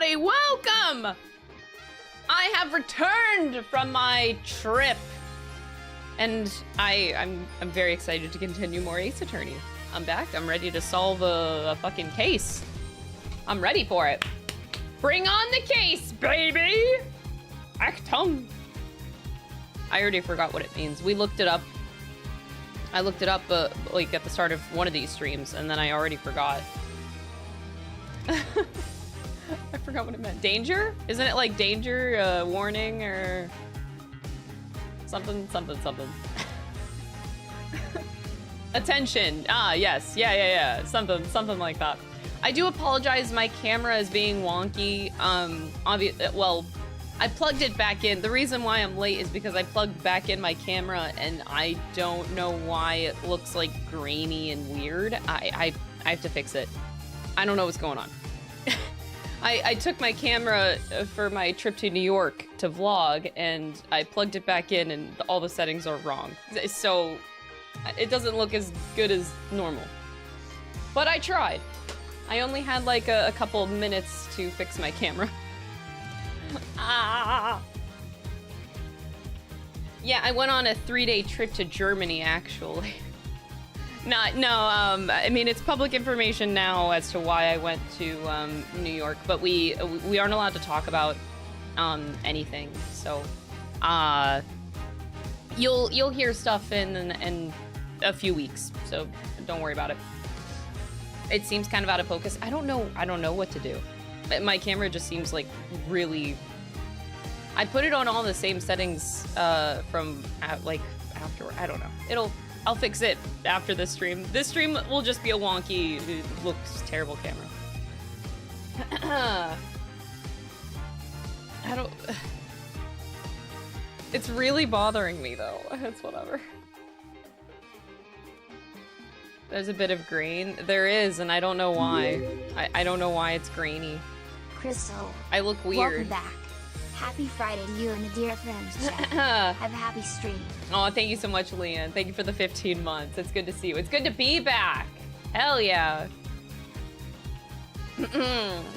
everybody, welcome! I have returned from my trip. And I'm very excited to continue more Ace Attorney. I'm back, I'm ready to solve a fucking case. I'm ready for it. Bring on the case, baby! Actum. I already forgot what it means. We looked it up. I looked it up like at the start of one of these streams, and then I already forgot. I forgot what it meant. Danger? Isn't it like danger, warning, or something, something, something? Attention. Ah, yes. Yeah. Something like that. I do apologize. My camera is being wonky. Well, I plugged it back in. The reason why I'm late is because I plugged back in my camera, and I don't know why it looks like grainy and weird. I have to fix it. I don't know what's going on. I took my camera for my trip to New York to vlog, and I plugged it back in, and all the settings are wrong. So it doesn't look as good as normal. But I tried. I only had like a couple minutes to fix my camera. Ah. Yeah, I went on a 3-day trip to Germany, actually. I mean, it's public information now as to why I went to New York, but we aren't allowed to talk about anything. So, you'll hear stuff in a few weeks. So don't worry about it. It seems kind of out of focus. I don't know what to do. My camera just seems like really. I put it on all the same settings from like after. I don't know. I'll fix it after this stream. This stream will just be a wonky, looks terrible camera. I don't. It's really bothering me though. It's whatever. There's a bit of grain. There is, and I don't know why. I don't know why it's grainy. Crystal. I look weird. Welcome back. Happy Friday to you and the dear friends chat. Have a happy stream. Oh, thank you so much, Leanne. Thank you for the 15 months. It's good to see you. It's good to be back. Hell yeah.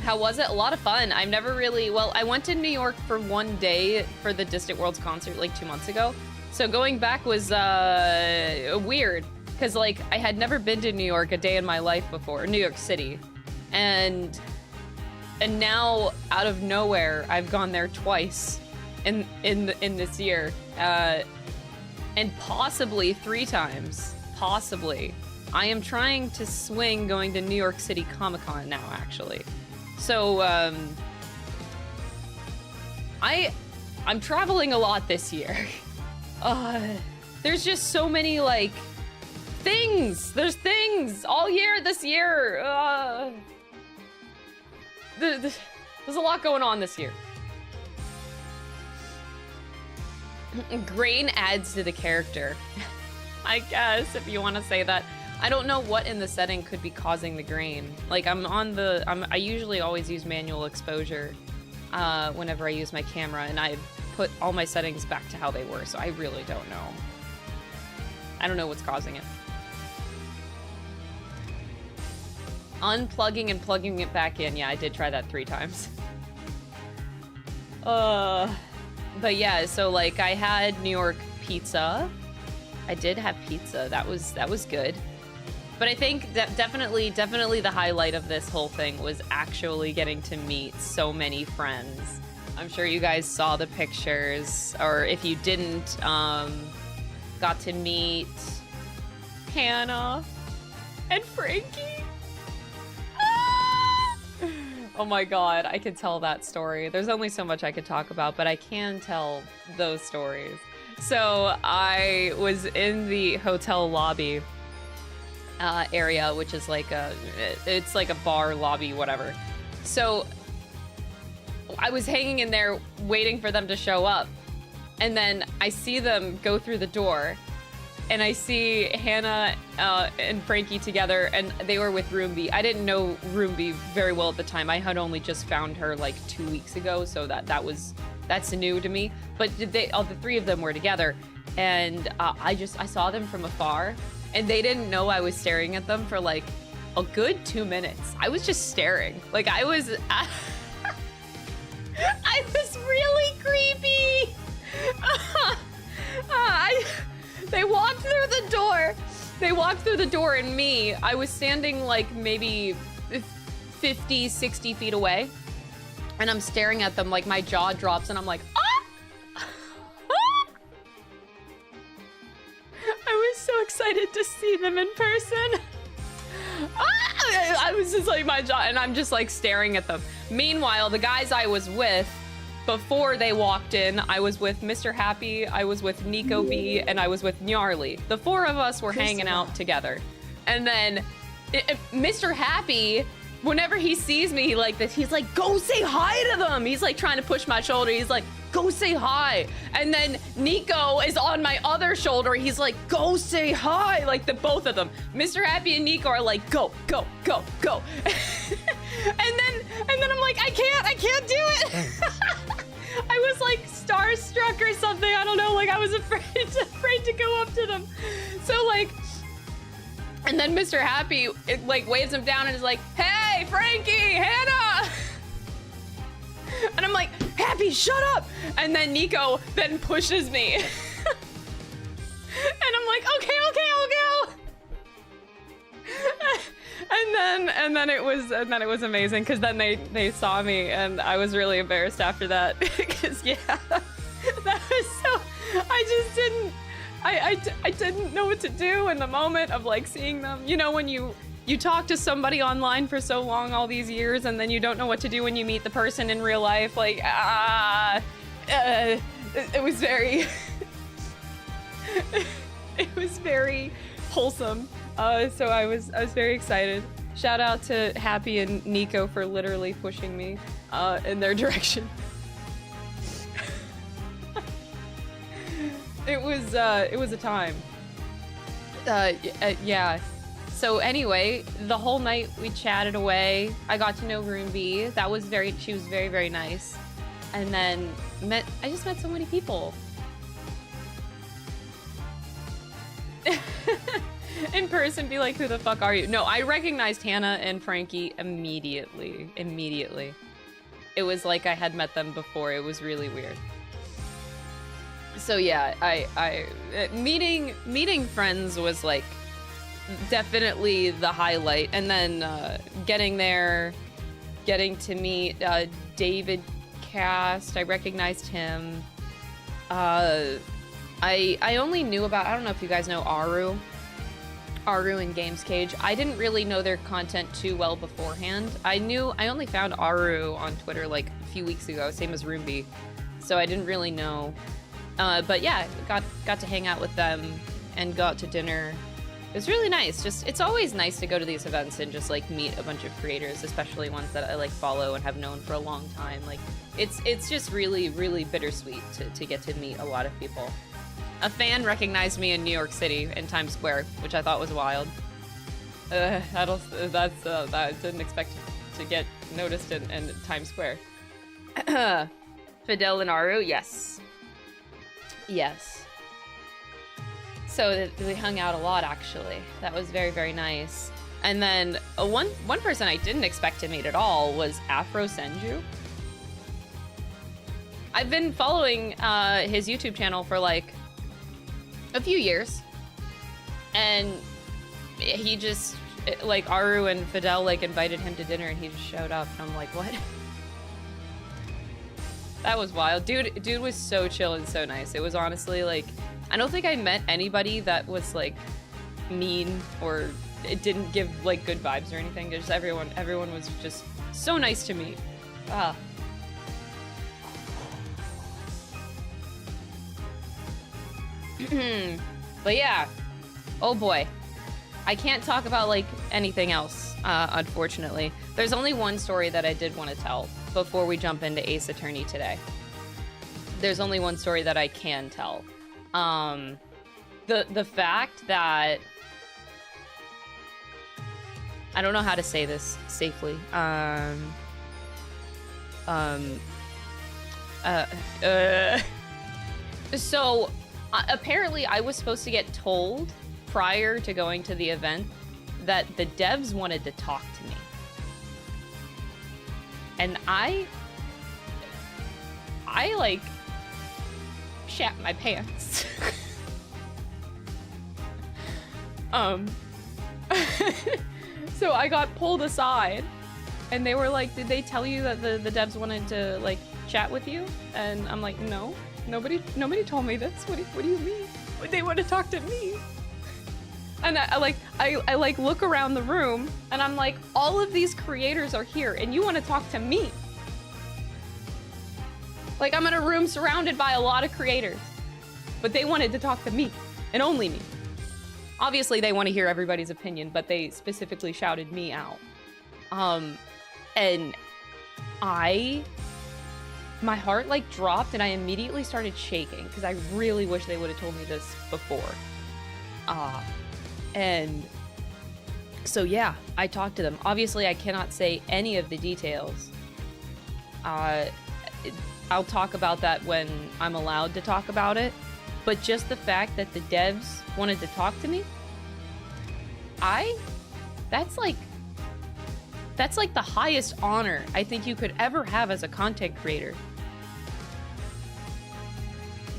How was it? A lot of fun. I've never really... Well, I went to New York for one day for the Distant Worlds concert like 2 months ago. So going back was weird. Because, like, I had never been to New York a day in my life before. New York City. And now, out of nowhere, I've gone there twice in this year, and possibly 3 times. Possibly. I am trying to swing going to New York City Comic-Con now, actually. So, I'm traveling a lot this year. There's just so many, like, things. There's things all year this year. There's a lot going on this year. Grain adds to the character. I guess, if you want to say that. I don't know what in the setting could be causing the grain. Like, I usually always use manual exposure whenever I use my camera, and I put all my settings back to how they were, so I really don't know. I don't know what's causing it. Unplugging and plugging it back in. Yeah, I did try that 3 times. But yeah, so like I had New York pizza. I did have pizza. That was good. But I think that definitely the highlight of this whole thing was actually getting to meet so many friends. I'm sure you guys saw the pictures, or if you didn't, got to meet Hannah and Frankie. Oh my god, I could tell that story. There's only so much I could talk about, but I can tell those stories. So I was in the hotel lobby area, which is like it's like a bar lobby, whatever. So I was hanging in there waiting for them to show up. And then I see them go through the door. And I see Hannah and Frankie together, and they were with Roomby. I didn't know Roomby very well at the time. I had only just found her like 2 weeks ago, so that's new to me. But all the 3 of them were together, and I saw them from afar, and they didn't know I was staring at them for like a good 2 minutes. I was just staring. Like I was I was really creepy. They walked through the door. They walked through the door and I was standing like maybe 50, 60 feet away. And I'm staring at them like my jaw drops and I'm like, ah! I was so excited to see them in person. I was just like my jaw, and I'm just like staring at them. Meanwhile, the guys I was with before they walked in, I was with Mr. Happy, I was with Nico B, and I was with Gnarly. The four of us were hanging out together. And then Mr. Happy, whenever he sees me like this, he's like, go say hi to them. He's like trying to push my shoulder. He's like, go say hi. And then Nico is on my other shoulder. He's like, go say hi. Like the both of them. Mr. Happy and Nico are like, go, go, go, go. and then I'm like, I can't do it. I was like starstruck or something. I don't know. Like I was afraid to go up to them. So like, and then Mr. Happy like waves him down and is like, hey, Frankie, Hannah. And I'm like, Happy, shut up. And then Nico then pushes me. And I'm like, okay, I'll go. And then it was amazing because then they saw me and I was really embarrassed after that because yeah, that was so, I didn't know what to do in the moment of like seeing them. You know, when you talk to somebody online for so long, all these years, and then you don't know what to do when you meet the person in real life. Like, it was very, it was very wholesome. So I was very excited. Shout out to Happy and Nico for literally pushing me in their direction. It was a time. Yeah. So anyway, the whole night we chatted away. I got to know Room B. She was very, very nice. And then I just met so many people. In person, be like, who the fuck are you? No, I recognized Hannah and Frankie immediately. It was like I had met them before. It was really weird. So yeah, I meeting friends was like definitely the highlight. And then getting to meet David Cast, I recognized him. I only knew about, I don't know if you guys know Aru and Games Cage. I didn't really know their content too well beforehand. I only found Aru on Twitter like a few weeks ago, same as Roomby. So I didn't really know. But yeah, got to hang out with them and go out to dinner. It was really nice. It's always nice to go to these events and just like meet a bunch of creators, especially ones that I like follow and have known for a long time. Like it's just really, really bittersweet to get to meet a lot of people. A fan recognized me in New York City in Times Square, which I thought was wild. I didn't expect to get noticed in Times Square. Fidel and Aru, yes. So we hung out a lot, actually. That was very, very nice. And then one person I didn't expect to meet at all was Afro Senju. I've been following his YouTube channel for like a few years, and he just like Aru and Fidel like invited him to dinner and he just showed up and I'm like, what? That was wild. Dude was so chill and so nice. It was honestly like, I don't think I met anybody that was like mean or it didn't give like good vibes or anything. Just everyone was just so nice to me. But yeah, oh boy, I can't talk about like anything else, unfortunately. There's only one story that I did want to tell before we jump into Ace Attorney today. There's only one story that I can tell. The fact that I don't know how to say this safely. So apparently I was supposed to get told prior to going to the event that the devs wanted to talk to me. And I like shat my pants. So I got pulled aside and they were like, did they tell you that the devs wanted to like chat with you? And I'm like, no, nobody told me this. What do you mean? They want to talk to me. And I like look around the room and I'm like, all of these creators are here and you want to talk to me. Like, I'm in a room surrounded by a lot of creators, but they wanted to talk to me and only me. Obviously they want to hear everybody's opinion, but they specifically shouted me out. And my heart like dropped and I immediately started shaking because I really wish they would have told me this before. And so yeah, I talked to them. Obviously I cannot say any of the details. I'll talk about that when I'm allowed to talk about it. But just the fact that the devs wanted to talk to me, that's like the highest honor I think you could ever have as a content creator.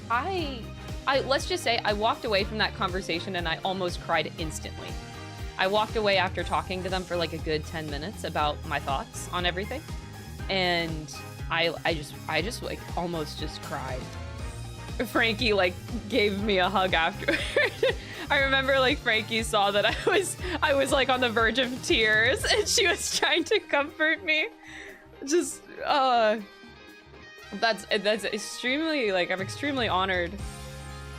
Let's just say I walked away from that conversation and I almost cried instantly. I walked away after talking to them for like a good 10 minutes about my thoughts on everything. And I just like almost just cried. Frankie like gave me a hug afterward. I remember like Frankie saw that I was like on the verge of tears and she was trying to comfort me. Just that's extremely like I'm extremely honored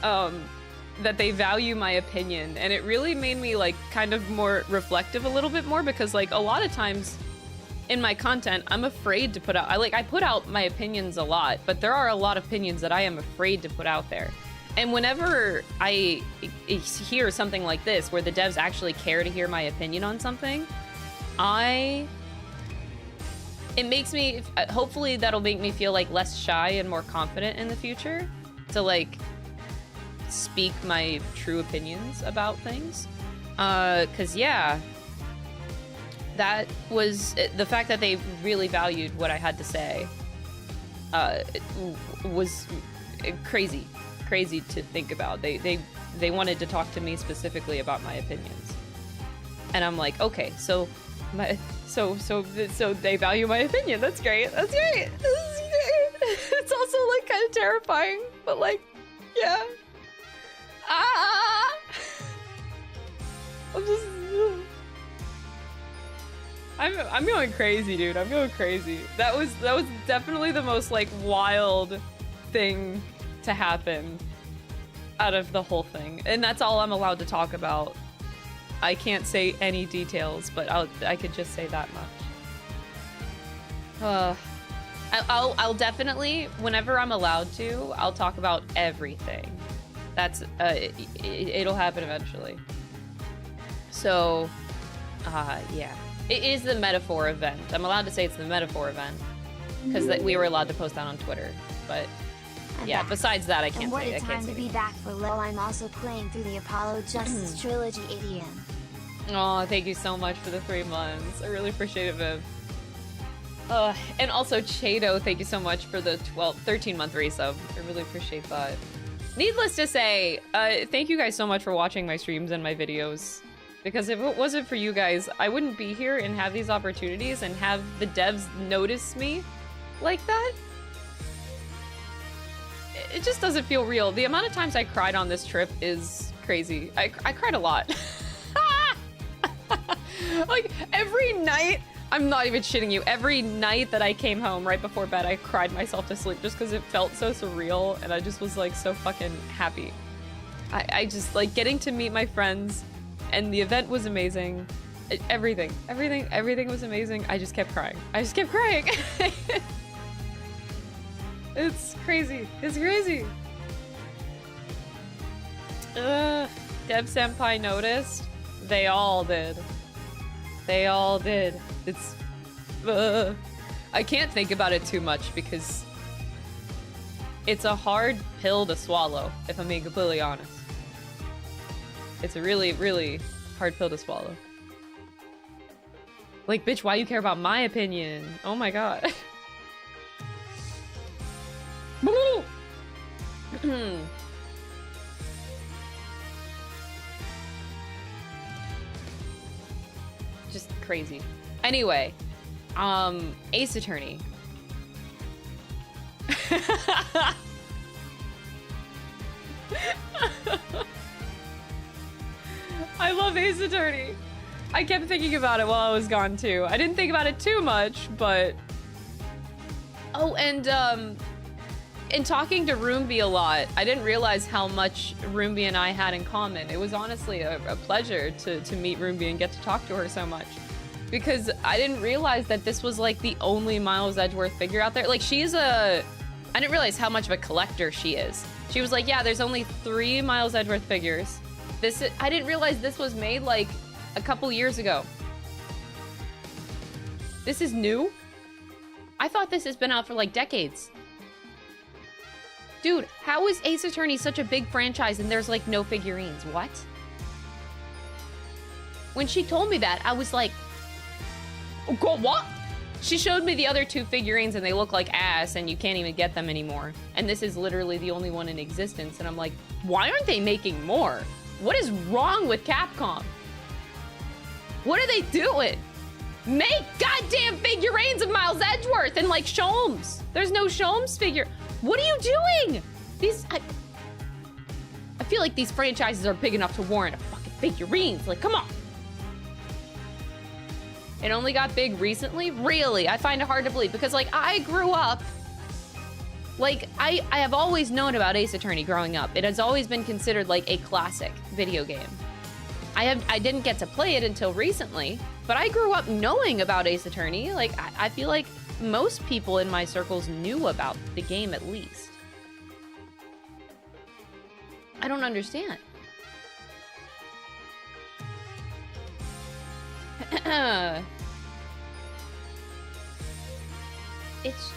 that they value my opinion, and it really made me like kind of more reflective a little bit more, because like a lot of times in my content I'm afraid to put out I put out my opinions a lot, but there are a lot of opinions that I am afraid to put out there. And whenever I hear something like this where the devs actually care to hear my opinion on something, it makes me, hopefully that'll make me feel like less shy and more confident in the future to like speak my true opinions about things. 'Cause yeah, that was the fact that they really valued what I had to say. Was crazy to think about. They wanted to talk to me specifically about my opinions, and I'm like, okay, so they value my opinion. That's great. That's great. This is great. It's also like kind of terrifying, but like, yeah. I'm going crazy, dude. I'm going crazy. That was definitely the most like wild thing to happen out of the whole thing, and that's all I'm allowed to talk about. I can't say any details, but I could just say that much. I'll definitely, whenever I'm allowed to, I'll talk about everything. That's it'll happen eventually. So yeah, it is the metaphor event. I'm allowed to say it's the metaphor event because we were allowed to post that on Twitter, but yeah, besides that, I can't say. And what a time to be back for LOL. I'm also playing through the Apollo Justice Trilogy ADM. Oh, thank you so much for the 3 months. I really appreciate it, Viv. And also Chado, thank you so much for the 13-month resub. I really appreciate that. Needless to say, thank you guys so much for watching my streams and my videos. Because if it wasn't for you guys, I wouldn't be here and have these opportunities and have the devs notice me like that. It just doesn't feel real. The amount of times I cried on this trip is crazy. I cried a lot. Like every night, I'm not even shitting you, every night that I came home right before bed, I cried myself to sleep just because it felt so surreal and I just was like so fucking happy. I just like getting to meet my friends, and the event was amazing. Everything was amazing. I just kept crying. It's crazy. It's crazy. Dev Senpai noticed. They all did. It's... I can't think about it too much because it's a hard pill to swallow, if I'm being completely honest. It's a really, really hard pill to swallow. Like, bitch, why you care about my opinion? Oh my god. Just crazy. Anyway, Ace Attorney. I love Ace Attorney. I kept thinking about it while I was gone too. I didn't think about it too much, but... Oh, and in talking to Roomby a lot, I didn't realize how much Roomby and I had in common. It was honestly a pleasure to meet Roomby and get to talk to her so much. Because I didn't realize that this was like the only Miles Edgeworth figure out there. Like she's I didn't realize how much of a collector she is. She was like, yeah, there's only 3 Miles Edgeworth figures. I didn't realize this was made like a couple years ago. This is new? I thought this has been out for like decades. Dude, how is Ace Attorney such a big franchise and there's like no figurines? What? When she told me that, I was like, oh, what? She showed me the other 2 figurines and they look like ass and you can't even get them anymore. And this is literally the only one in existence. And I'm like, why aren't they making more? What is wrong with Capcom? What are they doing? Make goddamn figurines of Miles Edgeworth and like Sholmes. There's no Sholmes figure. What are you doing? I feel like these franchises are big enough to warrant a fucking figurines. Like, come on. It only got big recently? Really? I find it hard to believe because like I grew up, like I have always known about Ace Attorney growing up. It has always been considered like a classic video game. I didn't get to play it until recently, but I grew up knowing about Ace Attorney. Like I feel like most people in my circles knew about the game at least. I don't understand.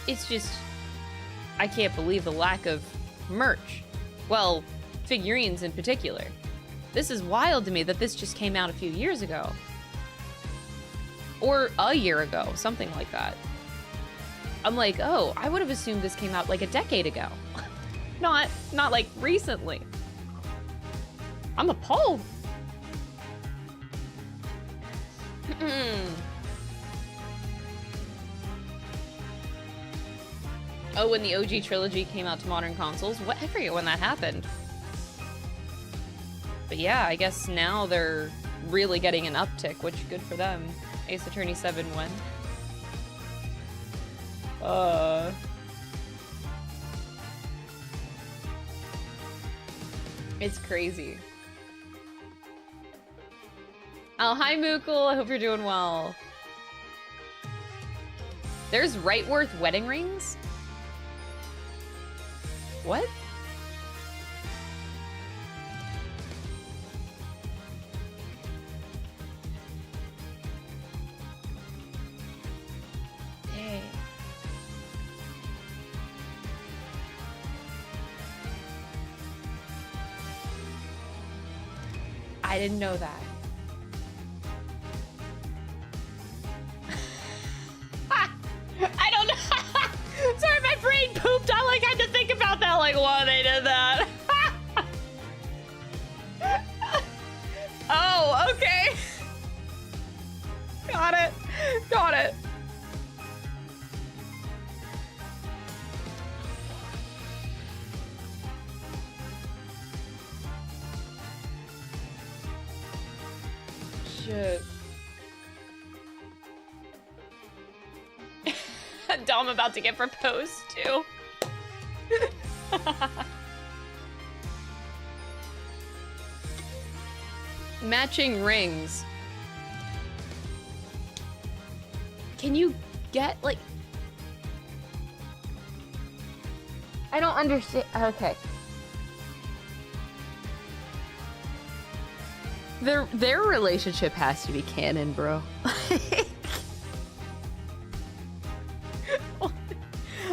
It's just, I can't believe the lack of merch. Well, figurines in particular. This is wild to me that this just came out a few years ago. Or a year ago, something like that. I'm like, oh, I would have assumed this came out like a decade ago. Not like recently. I'm appalled. Oh, when the OG Trilogy came out to modern consoles? What? I forget when that happened. But yeah, I guess now they're really getting an uptick, which good for them. Ace Attorney 7 when? It's crazy. Oh, hi Mookle, I hope you're doing well. There's Wrightworth wedding rings? What? Dang. I didn't know that. I don't know. Sorry, my brain pooped. I like had to think about that, like why they did that. Oh, okay. Got it. Got it. Shit. Dom about to get proposed to. Matching rings. Can you get like... I don't understand. Okay. Their relationship has to be canon, bro.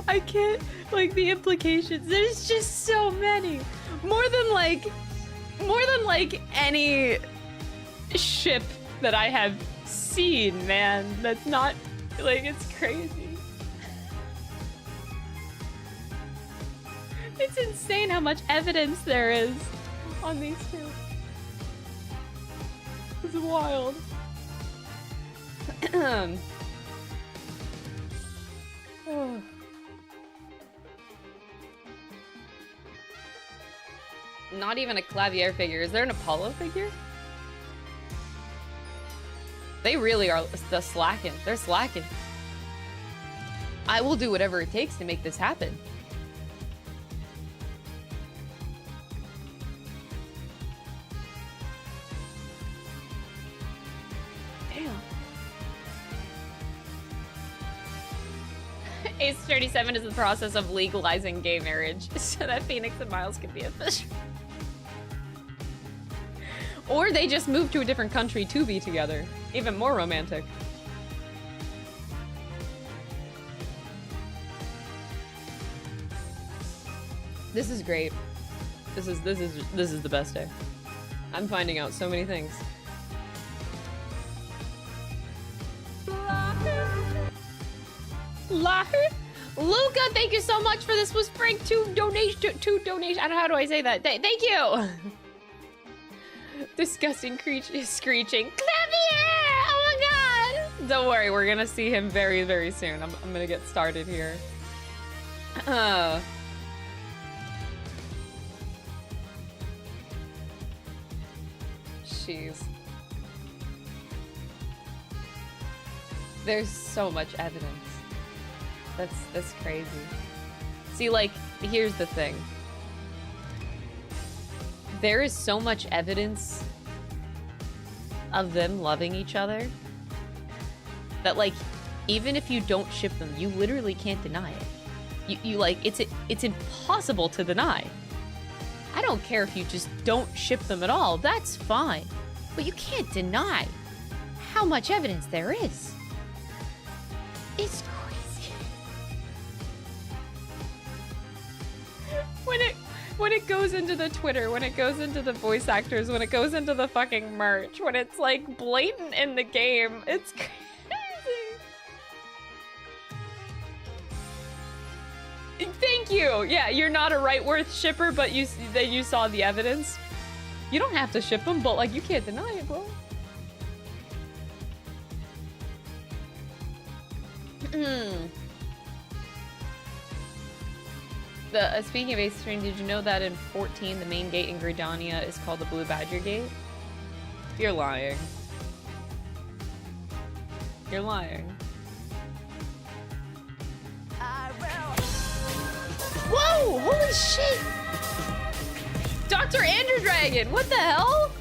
I can't, like, the implications. There's just so many. More than like any ship that I have seen, man. That's not, like, it's crazy. It's insane how much evidence there is on these two. This is wild. Oh. Not even a Clavier figure. Is there an Apollo figure? They really are slacking. They're slacking. I will do whatever it takes to make this happen. Damn. Ace 37 is the process of legalizing gay marriage so that Phoenix and Miles can be official. Or they just move to a different country to be together. Even more romantic. This is great. This is the best day. I'm finding out so many things. Luca, thank you so much for this. Was Frank two donation? I don't know, how do I say that? Thank you. Disgusting screeching. Clavier! Oh my god! Don't worry, we're gonna see him very, very soon. I'm gonna get started here. Jeez. There's so much evidence. That's crazy. See, like, here's the thing. There is so much evidence of them loving each other that, like, even if you don't ship them, you literally can't deny it. You like, it's impossible to deny. I don't care if you just don't ship them at all. That's fine. But you can't deny how much evidence there is. It's crazy. When it goes into the Twitter, when it goes into the voice actors, when it goes into the fucking merch, when it's like blatant in the game, it's crazy. Thank you. Yeah, you're not a Wrightworth shipper, but you saw the evidence. You don't have to ship them, but like you can't deny it, bro. Speaking of Ace Train, did you know that in 14, the main gate in Gridania is called the Blue Badger Gate? You're lying. You're lying. Whoa! Holy shit! Dr. Andrew Dragon, what the hell?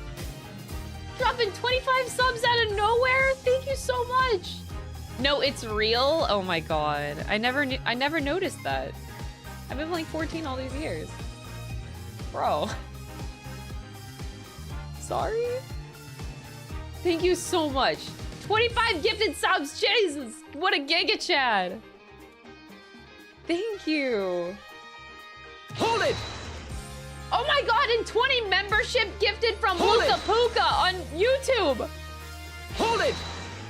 Dropping 25 subs out of nowhere? Thank you so much. No, it's real? Oh my god. I never noticed that. I've been playing 14 all these years. Bro. Sorry? Thank you so much. 25 gifted subs, Jesus! What a giga chad! Thank you. Hold it! Oh my god, and 20 membership gifted from Luca Puka on YouTube! Hold it!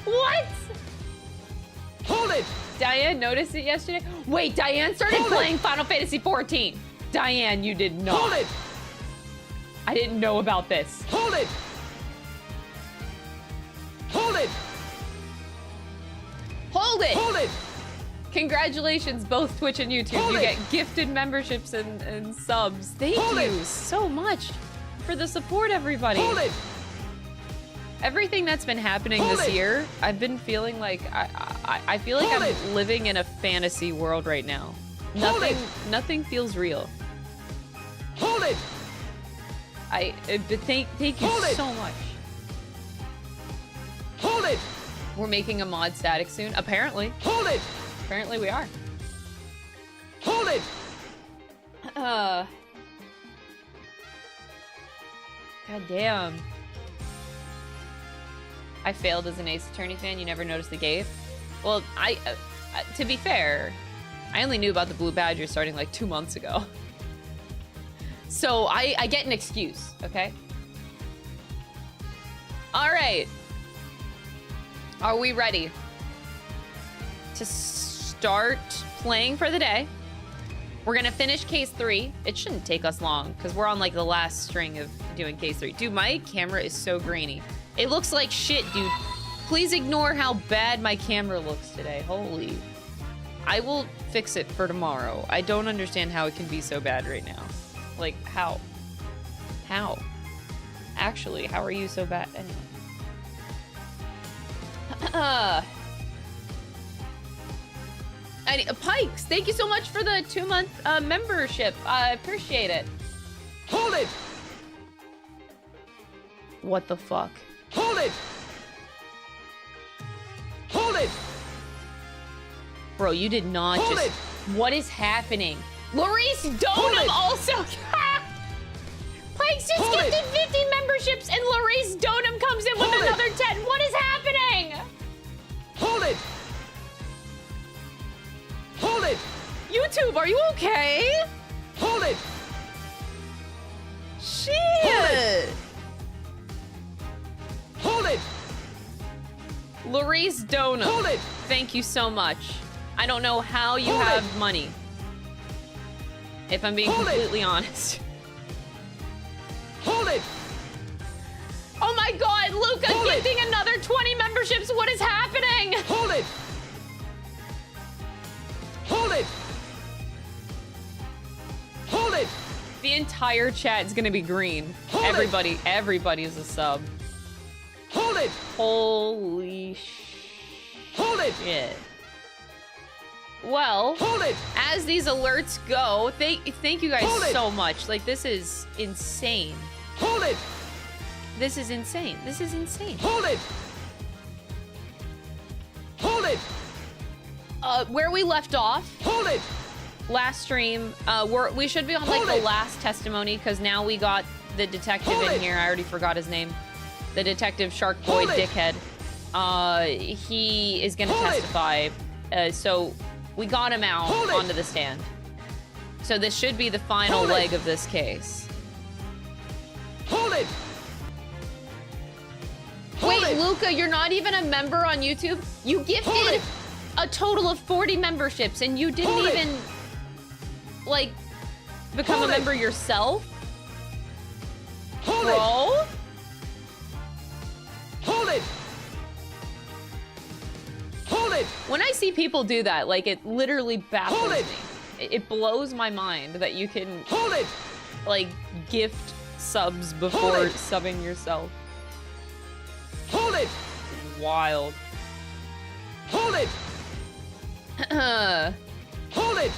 What? Hold it! Diane noticed it yesterday? Wait, Diane started playing Final Fantasy XIV. Diane, you did not. Hold it! I didn't know about this. Hold it! Hold it! Hold it! Hold it! Congratulations, both Twitch and YouTube. You get gifted memberships and subs. Thank you so much for the support, everybody. Hold it! Everything that's been happening this year, I've been feeling like I feel like I'm living in a fantasy world right now. Nothing feels real. Hold it! Thank you so much. Hold it! We're making a mod static soon. Apparently. Hold it! Apparently we are. Hold it! God damn. I failed as an Ace Attorney fan. You never noticed the gate? Well, to be fair, I only knew about the Blue Badger starting like 2 months ago. So I get an excuse, okay? All right. Are we ready to start playing for the day? We're gonna finish case 3. It shouldn't take us long because we're on like the last string of doing case 3. Dude, my camera is so grainy. It looks like shit, dude. Please ignore how bad my camera looks today. Holy. I will fix it for tomorrow. I don't understand how it can be so bad right now. Like, how? How? Actually, how are you so bad? Anyway. Pikes, thank you so much for the 2-month membership. I appreciate it. Hold it! What the fuck? Hold it! Hold it! Bro, you did not Hold just... it! What is happening? Maurice Donham also... Pikes just Hold gifted it! 50 memberships and Maurice Donham comes in with Hold it! another 10. What is happening? Hold it! Hold it! YouTube, are you okay? Hold it! Shit! Hold it! Maurice Donham, Hold it! thank you so much. I don't know how you Hold have it! money. If I'm being Hold it! completely honest. Hold it! Oh my god, Luca Hold it! gifting another 20 memberships. What is happening? Hold it! Hold it! Hold it! The entire chat is gonna be green. Hold it! Everybody is a sub. Hold it! Holy Hold it! shit. Well, Hold it! as these alerts go, thank you guys Hold it! so much. Like, this is insane. Hold it! This is insane. This is insane. Hold it! Hold it! Where we left off, Hold it! last stream, we should be on like Hold the it! last testimony because now we got the detective Hold in it! here. I already forgot his name. The detective Shark Boy Hold it! Dickhead. He is gonna Hold it! testify. So we got him out Hold it! onto the stand. So this should be the final Hold it! leg of this case. Hold it! Wait, Hold it! Luca, you're not even a member on YouTube? You Hold gifted it! a total of 40 memberships and you didn't Hold it! even, like, become Hold a it! member yourself? Hold it! Bro? Hold it! Hold it! When I see people do that, like, it literally baffles Hold it! me. It blows my mind that you can, Hold it! like, gift subs before Hold it! subbing yourself. Hold it! Wild. Hold it! So Hold it!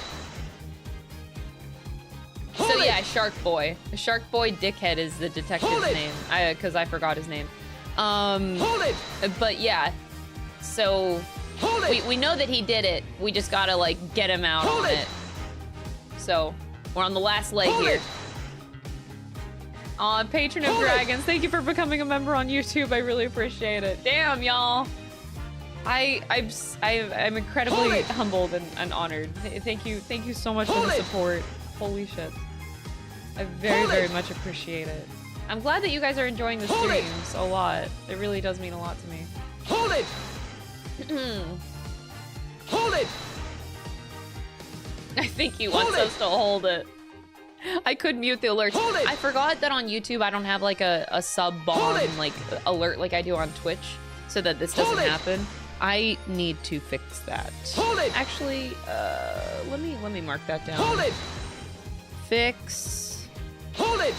Hold it! yeah, Shark Boy. Shark Boy Dickhead is the detective's Hold it! name. Because I forgot his name. Hold it! But yeah, so Hold it! we know that he did it. We just gotta like get him out Hold on it! it. So we're on the last leg Hold here. it! Patron of Hold it! Dragons, thank you for becoming a member on YouTube. I really appreciate it. Damn, y'all. I'm incredibly Hold it! humbled and honored. Thank you so much for Hold the it! support. Holy shit. I very, Hold it! very much appreciate it. I'm glad that you guys are enjoying the Hold it! streams a lot. It really does mean a lot to me. Hold it! Hold it! I think he wants Hold it! us to hold it. I could mute the alerts. Hold it! I forgot that on YouTube I don't have like a sub Hold bomb it! like alert like I do on Twitch, so that this doesn't Hold it! happen. I need to fix that. Hold it! Actually, let me mark that down. Hold it! Fix Hold it!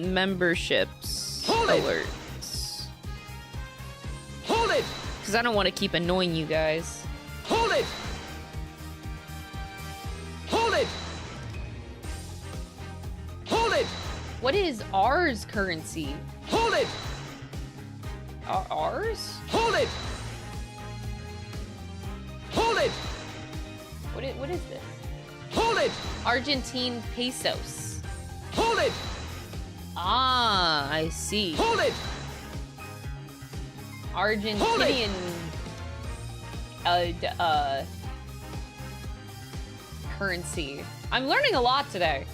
memberships Hold it! alerts. Hold it! Because I don't want to keep annoying you guys. Hold it! Hold it! Hold it! What is ours currency? Hold it! Ours? Hold it! Hold it! What is this? Hold it! Argentine pesos. Hold it! Ah, I see. Hold it! Argentinian currency. I'm learning a lot today.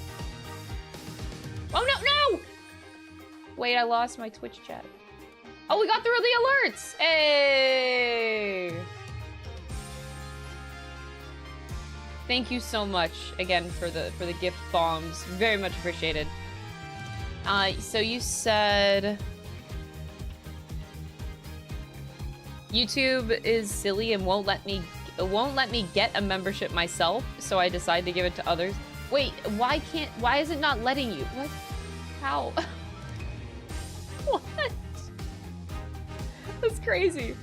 Oh no! Wait, I lost my Twitch chat. Oh, we got through the alerts! Hey! Thank you so much again for the gift bombs. Very much appreciated. So you said YouTube is silly and won't let me get a membership myself, so I decide to give it to others. Wait, why is it not letting you? What? How? What? That's crazy.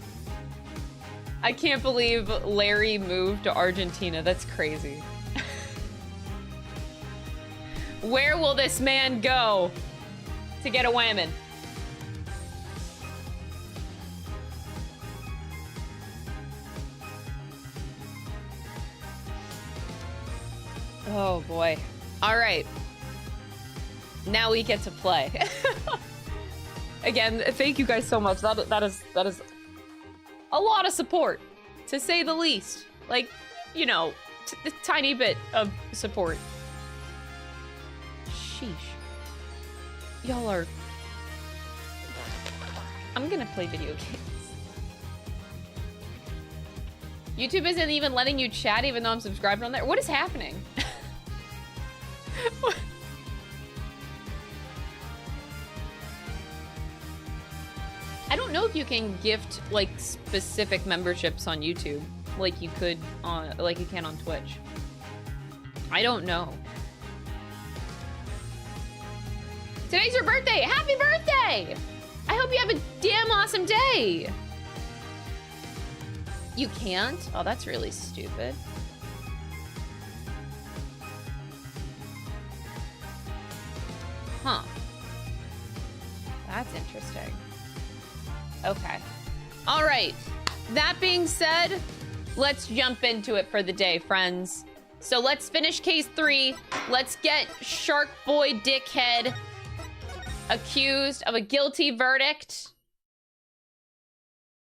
I can't believe Larry moved to Argentina. That's crazy. Where will this man go to get a whammon? Oh boy. All right. Now we get to play. Again, thank you guys so much. That is a lot of support, to say the least. Like, you know, a tiny bit of support. Sheesh. Y'all are... I'm gonna play video games. YouTube isn't even letting you chat even though I'm subscribed on there. What is happening? What? I don't know if you can gift like specific memberships on YouTube, like you could on, like you can on Twitch. I don't know. Today's your birthday! Happy birthday! I hope you have a damn awesome day. You can't? Oh, that's really stupid. Huh. That's interesting. Okay. All right. That being said, let's jump into it for the day, friends. So let's finish case 3. Let's get Shark Boy Dickhead accused of a guilty verdict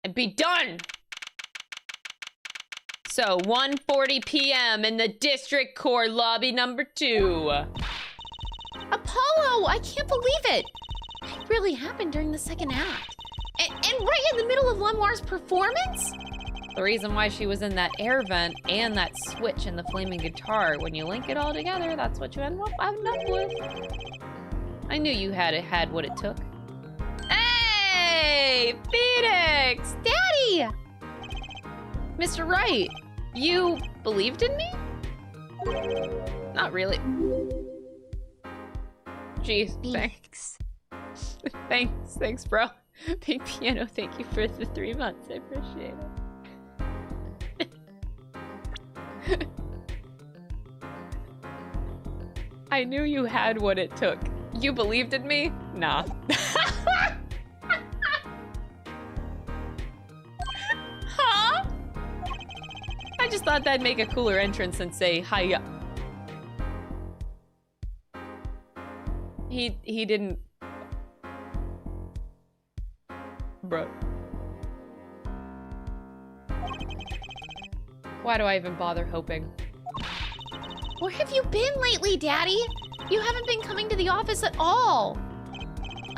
and be done. So 1:40 p.m. in the District Court lobby number 2. Apollo, I can't believe it. It really happened during the second act. And right in the middle of Lenoir's performance? The reason why she was in that air vent and that switch in the flaming guitar, when you link it all together, that's what you end up with. I knew you had what it took. Hey, Phoenix! Daddy! Mr. Wright, you believed in me? Not really. Jeez, thanks. Thanks, bro. Big Piano, thank you for the 3 months. I appreciate it. I knew you had what it took. You believed in me? Nah. Huh? I just thought that'd make a cooler entrance and say hiya. He didn't. Bro. Why do I even bother hoping? Where have you been lately, Daddy? You haven't been coming to the office at all.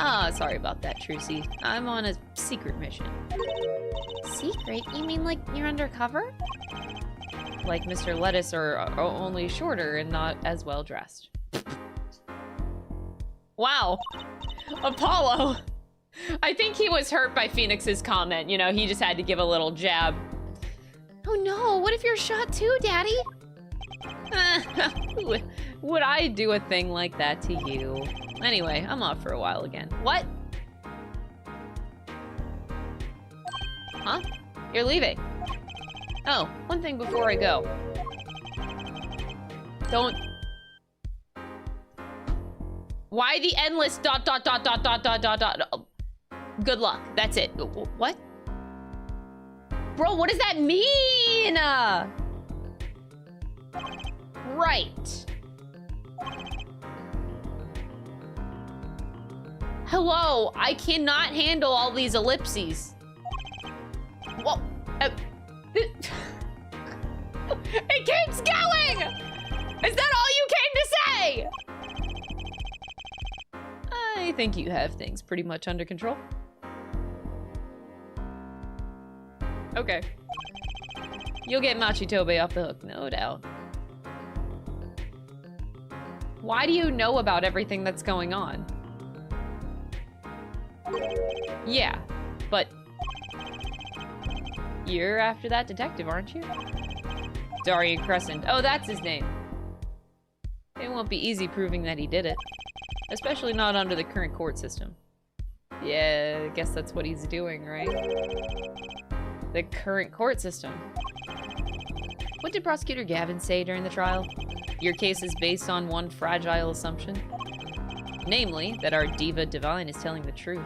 Ah, sorry about that, Trucy. I'm on a secret mission. Secret? You mean like you're undercover? Like Mr. Lettuce or only shorter and not as well dressed. Wow. Apollo. I think he was hurt by Phoenix's comment. You know, he just had to give a little jab. Oh no, what if you're shot too, Daddy? Would I do a thing like that to you? Anyway, I'm off for a while again. What? Huh? You're leaving. Oh, one thing before I go. Don't... Why the endless ... Good luck. That's it. What? Bro, what does that mean? Right. Hello, I cannot handle all these ellipses. Whoa. It keeps going! Is that all you came to say? I think you have things pretty much under control. Okay. You'll get Machitobe off the hook, no doubt. Why do you know about everything that's going on? Yeah, but you're after that detective, aren't you? Daryan Crescent. Oh, that's his name. It won't be easy proving that he did it. Especially not under the current court system. Yeah, I guess that's what he's doing, right? The current court system. What did Prosecutor Gavin say during the trial? Your case is based on one fragile assumption. Namely, that our diva divine is telling the truth.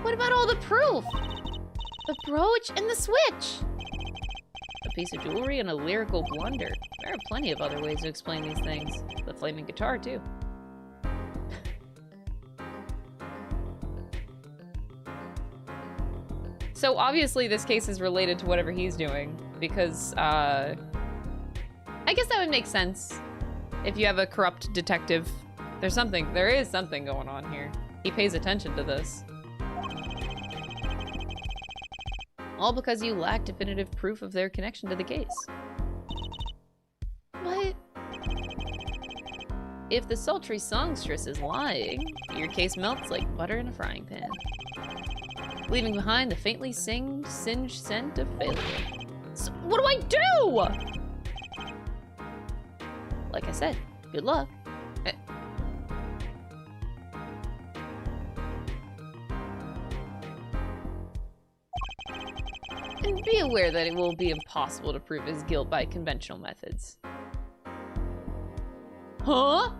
What about all the proof? The brooch and the switch. A piece of jewelry and a lyrical blunder. There are plenty of other ways to explain these things. The flaming guitar, too. So obviously this case is related to whatever he's doing, because, I guess that would make sense. If you have a corrupt detective, there is something going on here. He pays attention to this. All because you lack definitive proof of their connection to the case. But if the sultry songstress is lying, your case melts like butter in a frying pan, leaving behind the faintly singed, singed scent of failure. So what do I do? Like I said, good luck. And be aware that it will be impossible to prove his guilt by conventional methods. Huh?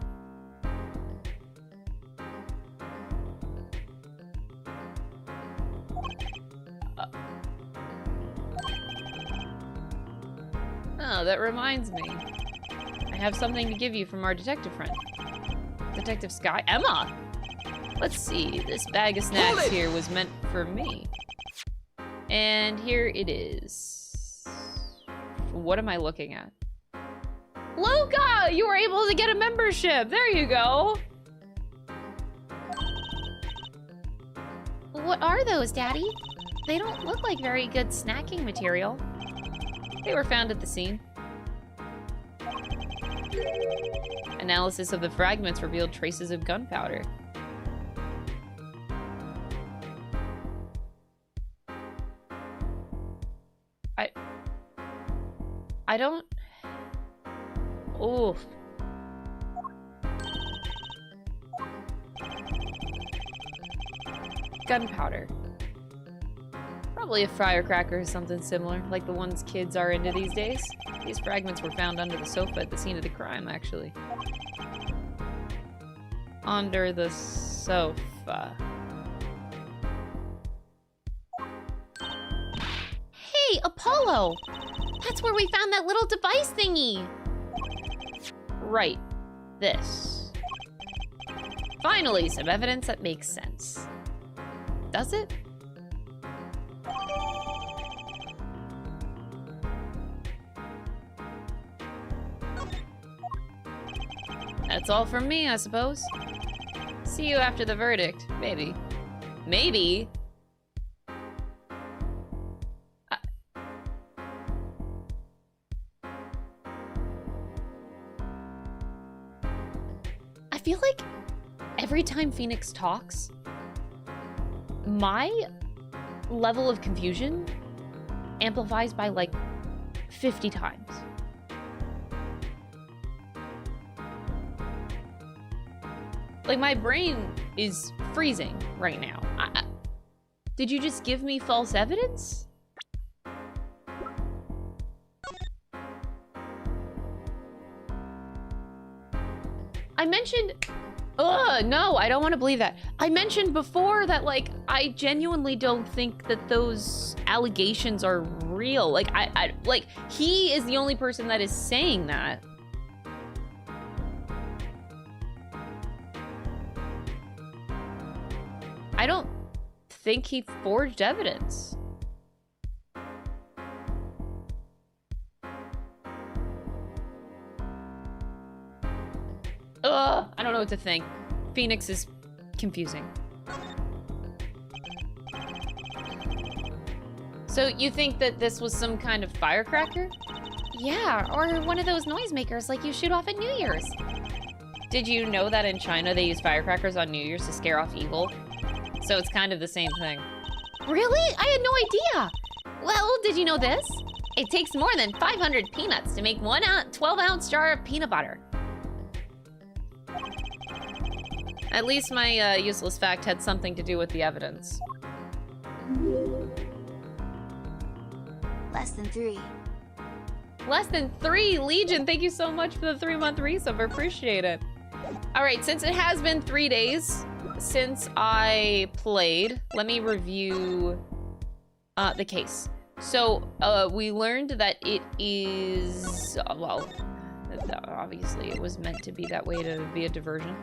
Oh, that reminds me. I have something to give you from our detective friend. Detective Sky? Emma! Let's see, this bag of snacks here was meant for me. And here it is. What am I looking at? Luca! You were able to get a membership! There you go! What are those, Daddy? They don't look like very good snacking material. They were found at the scene. Analysis of the fragments revealed traces of gunpowder. I don't... Oof. Gunpowder. Probably a firecracker or something similar, like the ones kids are into these days. These fragments were found under the sofa at the scene of the crime, actually. Under the sofa. Hey, Apollo! That's where we found that little device thingy! Right. This. Finally, some evidence that makes sense. Does it? That's all from me, I suppose. See you after the verdict. Maybe. Maybe? I feel like every time Phoenix talks, my level of confusion amplifies by like 50 times. Like, my brain is freezing right now. Did you just give me false evidence? I mentioned... Ugh, no, I don't want to believe that. I mentioned before that, like, I genuinely don't think that those allegations are real. Like, like, he is the only person that is saying that. I don't think he forged evidence. Ugh, I don't know what to think. Phoenix is confusing. So you think that this was some kind of firecracker? Yeah, or one of those noisemakers like you shoot off at New Year's. Did you know that in China they use firecrackers on New Year's to scare off evil? So it's kind of the same thing. Really? I had no idea. Well, did you know this? It takes more than 500 peanuts to make one 12-ounce jar of peanut butter. At least my useless fact had something to do with the evidence. Less than 3. Less than 3, Legion. Thank you so much for the 3-month resub. I appreciate it. All right, since it has been 3 days since I played, let me review the case. So we learned that it is, well, obviously it was meant to be that way to be a diversion.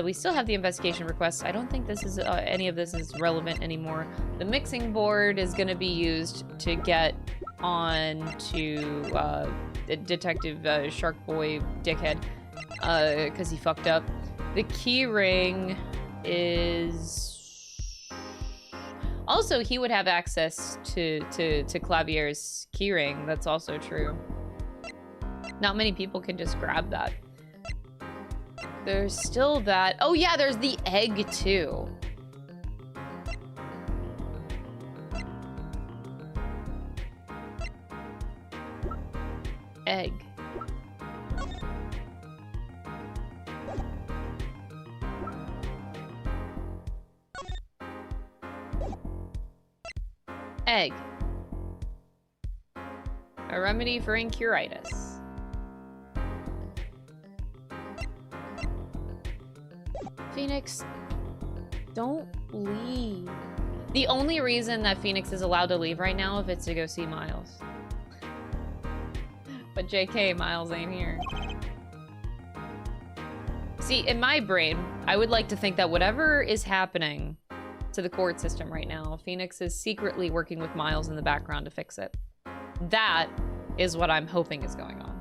We still have the investigation request. I don't think this is any of this is relevant anymore. The mixing board is going to be used to get on to Detective Shark Boy Dickhead because he fucked up. The key ring is also he would have access to Clavier's keyring. That's also true. Not many people can just grab that. There's still that. Oh yeah, there's the egg too. Egg. Egg. A remedy for incuritis. Phoenix, don't leave. The only reason that Phoenix is allowed to leave right now if it's to go see Miles. But JK, Miles ain't here. See, in my brain, I would like to think that whatever is happening to the court system right now, Phoenix is secretly working with Miles in the background to fix it. That is what I'm hoping is going on.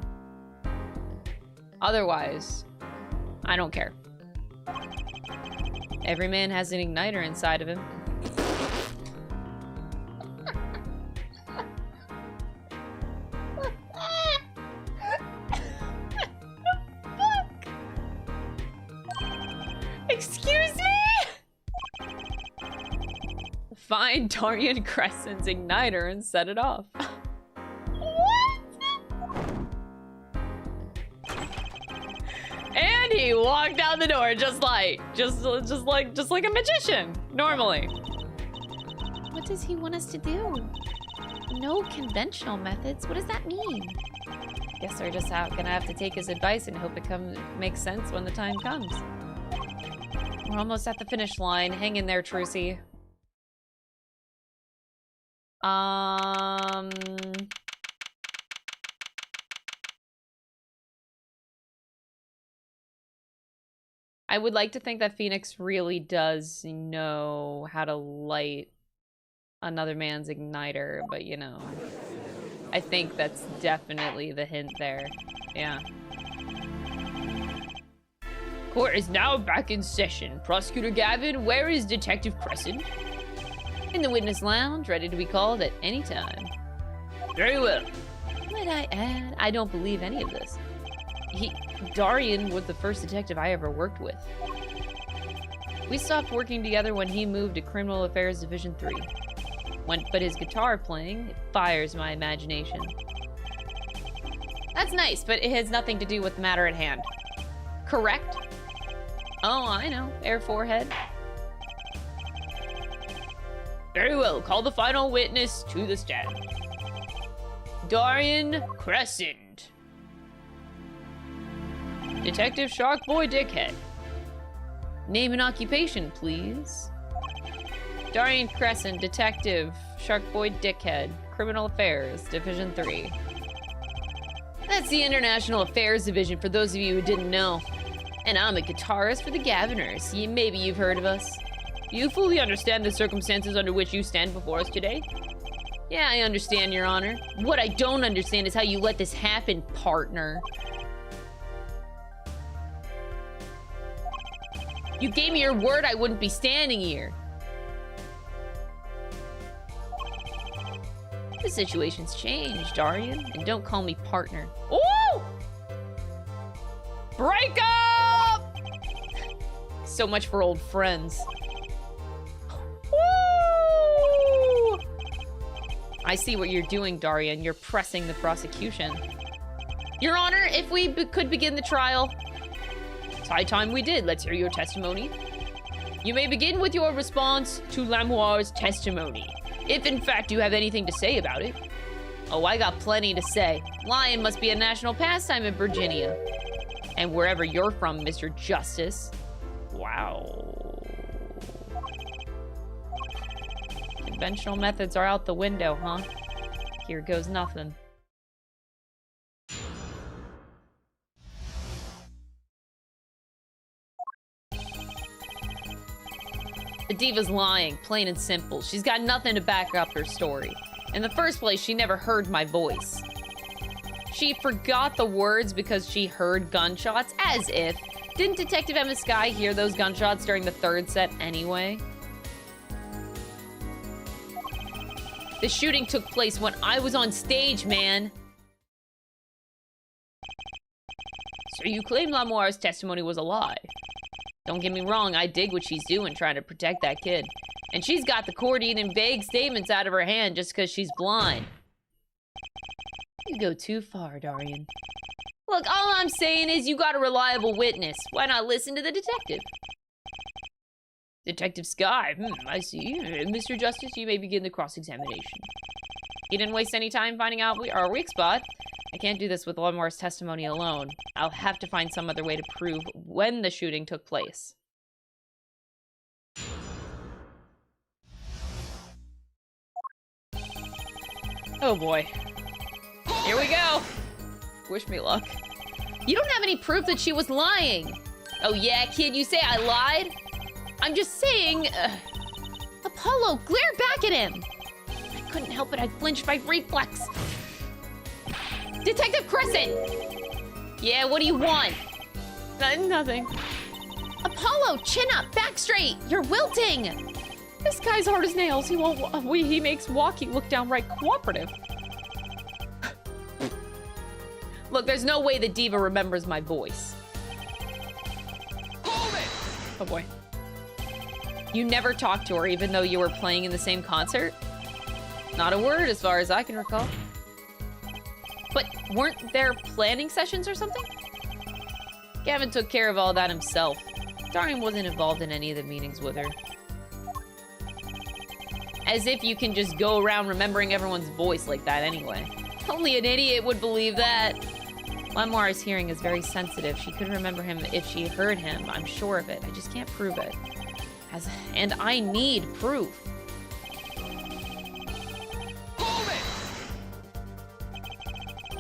Otherwise, I don't care. Every man has an igniter inside of him. Excuse me? Find Daryan Crescent's igniter and set it off. And he walked out the door just like a magician, normally. What does he want us to do? No conventional methods. What does that mean? Guess we're just gonna have to take his advice and hope it makes sense when the time comes. We're almost at the finish line. Hang in there, Trucy. I would like to think that Phoenix really does know how to light another man's igniter, but you know, I think that's definitely the hint there. Yeah. Court is now back in session. Prosecutor Gavin, where is Detective Crescent? In the witness lounge, ready to be called at any time. Very well. Might I add, I don't believe any of this. Daryan was the first detective I ever worked with. We stopped working together when he moved to Criminal Affairs Division 3. But his guitar playing, it fires my imagination. That's nice, but it has nothing to do with the matter at hand. Correct? Oh, I know. Air forehead. Very well. Call the final witness to the stand. Daryan Crescent. Detective Shark Boy Dickhead. Name and occupation, please. Daryan Crescent, Detective Shark Boy Dickhead, Criminal Affairs, Division 3. That's the International Affairs Division for those of you who didn't know. And I'm a guitarist for the Gavinners. Maybe you've heard of us. Do you fully understand the circumstances under which you stand before us today? Yeah, I understand, Your Honor. What I don't understand is how you let this happen, partner. You gave me your word I wouldn't be standing here. The situation's changed, Daryan, and don't call me partner. Ooh! Break up! So much for old friends. Woo! I see what you're doing, Daryan. You're pressing the prosecution. Your Honor, if we could begin the trial. It's high time we did. Let's hear your testimony. You may begin with your response to Lamoire's testimony, if in fact you have anything to say about it. Oh, I got plenty to say. Lying must be a national pastime in Virginia. And wherever you're from, Mr. Justice. Wow. Conventional methods are out the window, huh? Here goes nothing. The diva's lying, plain and simple. She's got nothing to back up her story. In the first place, she never heard my voice. She forgot the words because she heard gunshots, as if. Didn't Detective Emma Skye hear those gunshots during the third set anyway? The shooting took place when I was on stage, man. So you claim Lamoire's testimony was a lie? Don't get me wrong, I dig what she's doing trying to protect that kid. And she's got the courting and vague statements out of her hand just because she's blind. You go too far, Daryan. Look, all I'm saying is you got a reliable witness. Why not listen to the detective? Detective Skye, I see. Mr. Justice, you may begin the cross-examination. He didn't waste any time finding out our weak spot. I can't do this with Lamoire's testimony alone. I'll have to find some other way to prove when the shooting took place. Oh boy. Here we go. Wish me luck. You don't have any proof that she was lying. Oh yeah, kid, you say I lied? I'm just saying... Apollo, glare back at him! I couldn't help it, I flinched by reflex. Detective Crescent! Yeah, what do you want? Nothing. Apollo, chin up, back straight! You're wilting! This guy's hard as nails. He makes walking look downright cooperative. Look, there's no way the diva remembers my voice. Hold it! Oh boy. You never talked to her even though you were playing in the same concert? Not a word as far as I can recall. But weren't there planning sessions or something? Gavin took care of all that himself. Daryan wasn't involved in any of the meetings with her. As if you can just go around remembering everyone's voice like that anyway. Only an idiot would believe that. Lamoire's hearing is very sensitive. She could remember him if she heard him. I'm sure of it. I just can't prove it. And I need proof. Hold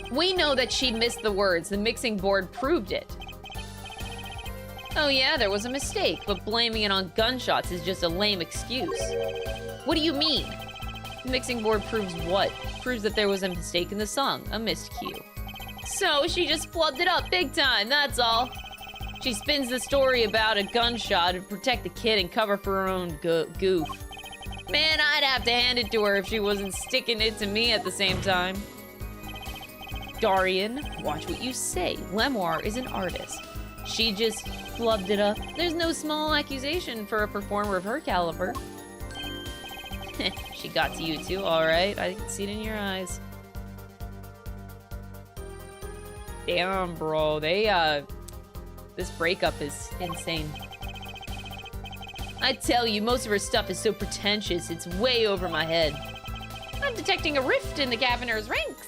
it! We know that she missed the words. The mixing board proved it. Oh yeah, there was a mistake, but blaming it on gunshots is just a lame excuse. What do you mean? The mixing board proves what? Proves that there was a mistake in the song, a miscue. So she just flubbed it up big time, that's all. She spins the story about a gunshot to protect the kid and cover for her own goof. Man, I'd have to hand it to her if she wasn't sticking it to me at the same time. Daryan, watch what you say. Lamoire is an artist. She just flubbed it up. There's no small accusation for a performer of her caliber. She got to you too, alright. I can see it in your eyes. Damn, bro. This breakup is insane. I tell you, most of her stuff is so pretentious, it's way over my head. I'm detecting a rift in the Gavinners' ranks.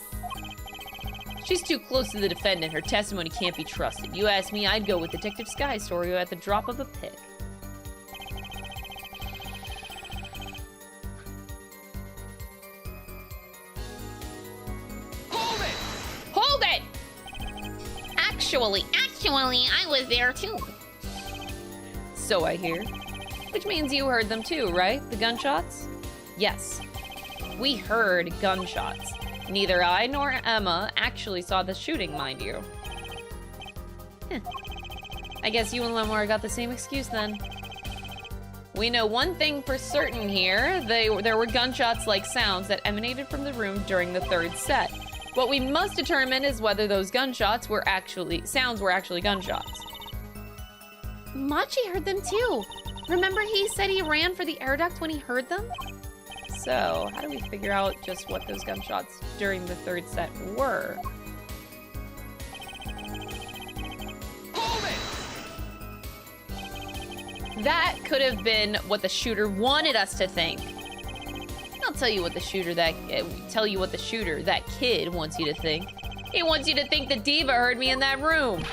She's too close to the defendant. Her testimony can't be trusted. You ask me, I'd go with Detective Skye's story at the drop of a pick. Hold it! Hold it! Actually, I was there too. So I hear. Which means you heard them too, right? The gunshots? Yes. We heard gunshots. Neither I nor Emma actually saw the shooting, mind you. I guess you and Lamoire got the same excuse then. We know one thing for certain here. There were gunshots-like sounds that emanated from the room during the third set. What we must determine is whether those sounds were actually gunshots. Machi heard them too. Remember he said he ran for the air duct when he heard them? So, how do we figure out just what those gunshots during the third set were? Hold it! That could have been what the shooter wanted us to think. I'll tell you what the shooter that kid wants you to think. He wants you to think the diva heard me in that room.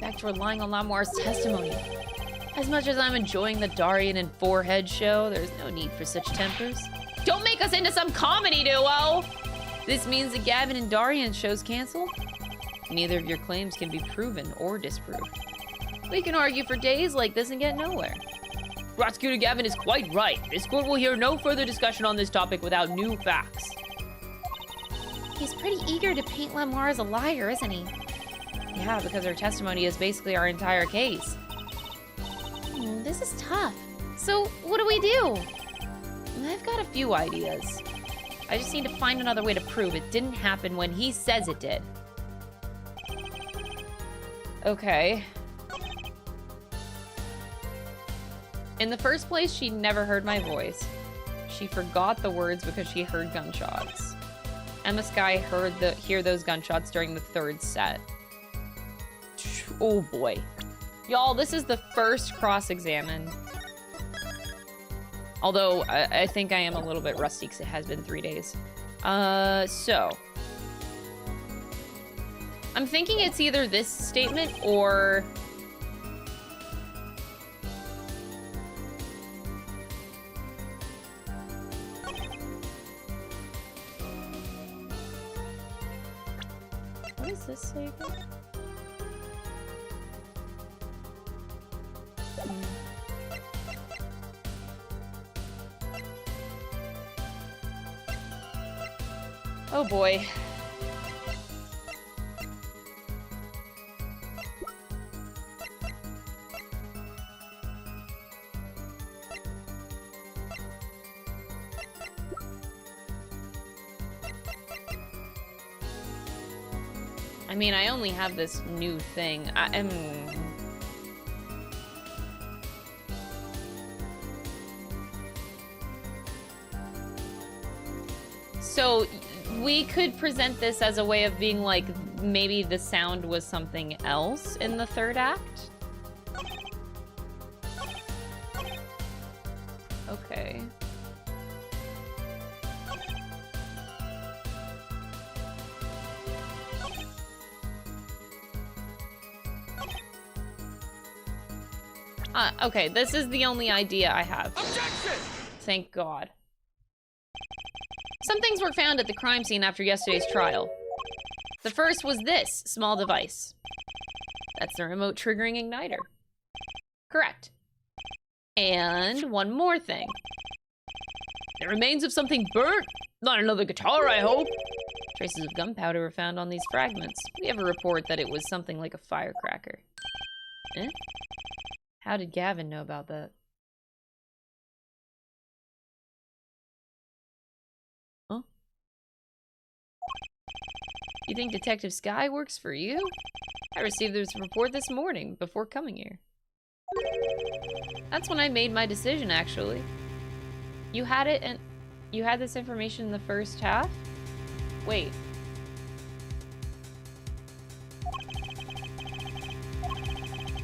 Back to relying on Lamoire's testimony. As much as I'm enjoying the Daryan and Forehead show, there's no need for such tempers. Don't make us into some comedy duo! This means the Gavin and Daryan show's canceled? Neither of your claims can be proven or disproved. We can argue for days like this and get nowhere. Prosecutor Gavin is quite right. This court will hear no further discussion on this topic without new facts. He's pretty eager to paint Lamoire as a liar, isn't he? Yeah, because her testimony is basically our entire case. This is tough. So, what do we do? I've got a few ideas. I just need to find another way to prove it didn't happen when he says it did. Okay. In the first place, she never heard my voice. She forgot the words because she heard gunshots. And this guy hear those gunshots during the third set. Oh boy. Y'all, this is the first cross-examined. Although, I think I am a little bit rusty because it has been 3 days. So. I'm thinking it's either this statement or... What does this say again? Oh boy. I mean, I only have this new thing. So, we could present this as a way of being like, maybe the sound was something else in the third act? Okay. Okay, this is the only idea I have. Objection! Thank God. Some things were found at the crime scene after yesterday's trial. The first was this small device. That's the remote triggering igniter. Correct. And one more thing. The remains of something burnt? Not another guitar, I hope. Traces of gunpowder were found on these fragments. We have a report that it was something like a firecracker. Eh? How did Gavin know about that? Huh? You think Detective Sky works for you? I received this report this morning before coming here. That's when I made my decision, actually. You had it and you had this information in the first half? Wait.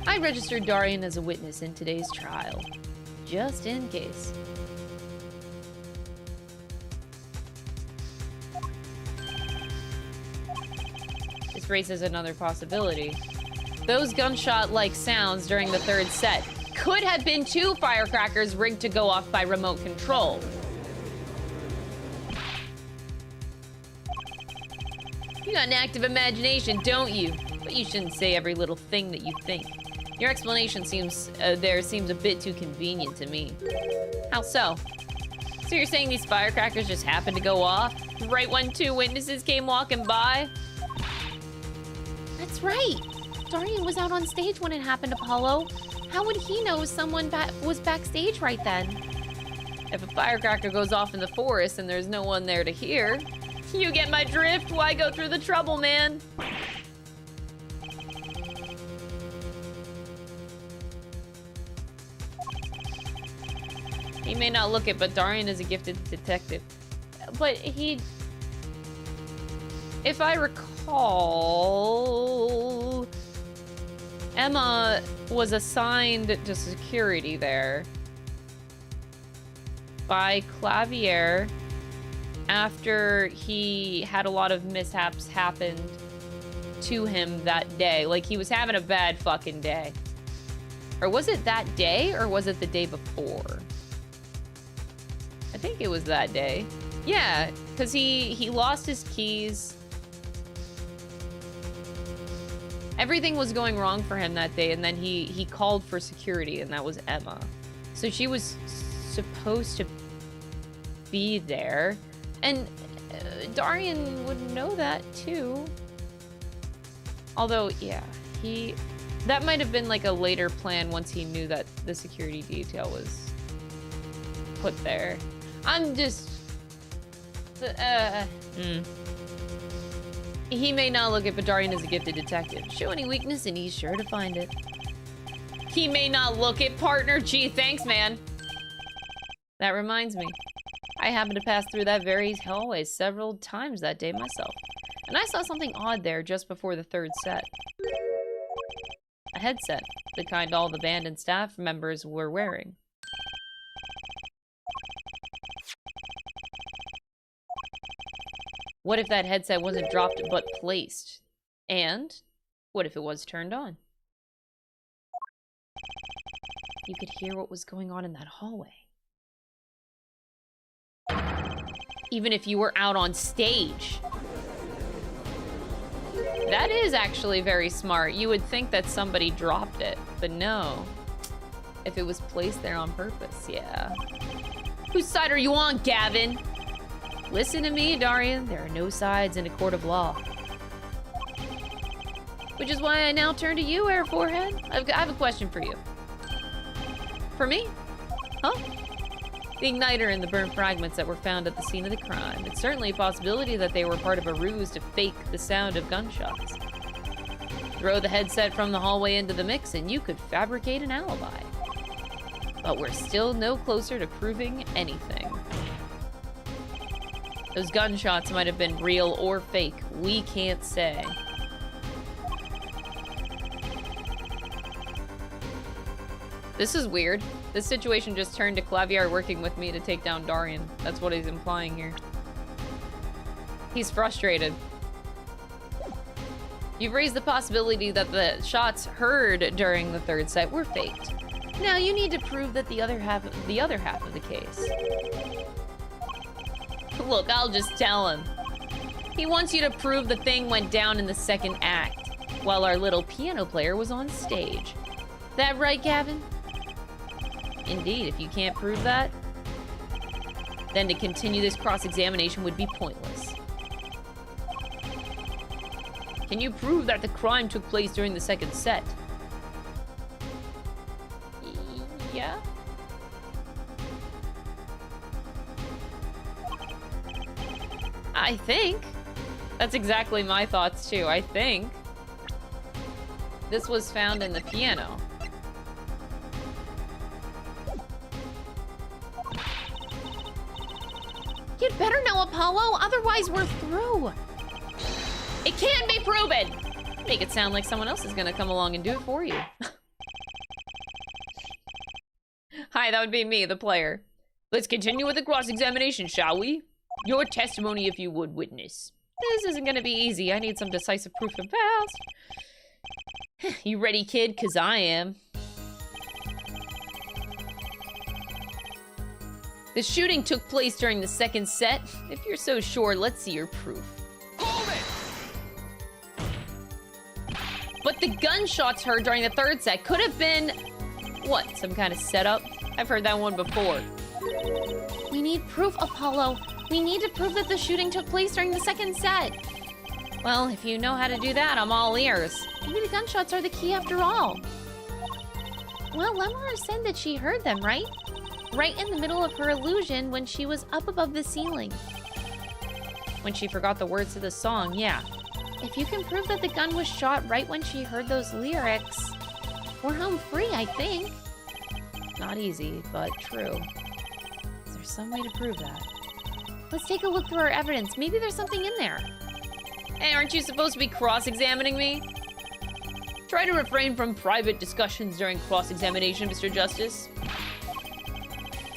I registered Daryan as a witness in today's trial, just in case. This raises another possibility. Those gunshot-like sounds during the third set could have been 2 firecrackers rigged to go off by remote control. You got an active imagination, don't you? But you shouldn't say every little thing that you think. Your explanation seems a bit too convenient to me. How so? So you're saying these firecrackers just happened to go off right when 2 witnesses came walking by? That's right. Daryan was out on stage when it happened, Apollo. How would he know someone was backstage right then? If a firecracker goes off in the forest and there's no one there to hear, you get my drift? Why go through the trouble, man? He may not look it, but Daryan is a gifted detective. But he... If I recall... Emma was assigned to security there by Clavier after he had a lot of mishaps happen to him that day. Like, he was having a bad fucking day. Or was it that day, or was it the day before? I think it was that day. Yeah, because he lost his keys. Everything was going wrong for him that day, and then he called for security, and that was Emma. So she was supposed to be there. And Daryan would know that, too. Although, yeah, that might have been like a later plan once he knew that the security detail was put there. I'm just... He may not look it, but Daryan is a gifted detective. Show any weakness and he's sure to find it. He may not look it, partner. Gee, thanks, man. That reminds me. I happened to pass through that very hallway several times that day myself. And I saw something odd there just before the third set. A headset, the kind all the band and staff members were wearing. What if that headset wasn't dropped but placed? And what if it was turned on? You could hear what was going on in that hallway. Even if you were out on stage. That is actually very smart. You would think that somebody dropped it, but no. If it was placed there on purpose, yeah. Whose side are you on, Gavin? Listen to me, Daryan. There are no sides in a court of law. Which is why I now turn to you, Air Forehead. I have a question for you. For me? Huh? The igniter and the burnt fragments that were found at the scene of the crime. It's certainly a possibility that they were part of a ruse to fake the sound of gunshots. Throw the headset from the hallway into the mix and you could fabricate an alibi. But we're still no closer to proving anything. Those gunshots might have been real or fake. We can't say. This is weird. This situation just turned to Clavier working with me to take down Daryan. That's what he's implying here. He's frustrated. You've raised the possibility that the shots heard during the third set were faked. Now you need to prove that the other half of the case. Look, I'll just tell him. He wants you to prove the thing went down in the second act, while our little piano player was on stage. That right, Gavin? Indeed, if you can't prove that, then to continue this cross-examination would be pointless. Can you prove that the crime took place during the second set? Yeah? I think. That's exactly my thoughts, too. I think. This was found in the piano. You'd better know, Apollo, otherwise we're through. It can be proven! Make it sound like someone else is gonna come along and do it for you. Hi, that would be me, the player. Let's continue with the cross-examination, shall we? Your testimony, if you would, witness. This isn't gonna be easy. I need some decisive proof to pass. You ready, kid? 'Cause I am. The shooting took place during the second set. If you're so sure, let's see your proof. Hold it! But the gunshots heard during the third set could have been... what, some kind of setup? I've heard that one before. We need proof, Apollo. We need to prove that the shooting took place during the second set. Well, if you know how to do that, I'm all ears. Maybe the gunshots are the key after all. Well, Lemar said that she heard them, right? Right in the middle of her illusion when she was up above the ceiling. When she forgot the words to the song, yeah. If you can prove that the gun was shot right when she heard those lyrics, we're home free, I think. Not easy, but true. Is there some way to prove that? Let's take a look through our evidence. Maybe there's something in there. Hey, aren't you supposed to be cross-examining me? Try to refrain from private discussions during cross-examination, Mr. Justice.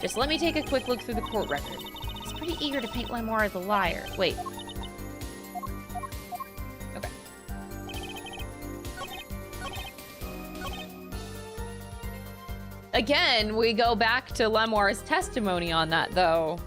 Just let me take a quick look through the court record. He's pretty eager to paint Lemar as a liar. Wait. Okay. Again, we go back to Lemar's testimony on that, though.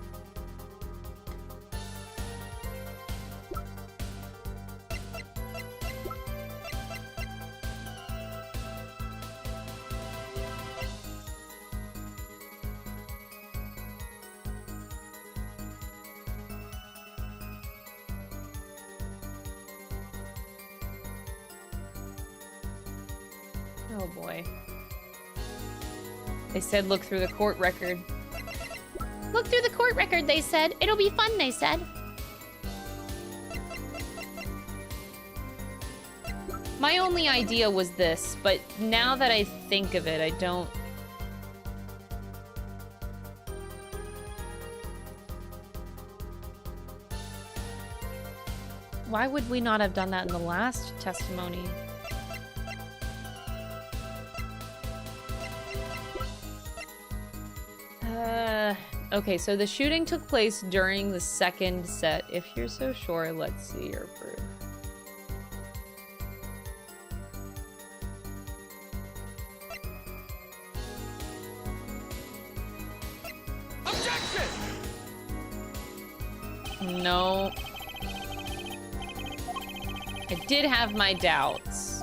Oh boy. They said look through the court record. Look through the court record, they said. It'll be fun, they said. My only idea was this, but now that I think of it, I don't... Why would we not have done that in the last testimony? Okay, so the shooting took place during the second set. If you're so sure, let's see your proof. Objection! No. I did have my doubts,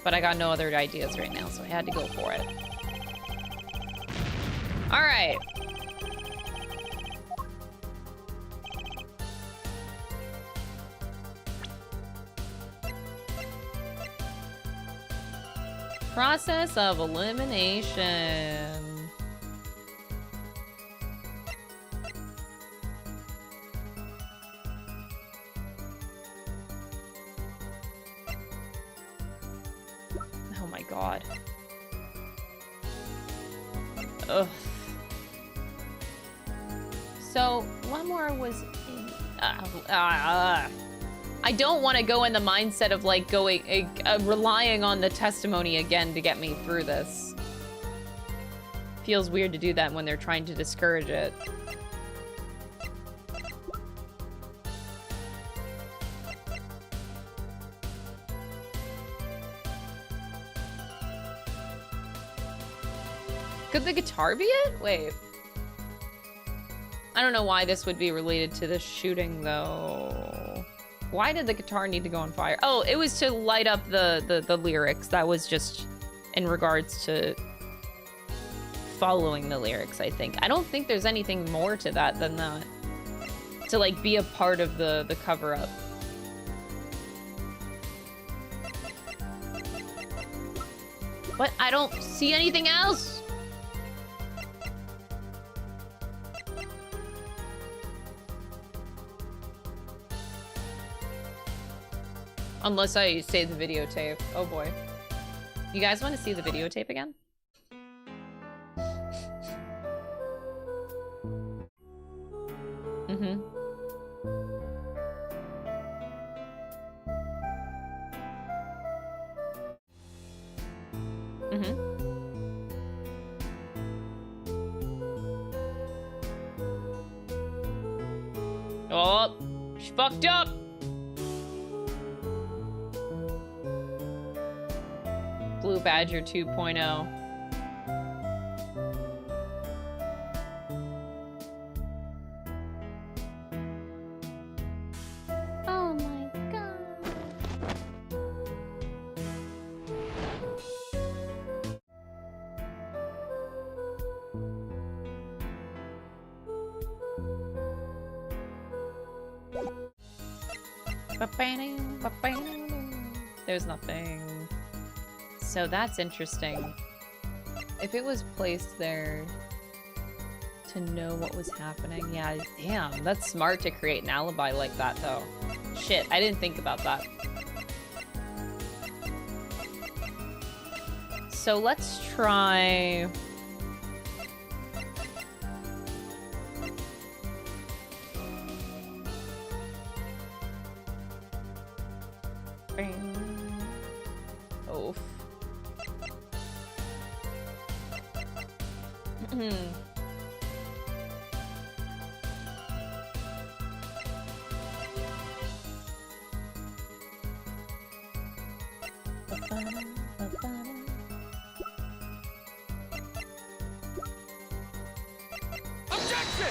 but I got no other ideas right now, so I had to go for it. All right. Process of elimination. Oh my god. Ugh. So, Lemar was in... I don't want to go in the mindset of, like, going... relying on the testimony again to get me through this. Feels weird to do that when they're trying to discourage it. Could the guitar be it? Wait. I don't know why this would be related to the shooting, though. Why did the guitar need to go on fire? Oh, it was to light up the lyrics. That was just in regards to following the lyrics, I think. I don't think there's anything more to that than that. To, like, be a part of the cover-up. But I don't see anything else! Unless I save the videotape. Oh boy. You guys want to see the videotape again? Mm-hmm. Mm-hmm. Oh, she fucked up! Blue Badger 2.0. Oh my god. There's nothing. So that's interesting. If it was placed there to know what was happening, yeah, damn, that's smart to create an alibi like that, though. Shit, I didn't think about that. So let's try... Oof. Objection!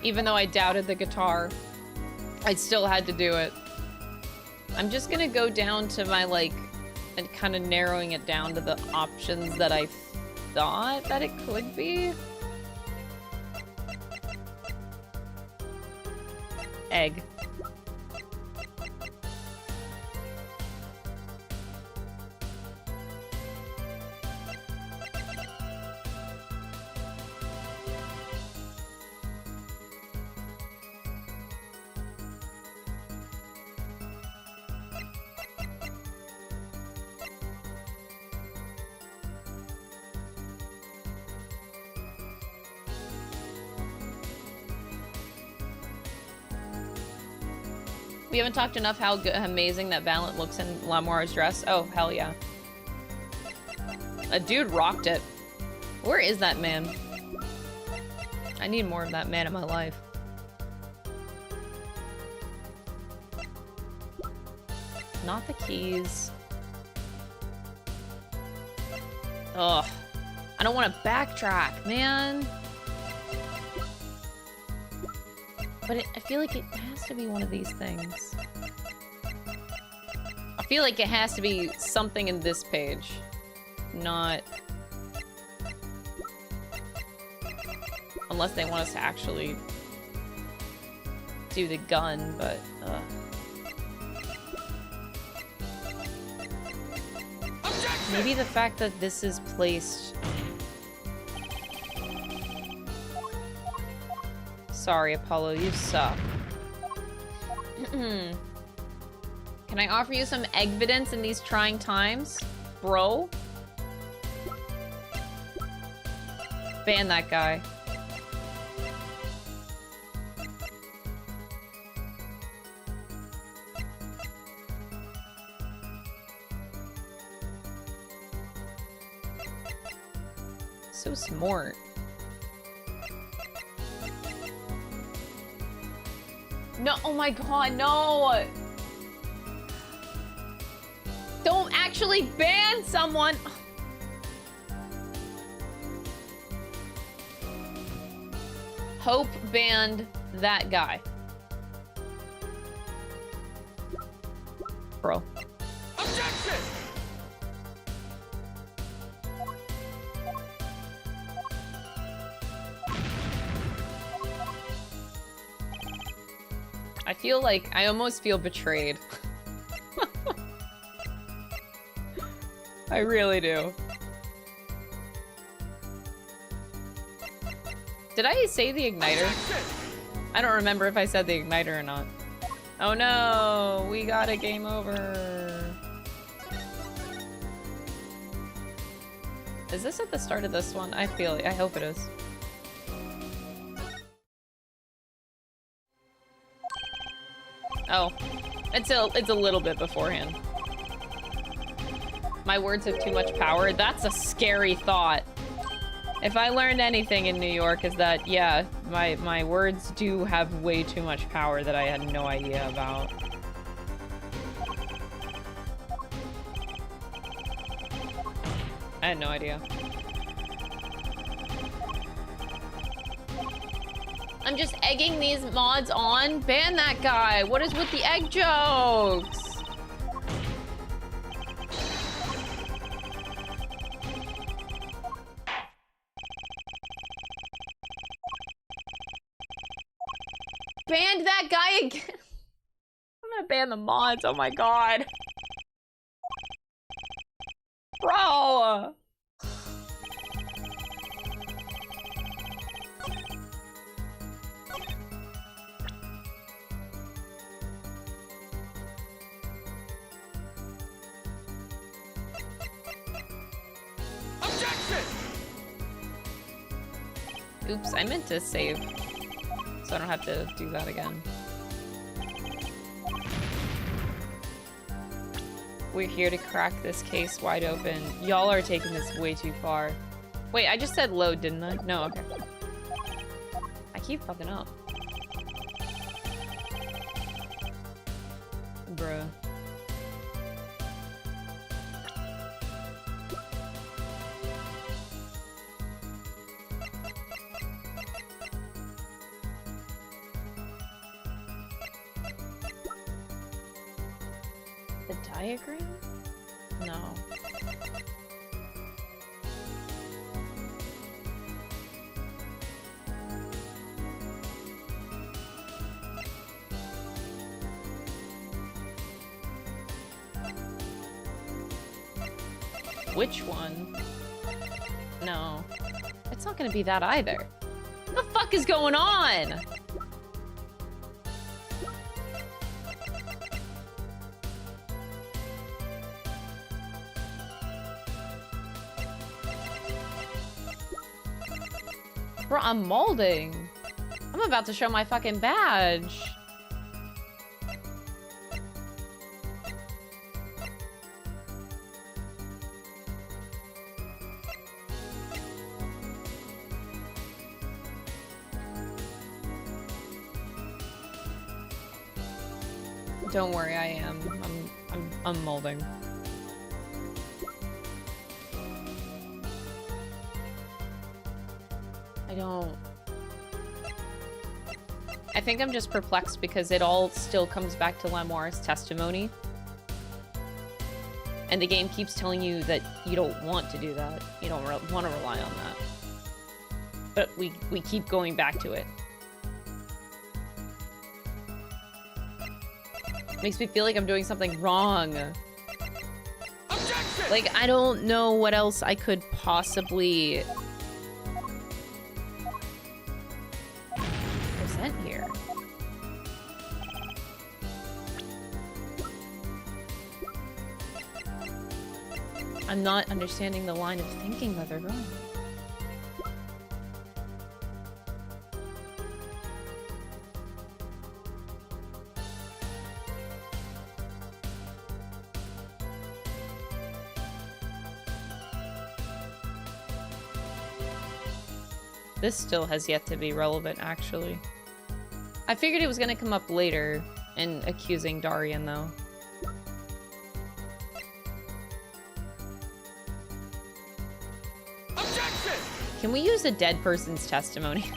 Even though I doubted the guitar, I still had to do it. I'm just gonna go down to my, like, and kind of narrowing it down to the options that I thought that it could be. Egg. We haven't talked enough how amazing that Valiant looks in Lamoira's dress. Oh, hell yeah. A dude rocked it. Where is that man? I need more of that man in my life. Not the keys. Ugh. I don't want to backtrack, man. But I feel like it has to be one of these things. I feel like it has to be something in this page. Not... Unless they want us to actually do the gun, but... Maybe the fact that this is placed... Sorry, Apollo, you suck. Can I offer you some evidence in these trying times, bro? Ban that guy. So smart. No, oh my god, no! Don't actually ban someone! Hope banned that guy. Bro. Objection! I feel like I almost feel betrayed. I really do. Did I say the igniter? I don't remember if I said the igniter or not. Oh no, we got a game over. Is this at the start of this one? I hope it is. Oh, it's a little bit beforehand. My words have too much power. That's a scary thought. If I learned anything in New York is that, yeah, my words do have way too much power that I had no idea about. I had no idea. I'm just egging these mods on. Ban that guy. What is with the egg jokes? Banned that guy again. I'm gonna ban the mods. Oh my god. Bro. Objection! Oops, I meant to save, so I don't have to do that again. We're here to crack this case wide open. Y'all are taking this way too far. Wait, I just said load, didn't I? No, okay. I keep fucking up. Bruh. The diagram? No. Which one? No. It's not gonna be that either. What the fuck is going on? Bro, I'm molding. I'm about to show my fucking badge. Don't worry, I am. I'm molding. I think I'm just perplexed because it all still comes back to Lamoire's testimony. And the game keeps telling you that you don't want to do that. You don't want to rely on that. But we keep going back to it. Makes me feel like I'm doing something wrong. Objection! Like, I don't know what else I could possibly present here. I'm not understanding the line of thinking that they're going. This still has yet to be relevant, actually. I figured it was gonna come up later in accusing Daryan, though. Objection! Can we use a dead person's testimony?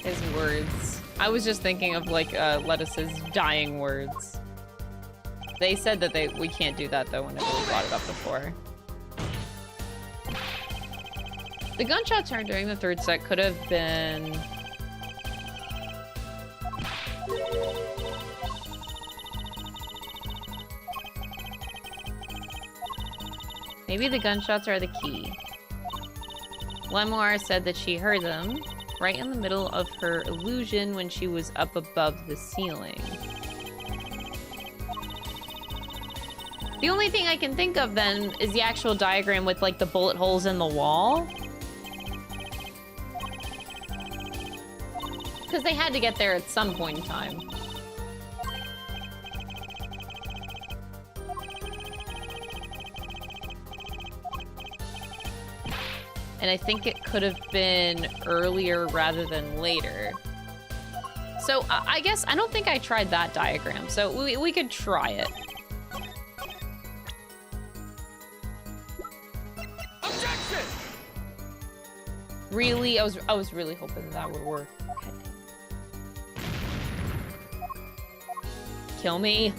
His words. I was just thinking of, like, Lettuce's dying words. They said that we can't do that, though, whenever we brought it up before. The gunshot turn during the third set could have been... Maybe the gunshots are the key. Lamoire said that she heard them right in the middle of her illusion when she was up above the ceiling. The only thing I can think of then is the actual diagram with, like, the bullet holes in the wall. Because they had to get there at some point in time. And I think it could have been earlier rather than later. So I guess, I don't think I tried that diagram, so we could try it. Objection! Really? I was really hoping that would work. Okay. Kill me.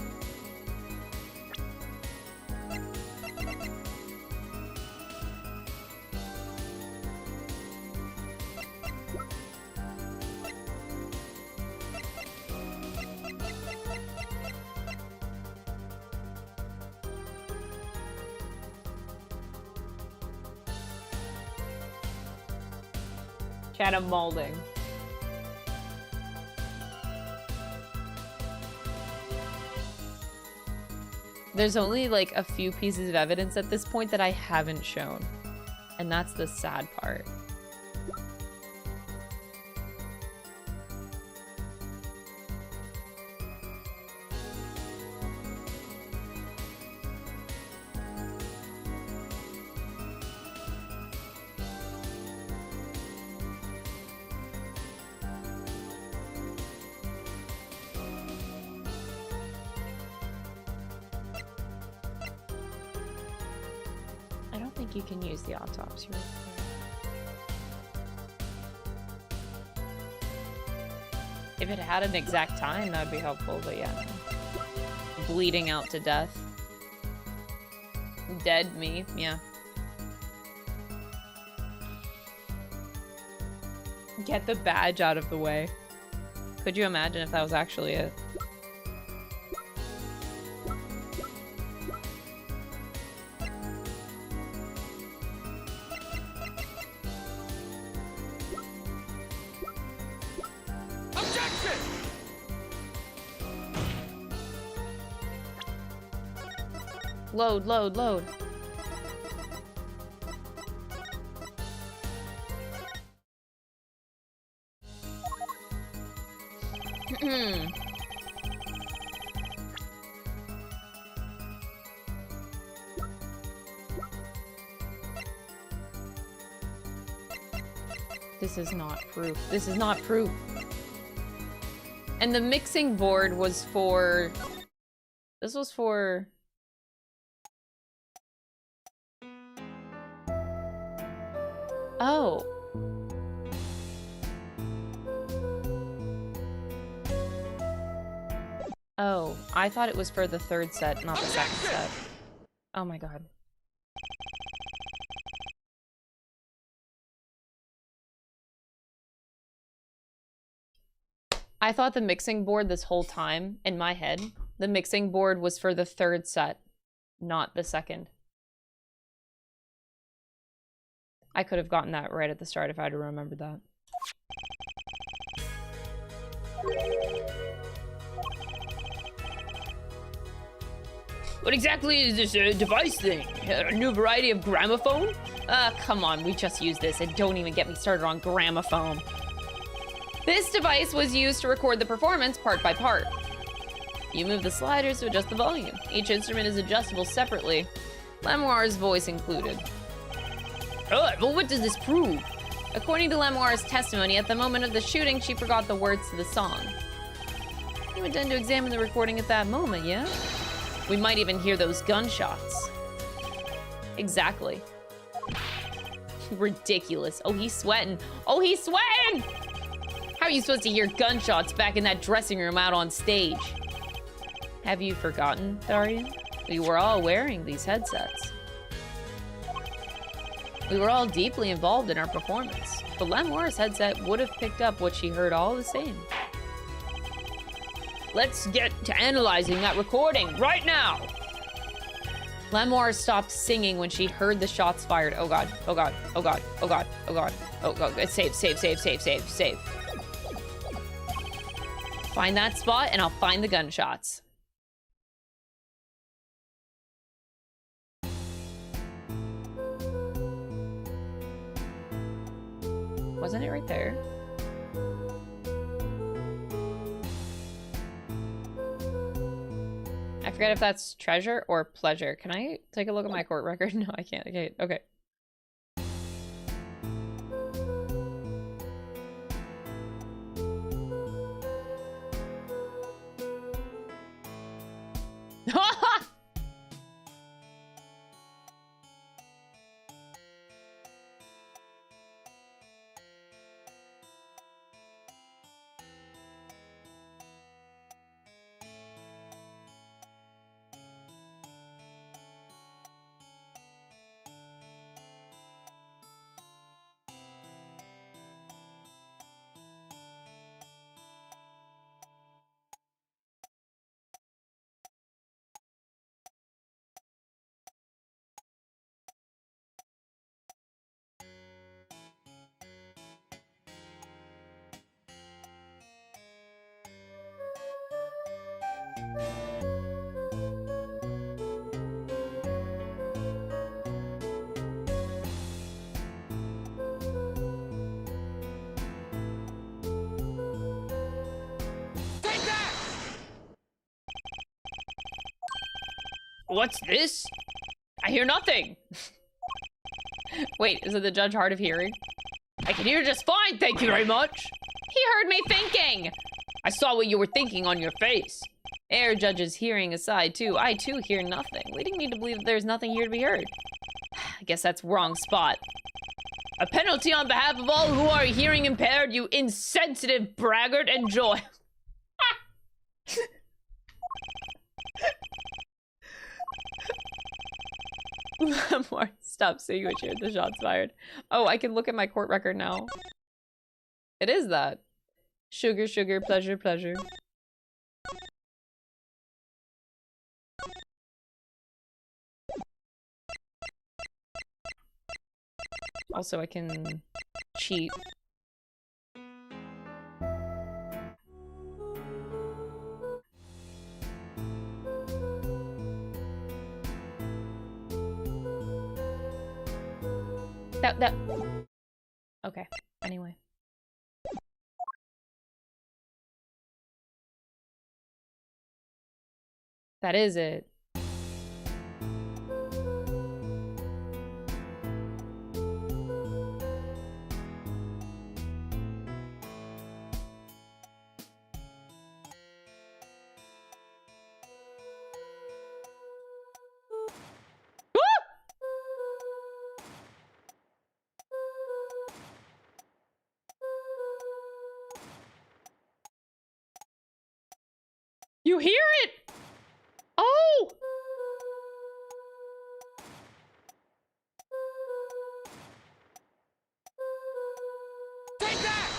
Can of molding. There's only like a few pieces of evidence at this point that I haven't shown. And that's the sad part. You can use the autopsy report. If it had an exact time, that would be helpful, but yeah. Bleeding out to death. Dead me, yeah. Get the badge out of the way. Could you imagine if that was actually it? Load, load, load. This is not proof. This is not proof. And the mixing board was for... This was for... Oh. Oh, I thought it was for the third set, not the second set. Oh my god. I thought the mixing board this whole time, in my head, the mixing board was for the third set, not the second. I could have gotten that right at the start if I'd remembered that. What exactly is this device thing? A new variety of gramophone? Come on, we just used this, and don't even get me started on gramophone. This device was used to record the performance part by part. You move the sliders to adjust the volume. Each instrument is adjustable separately, Lamoire's voice included. Well, what does this prove? According to Lamoire's testimony, at the moment of the shooting, she forgot the words to the song. You intend to examine the recording at that moment, yeah? We might even hear those gunshots. Exactly. Ridiculous. Oh, he's sweating. Oh, he's sweating! How are you supposed to hear gunshots back in that dressing room out on stage? Have you forgotten, Daryan? We were all wearing these headsets. We were all deeply involved in our performance, but Lamoire's headset would have picked up what she heard all the same. Let's get to analyzing that recording right now! Lamoire stopped singing when she heard the shots fired. Oh god, oh god, oh god, oh god, oh god, oh god, save, save, save, save, save, save. Find that spot and I'll find the gunshots. Wasn't it right there? I forget if that's treasure or pleasure. Can I take a look at my court record? No, I can't. Okay, okay. What's this? I hear nothing. Wait, is it the judge hard of hearing? I can hear just fine, thank you very much. He heard me thinking! I saw what you were thinking on your face. Air judge's hearing aside, too, I too hear nothing, leading me to believe that there's nothing here to be heard. I guess that's wrong spot. A penalty on behalf of all who are hearing impaired, you insensitive braggart. Enjoy. Lamar, stop saying what you heard. The shot's fired. Oh, I can look at my court record now. It is that. Sugar, sugar, pleasure, pleasure. Also, I can cheat. That. Okay, anyway. That is it. You hear it? Oh! Take that!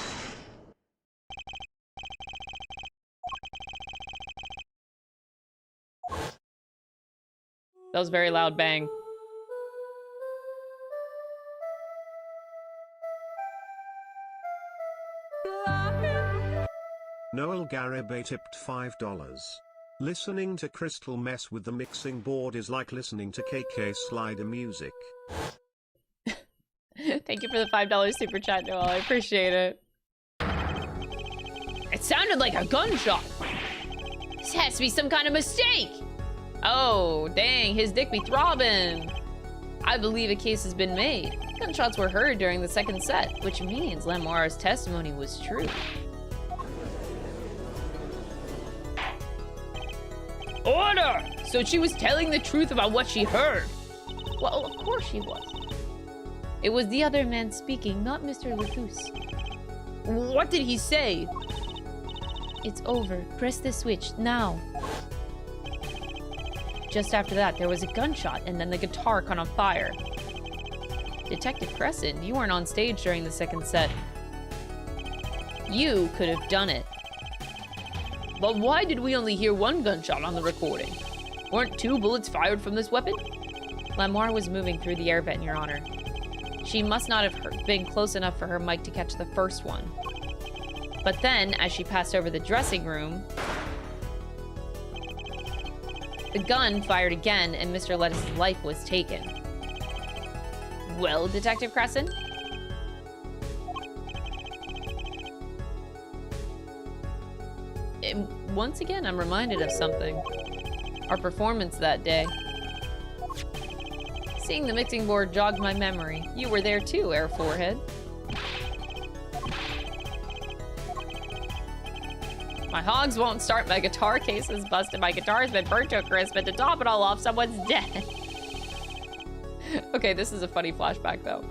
That was a very loud bang. Noel Garibay tipped $5. Listening to Crystal mess with the mixing board is like listening to KK Slider music. Thank you for the $5 super chat, Noel. I appreciate it. It sounded like a gunshot. This has to be some kind of mistake. Oh, dang, his dick be throbbing. I believe a case has been made. Gunshots were heard during the second set, which means Lamoire's testimony was true. Order! So she was telling the truth about what she heard. Well, of course she was. It was the other man speaking, not Mr. Lefous. What did he say? It's over. Press the switch, now. Just after that, there was a gunshot, and then the guitar caught on fire. Detective Crescent, you weren't on stage during the second set. You could have done it. But why did we only hear one gunshot on the recording? Weren't 2 bullets fired from this weapon? Lamoire was moving through the air vent, Your Honor. She must not have been close enough for her mic to catch the first one. But then, as she passed over the dressing room, the gun fired again and Mr. Lettuce's life was taken. Well, Detective Crescent? Once again, I'm reminded of something. Our performance that day. Seeing the mixing board jogged my memory. You were there too, Air Forehead. My hogs won't start, my guitar case is busted, my guitar's been burnt to a crisp, and to top it all off, someone's dead. Okay, this is a funny flashback though.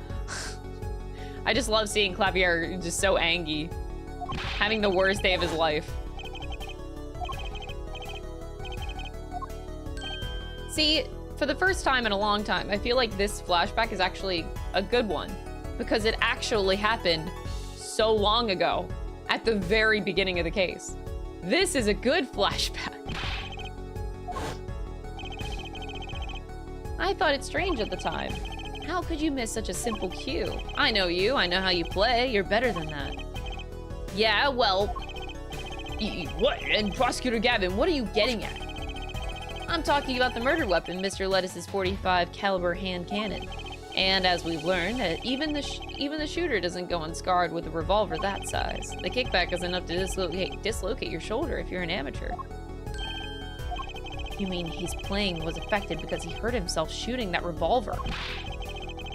I just love seeing Clavier just so angry. Having the worst day of his life. See, for the first time in a long time, I feel like this flashback is actually a good one. Because it actually happened so long ago, at the very beginning of the case. This is a good flashback. I thought it strange at the time. How could you miss such a simple cue? I know you, I know how you play, you're better than that. Yeah, well... What? And Prosecutor Gavin, what are you getting at? I'm talking about the murder weapon, Mr. Lettuce's .45 caliber hand cannon. And as we've learned, even the shooter doesn't go unscarred with a revolver that size. The kickback is enough to dislocate your shoulder if you're an amateur. You mean his playing was affected because he hurt himself shooting that revolver?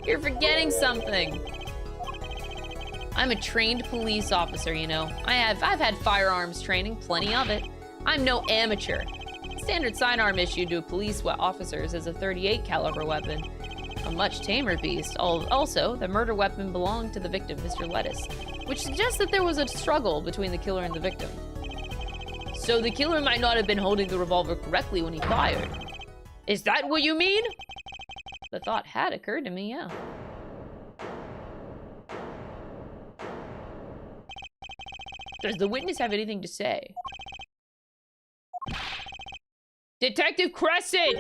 You're forgetting something. I'm a trained police officer, you know. I've had firearms training, plenty of it. I'm no amateur. Standard sidearm issued to police officers is a .38 caliber weapon. A much tamer beast. Also, the murder weapon belonged to the victim, Mr. Lettuce, which suggests that there was a struggle between the killer and the victim. So the killer might not have been holding the revolver correctly when he fired. Is that what you mean? The thought had occurred to me, yeah. Does the witness have anything to say? Detective Crescent!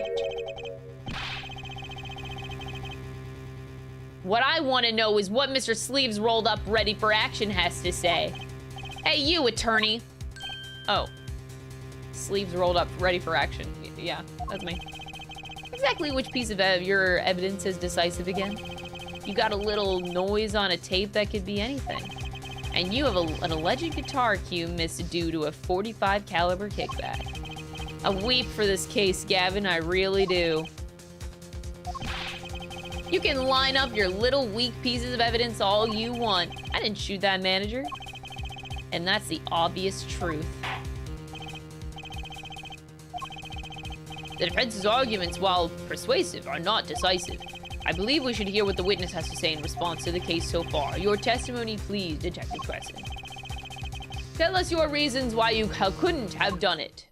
What I want to know is what Mr. Sleeves rolled up ready for action has to say. Hey, you, attorney. Oh. Sleeves rolled up ready for action. Yeah, that's me. Exactly which piece of your evidence is decisive again? You got a little noise on a tape that could be anything. And you have an alleged guitar cue missed due to a .45 caliber kickback. I weep for this case, Gavin, I really do. You can line up your little weak pieces of evidence all you want. I didn't shoot that manager. And that's the obvious truth. The defense's arguments, while persuasive, are not decisive. I believe we should hear what the witness has to say in response to the case so far. Your testimony, please, Detective Crescent. Tell us your reasons why you couldn't have done it.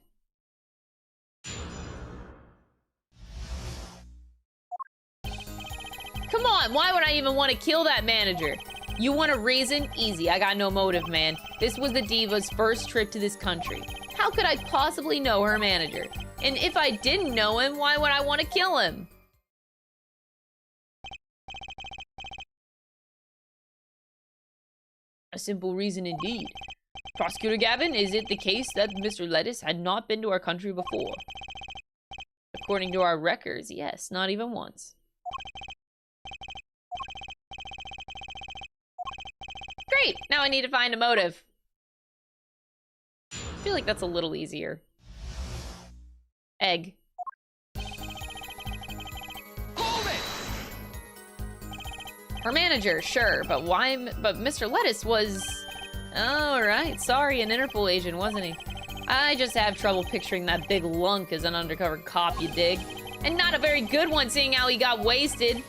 Come on, why would I even want to kill that manager? You want a reason? Easy, I got no motive, man. This was the diva's first trip to this country. How could I possibly know her manager? And if I didn't know him, why would I want to kill him? A simple reason indeed. Prosecutor Gavin, is it the case that Mr. Lettuce had not been to our country before? According to our records, yes, not even once. Great! Now I need to find a motive. I feel like that's a little easier. Egg. Hold it! Her manager, sure, but why? But Mr. Lettuce was... Oh, right. Sorry, an Interpol agent, wasn't he? I just have trouble picturing that big lunk as an undercover cop, you dig? And not a very good one, seeing how he got wasted.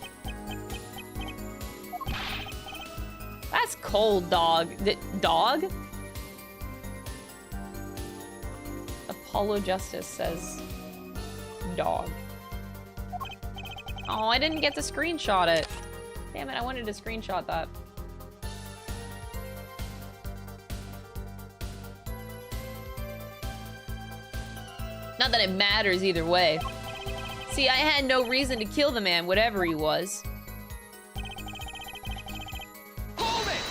That's cold, dog. Dog? Apollo Justice says dog. Oh, I didn't get to screenshot it. Damn it, I wanted to screenshot that. Not that it matters either way. See, I had no reason to kill the man, whatever he was. Hold it!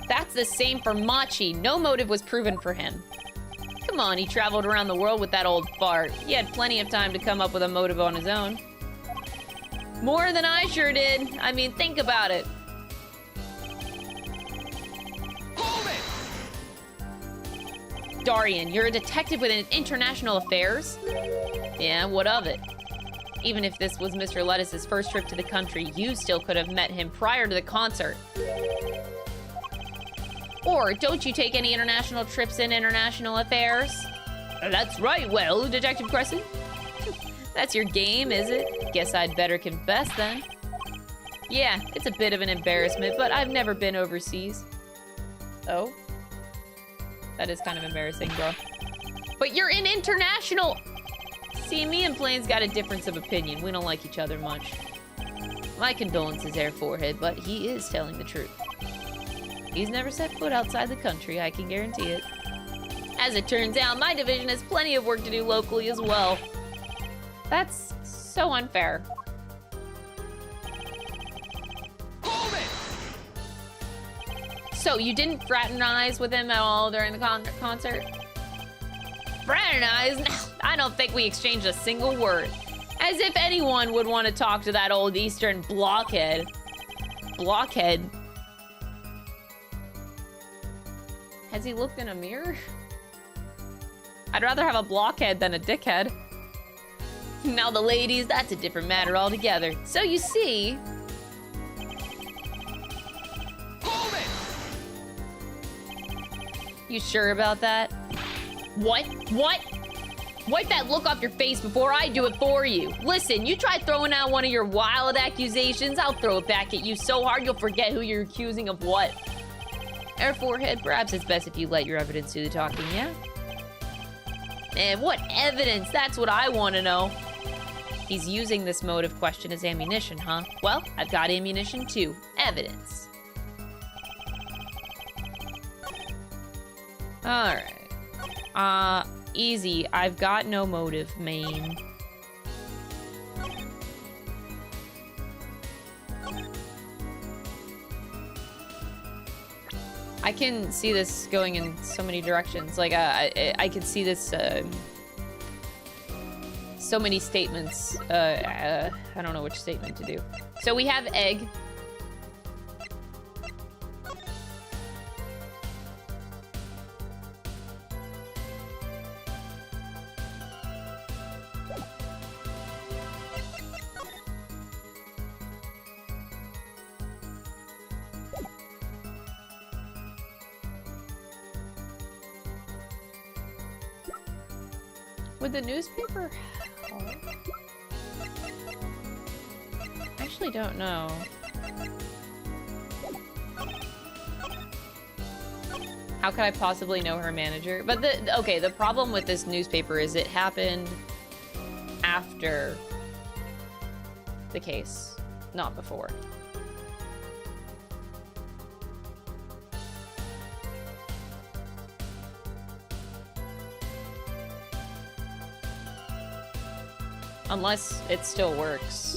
That's the same for Machi. No motive was proven for him. Come on, he traveled around the world with that old fart. He had plenty of time to come up with a motive on his own. More than I sure did. I mean, think about it. Hold it! Daryan, you're a detective with international affairs? Yeah, what of it? Even if this was Mr. Lettuce's first trip to the country, you still could have met him prior to the concert. Or don't you take any international trips in international affairs? That's right, well, Detective Crescent. That's your game, is it? Guess I'd better confess then. Yeah, it's a bit of an embarrassment, but I've never been overseas. Oh? That is kind of embarrassing, bro. But you're in international... See, me and Plains got a difference of opinion. We don't like each other much. My condolences, Air Forehead, but he is telling the truth. He's never set foot outside the country, I can guarantee it. As it turns out, my division has plenty of work to do locally as well. That's so unfair. Hold it! So, you didn't fraternize with him at all during the concert? Fraternize? No, I don't think we exchanged a single word. As if anyone would want to talk to that old Eastern blockhead. Blockhead? Has he looked in a mirror? I'd rather have a blockhead than a dickhead. Now the ladies, that's a different matter altogether. So you see... Hold it! You sure about that? What? What? Wipe that look off your face before I do it for you. Listen, you try throwing out one of your wild accusations, I'll throw it back at you so hard you'll forget who you're accusing of what. Air forehead, perhaps it's best if you let your evidence do the talking, yeah? And what evidence? That's what I want to know. He's using this motive question as ammunition, huh? Well, I've got ammunition too. Evidence. Alright. Easy. I've got no motive, main. I can see this going in so many directions. Like, I could see this, so many statements. I don't know which statement to do. So we have egg. Would the newspaper help? I actually don't know. How could I possibly know her manager? But the problem with this newspaper is it happened after the case, not before. Unless it still works.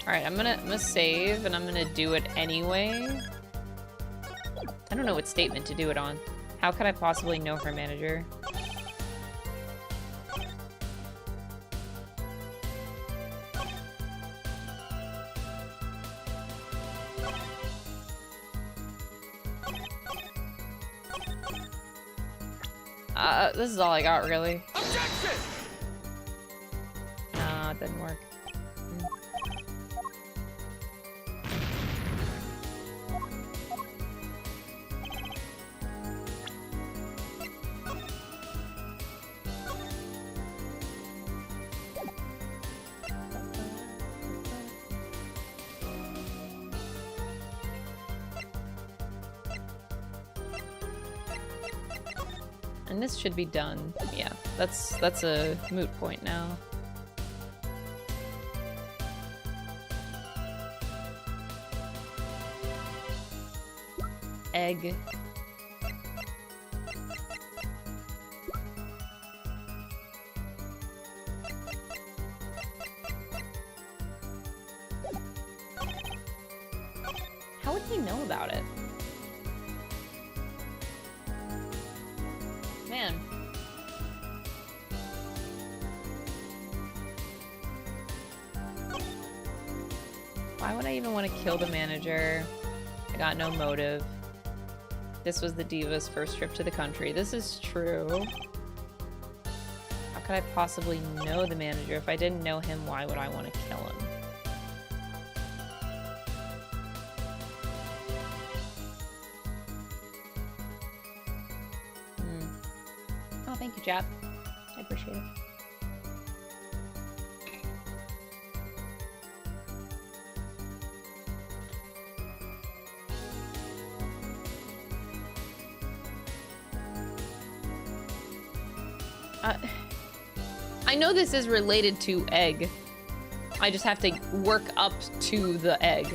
Alright, I'm gonna save, and I'm gonna do it anyway. I don't know what statement to do it on. How could I possibly know her manager? This is all I got, really. Objection! Nah, it didn't work. And this should be done. Yeah, that's a moot point now. Egg. How would he know about it? Man. Why would I even want to kill the manager? I got no motive. This was the diva's first trip to the country. This is true. How could I possibly know the manager? If I didn't know him, why would I want to kill him? Oh, thank you, Jap. I appreciate it. I know this is related to egg. I just have to work up to the egg.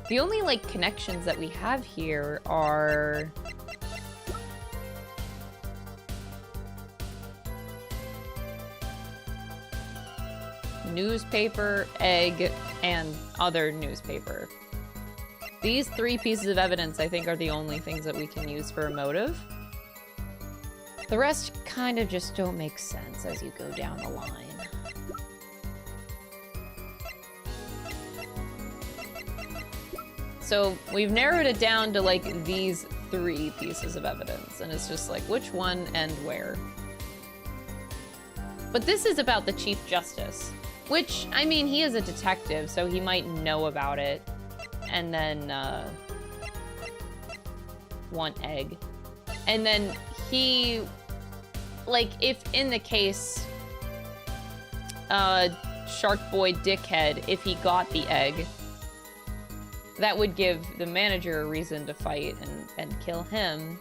The only, like, connections that we have here are... newspaper, egg, and other newspaper. These 3 pieces of evidence, I think, are the only things that we can use for a motive. The rest kind of just don't make sense as you go down the line. So we've narrowed it down to like these 3 pieces of evidence, and it's just like which one and where. But this is about the Chief Justice, which, I mean, he is a detective, so he might know about it. And then, one egg. And then he, like, if in the case, Shark Boy Dickhead, if he got the egg, that would give the manager a reason to fight and kill him.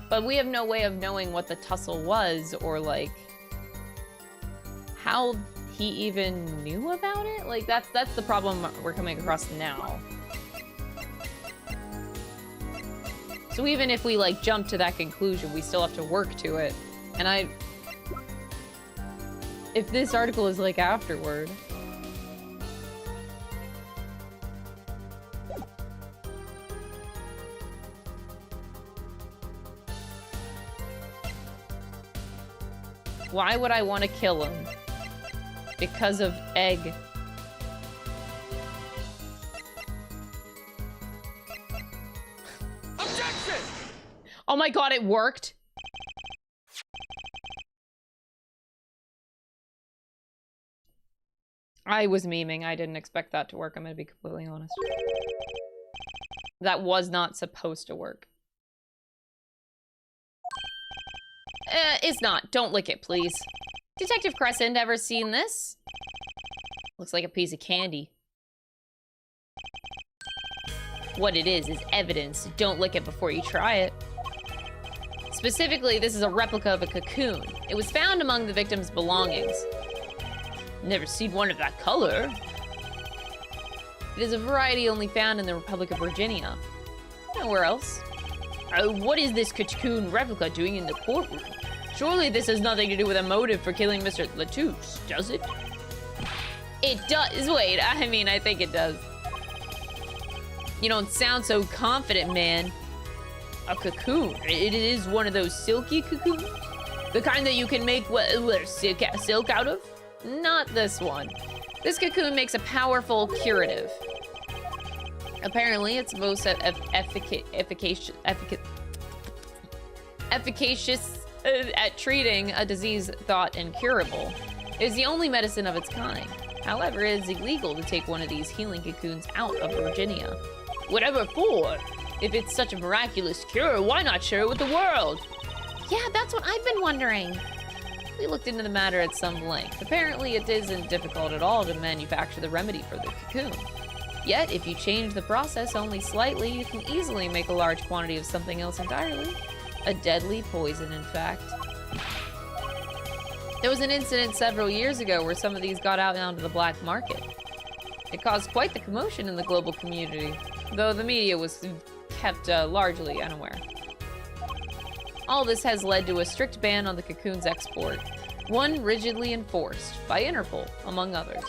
But we have no way of knowing what the tussle was, or, like, how he even knew about it? Like, that's the problem we're coming across now. So even if we, like, jump to that conclusion, we still have to work to it. And if this article is, like, afterward... Why would I want to kill him? Because of egg. Objection! Oh my god, it worked! I was memeing. I didn't expect that to work. I'm gonna be completely honest. That was not supposed to work. It's not. Don't lick it, please. Detective Crescent, ever seen this? Looks like a piece of candy. What it is evidence. Don't lick it before you try it. Specifically, this is a replica of a cocoon. It was found among the victim's belongings. Never seen one of that color. It is a variety only found in the Republic of Virginia. Nowhere else. What is this cocoon replica doing in the courtroom? Surely this has nothing to do with a motive for killing Mr. Latouche, does it? It does. Wait, I mean, I think it does. You don't sound so confident, man. A cocoon. It is one of those silky cocoons? The kind that you can make silk out of? Not this one. This cocoon makes a powerful curative. Apparently, it's most efficacious at treating a disease thought incurable. It is the only medicine of its kind. However, it is illegal to take one of these healing cocoons out of Virginia. Whatever for? If it's such a miraculous cure, why not share it with the world? Yeah, that's what I've been wondering. We looked into the matter at some length. Apparently, it isn't difficult at all to manufacture the remedy for the cocoon. Yet, if you change the process only slightly, you can easily make a large quantity of something else entirely. A deadly poison, in fact. There was an incident several years ago where some of these got out onto the black market. It caused quite the commotion in the global community, though the media was kept largely unaware. All this has led to a strict ban on the cocoon's export, one rigidly enforced by Interpol, among others.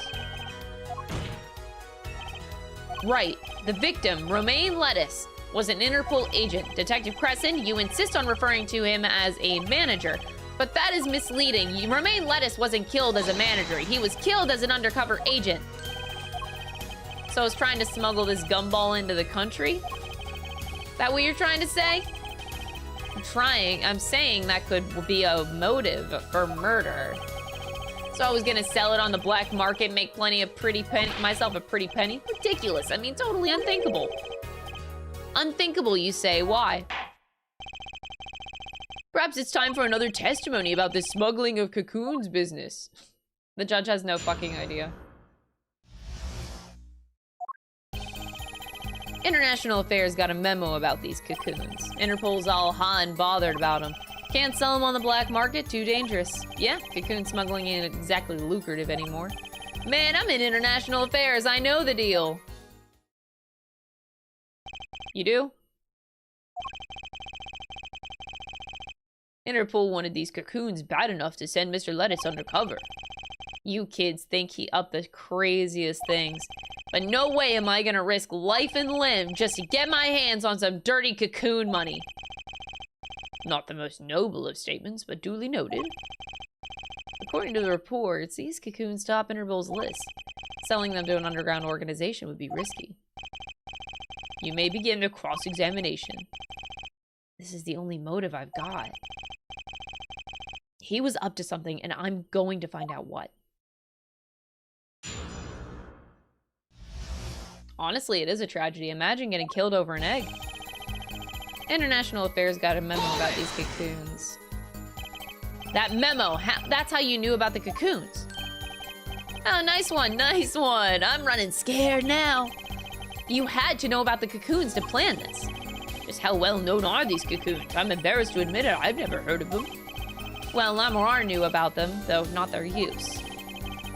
Right, the victim, Romaine Lettuce, was an Interpol agent. Detective Crescent, you insist on referring to him as a manager, but that is misleading. Romaine Lettuce wasn't killed as a manager. He was killed as an undercover agent. So I was trying to smuggle this gumball into the country? That what you're trying to say? I'm saying that could be a motive for murder. So I was gonna sell it on the black market, make plenty of myself a pretty penny? Ridiculous, I mean, totally unthinkable. Unthinkable, you say, why? Perhaps it's time for another testimony about the smuggling of cocoons business. The judge has no fucking idea. International Affairs got a memo about these cocoons. Interpol's all hot and bothered about them. Can't sell them on the black market, too dangerous. Yeah, cocoon smuggling ain't exactly lucrative anymore. Man, I'm in International Affairs, I know the deal. You do? Interpol wanted these cocoons bad enough to send Mr. Lettuce undercover. You kids think he up the craziest things. But no way am I gonna risk life and limb just to get my hands on some dirty Cocoon money. Not the most noble of statements, but duly noted. According to the reports, these Cocoons top Interpol's list. Selling them to an underground organization would be risky. You may begin a cross-examination. This is the only motive I've got. He was up to something, and I'm going to find out what. Honestly, it is a tragedy. Imagine getting killed over an egg. International Affairs got a memo about these Cocoons. That memo, that's how you knew about the Cocoons. Oh, nice one, nice one. I'm running scared now. You had to know about the Cocoons to plan this. Just how well known are these Cocoons? I'm embarrassed to admit it, I've never heard of them. Well, Lamorar knew about them, though not their use.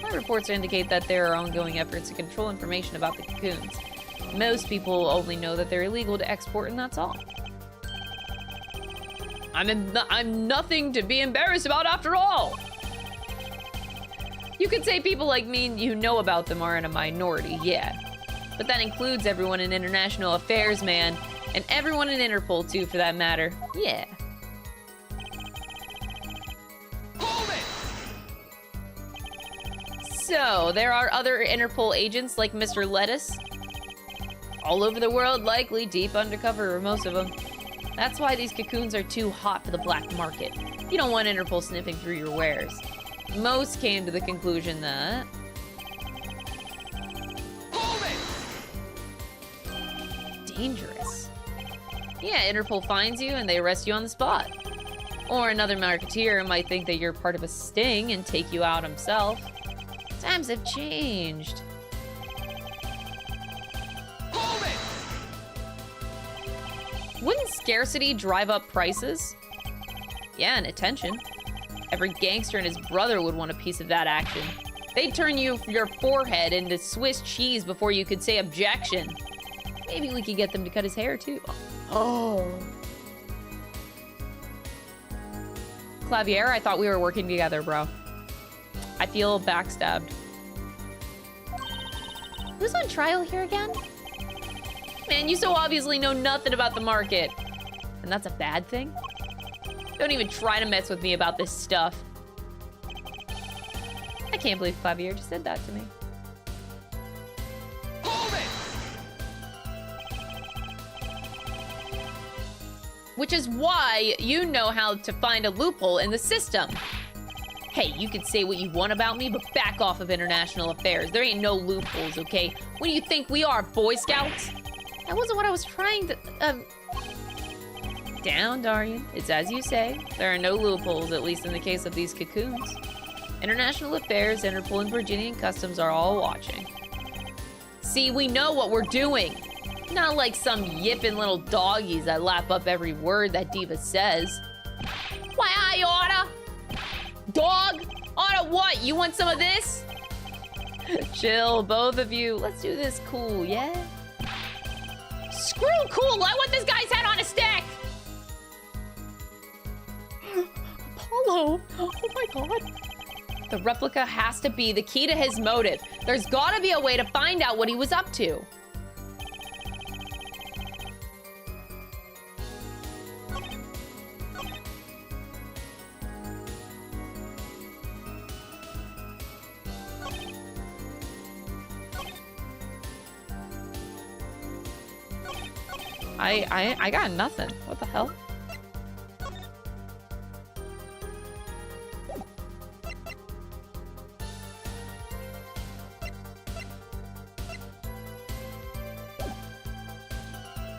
My reports indicate that there are ongoing efforts to control information about the Cocoons. Most people only know that they're illegal to export, and that's all. I'm nothing to be embarrassed about after all! You could say people like me who know about them are in a minority, yeah. But that includes everyone in International Affairs, man. And everyone in Interpol, too, for that matter. Yeah. Hold it! So, there are other Interpol agents like Mr. Lettuce. All over the world, likely deep undercover, or most of them. That's why these Cocoons are too hot for the black market. You don't want Interpol sniffing through your wares. Most came to the conclusion that... Hold it! Dangerous. Yeah, Interpol finds you and they arrest you on the spot. Or another marketeer might think that you're part of a sting and take you out himself. Times have changed. Hold it! Wouldn't scarcity drive up prices? Yeah, and attention. Every gangster and his brother would want a piece of that action. They'd turn your forehead into Swiss cheese before you could say objection. Maybe we could get them to cut his hair, too. Oh. Clavier, I thought we were working together, bro. I feel backstabbed. Who's on trial here again? Man, you so obviously know nothing about the market. And that's a bad thing? Don't even try to mess with me about this stuff. I can't believe Clavier just said that to me. Hold it! Which is why you know how to find a loophole in the system. Hey, you can say what you want about me, but back off of International Affairs. There ain't no loopholes, okay? What do you think we are, Boy Scouts? That wasn't what I was trying to, Down, Daryan. It's as you say. There are no loopholes, at least in the case of these Cocoons. International Affairs, Interpol, and Virginian Customs are all watching. See, we know what we're doing. Not like some yipping little doggies that lap up every word that Diva says. Why, I oughta? Dog? Oughta what? You want some of this? Chill, both of you. Let's do this cool, yeah? Screw cool! I want this guy's head on a stick! Apollo! Oh my god. The replica has to be the key to his motive. There's gotta be a way to find out what he was up to. I got nothing. What the hell?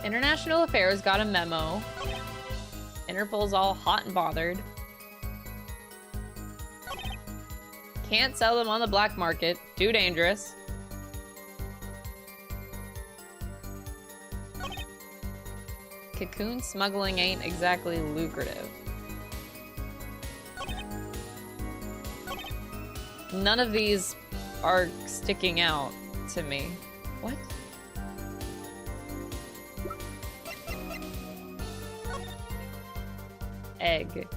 International Affairs got a memo. Interpol's all hot and bothered. Can't sell them on the black market. Too dangerous. Cocoon smuggling ain't exactly lucrative. None of these are sticking out to me. What? Egg.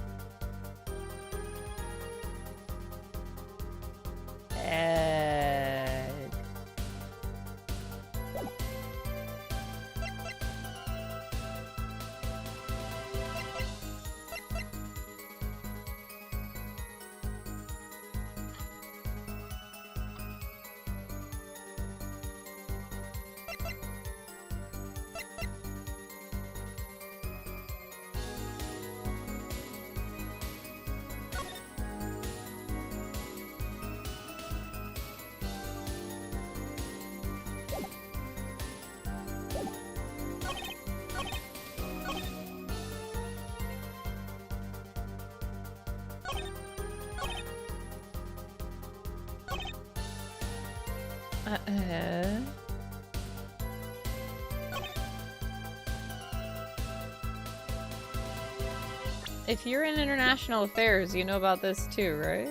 If you're in international affairs, you know about this too, right?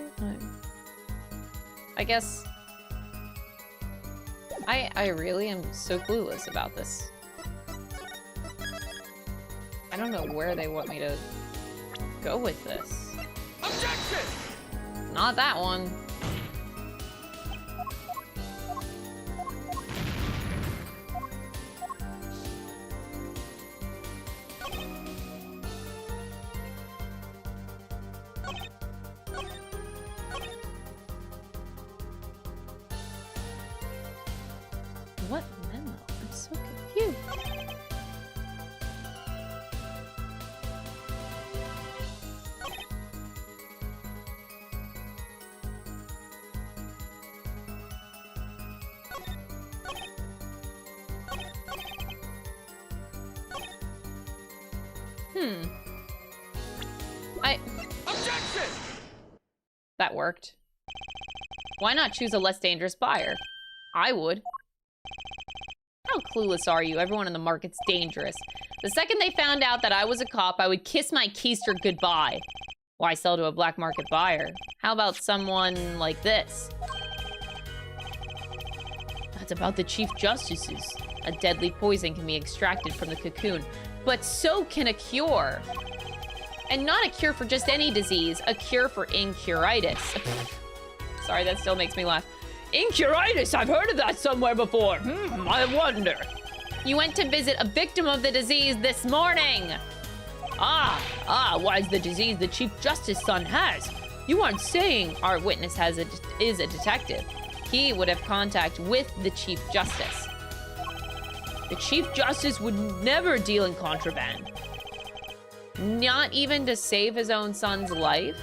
I guess... I really am so clueless about this. I don't know where they want me to go with this. Objection! Not that one. What memo? I'm so confused. Objection! That worked. Why not choose a less dangerous buyer? I would. How clueless are you? Everyone in the market's dangerous. The second they found out that I was a cop, I would kiss my keister goodbye. Why sell to a black market buyer? How about someone like this? That's about the Chief Justices. A deadly poison can be extracted from the cocoon, but so can a cure. And not a cure for just any disease, a cure for incuritis. Sorry, that still makes me laugh. Incuritis, I've heard of that somewhere before. I wonder. You went to visit a victim of the disease this morning. Why is the disease the Chief Justice son has? You aren't saying our witness is a detective. He would have contact with the Chief Justice. The Chief Justice would never deal in contraband. Not even to save his own son's life?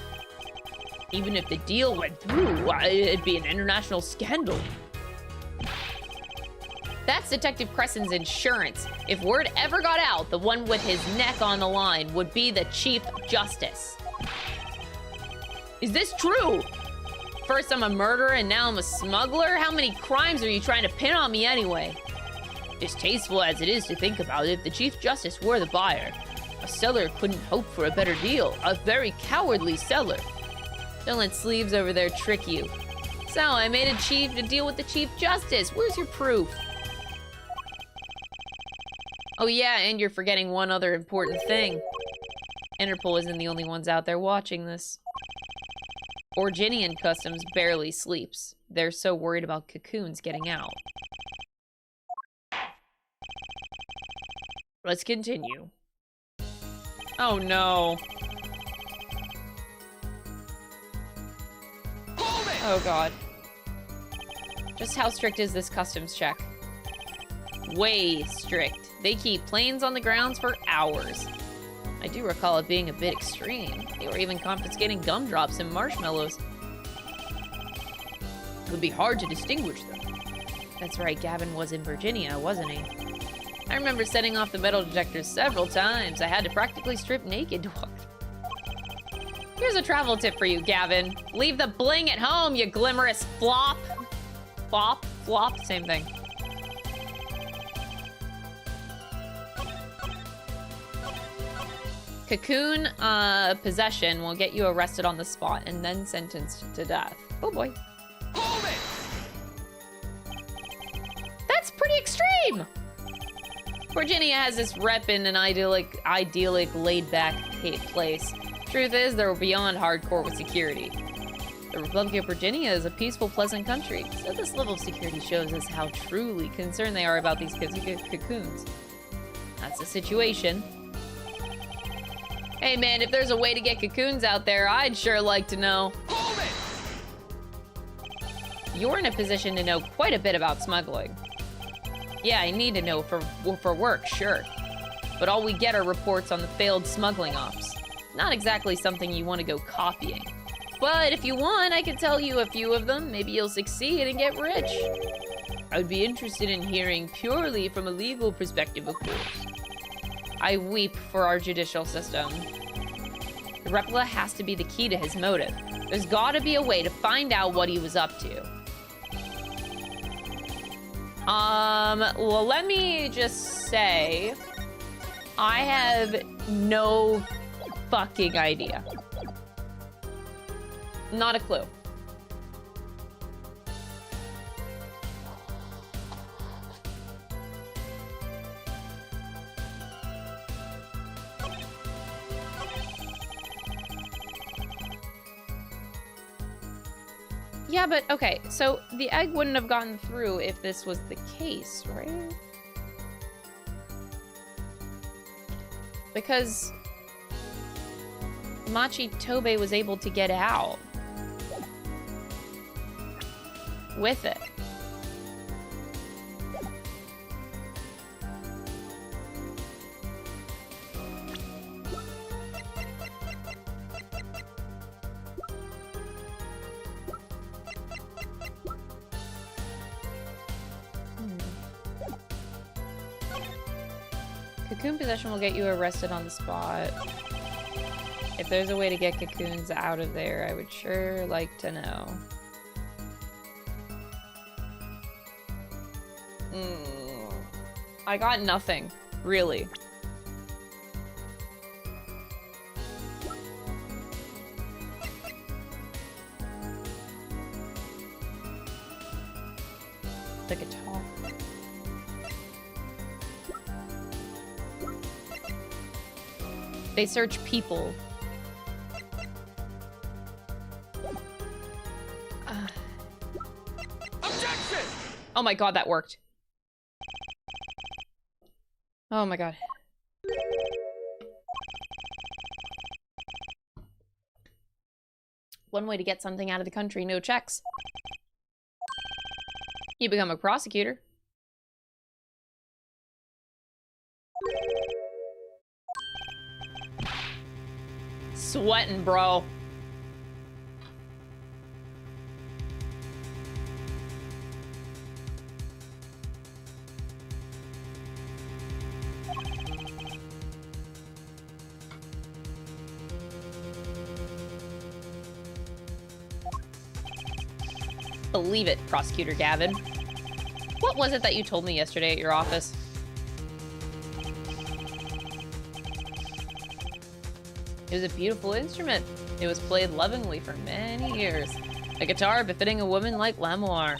Even if the deal went through, it'd be an international scandal. That's Detective Crescen's insurance. If word ever got out, the one with his neck on the line would be the Chief Justice. Is this true? First I'm a murderer and now I'm a smuggler? How many crimes are you trying to pin on me anyway? Distasteful as it is to think about it, if the Chief Justice were the buyer, a seller couldn't hope for a better deal. A very cowardly seller. Don't let sleeves over there trick you. So, I made a deal with the Chief Justice. Where's your proof? Oh yeah, and you're forgetting one other important thing. Interpol isn't the only ones out there watching this. Originian Customs barely sleeps. They're so worried about Cocoons getting out. Let's continue. Oh no. Oh god. Just how strict is this customs check? Way strict. They keep planes on the grounds for hours. I do recall it being a bit extreme. They were even confiscating gumdrops and marshmallows. It would be hard to distinguish them. That's right, Gavin was in Virginia, wasn't he? I remember setting off the metal detectors several times. I had to practically strip naked to walk. Here's a travel tip for you, Gavin. Leave the bling at home, you glimmerous flop. Flop? Flop? Same thing. Cocoon possession will get you arrested on the spot and then sentenced to death. Oh boy. Hold it! That's pretty extreme! Virginia has this rep in an idyllic, laid-back place. Truth is, they're beyond hardcore with security. The Republic of Virginia is a peaceful, pleasant country, so this level of security shows us how truly concerned they are about these cocoons. That's the situation. Hey man, if there's a way to get cocoons out there, I'd sure like to know. Hold it! You're in a position to know quite a bit about smuggling. Yeah, I need to know for work, sure. But all we get are reports on the failed smuggling ops. Not exactly something you want to go copying. But if you want, I can tell you a few of them. Maybe you'll succeed and get rich. I would be interested in hearing purely from a legal perspective, of course. I weep for our judicial system. The replica has to be the key to his motive. There's gotta be a way to find out what he was up to. Well, let me just say, I have no fucking idea. Not a clue. Yeah, but okay, so the egg wouldn't have gotten through if this was the case, right? Because Machi Tobe was able to get out with it. Cocoon possession will get you arrested on the spot. If there's a way to get cocoons out of there, I would sure like to know. I got nothing, really. The guitar. They search people. Objection! Oh my god, that worked. Oh my god. One way to get something out of the country, no checks. You become a prosecutor. Sweating, bro. Believe it, Prosecutor Gavin. What was it that you told me yesterday at your office? It was a beautiful instrument. It was played lovingly for many years. A guitar befitting a woman like Lamoire.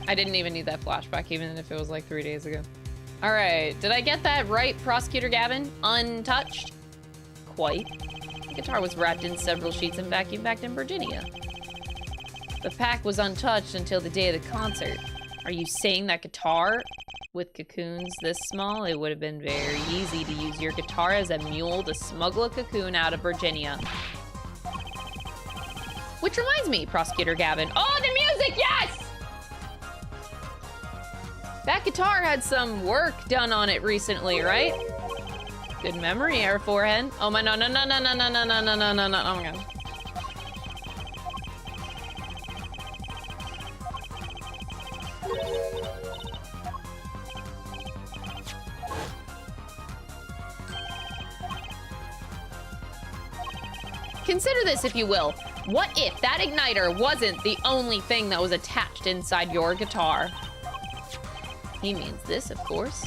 I didn't even need that flashback, even if it was like 3 days ago. All right, did I get that right, Prosecutor Gavin? Untouched? Quite. The guitar was wrapped in several sheets and vacuum packed in Virginia. The pack was untouched until the day of the concert. Are you saying that guitar, with cocoons this small, it would have been very easy to use your guitar as a mule to smuggle a cocoon out of Virginia? Which reminds me, Prosecutor Gavin. Oh, the music, yes! That guitar had some work done on it recently, right? Good memory, Air Forehead. Oh my, no, no, no, no, no, no, no, no, no, no, no, no, oh my god. Consider this, if you will. What if that igniter wasn't the only thing that was attached inside your guitar? He means this, of course.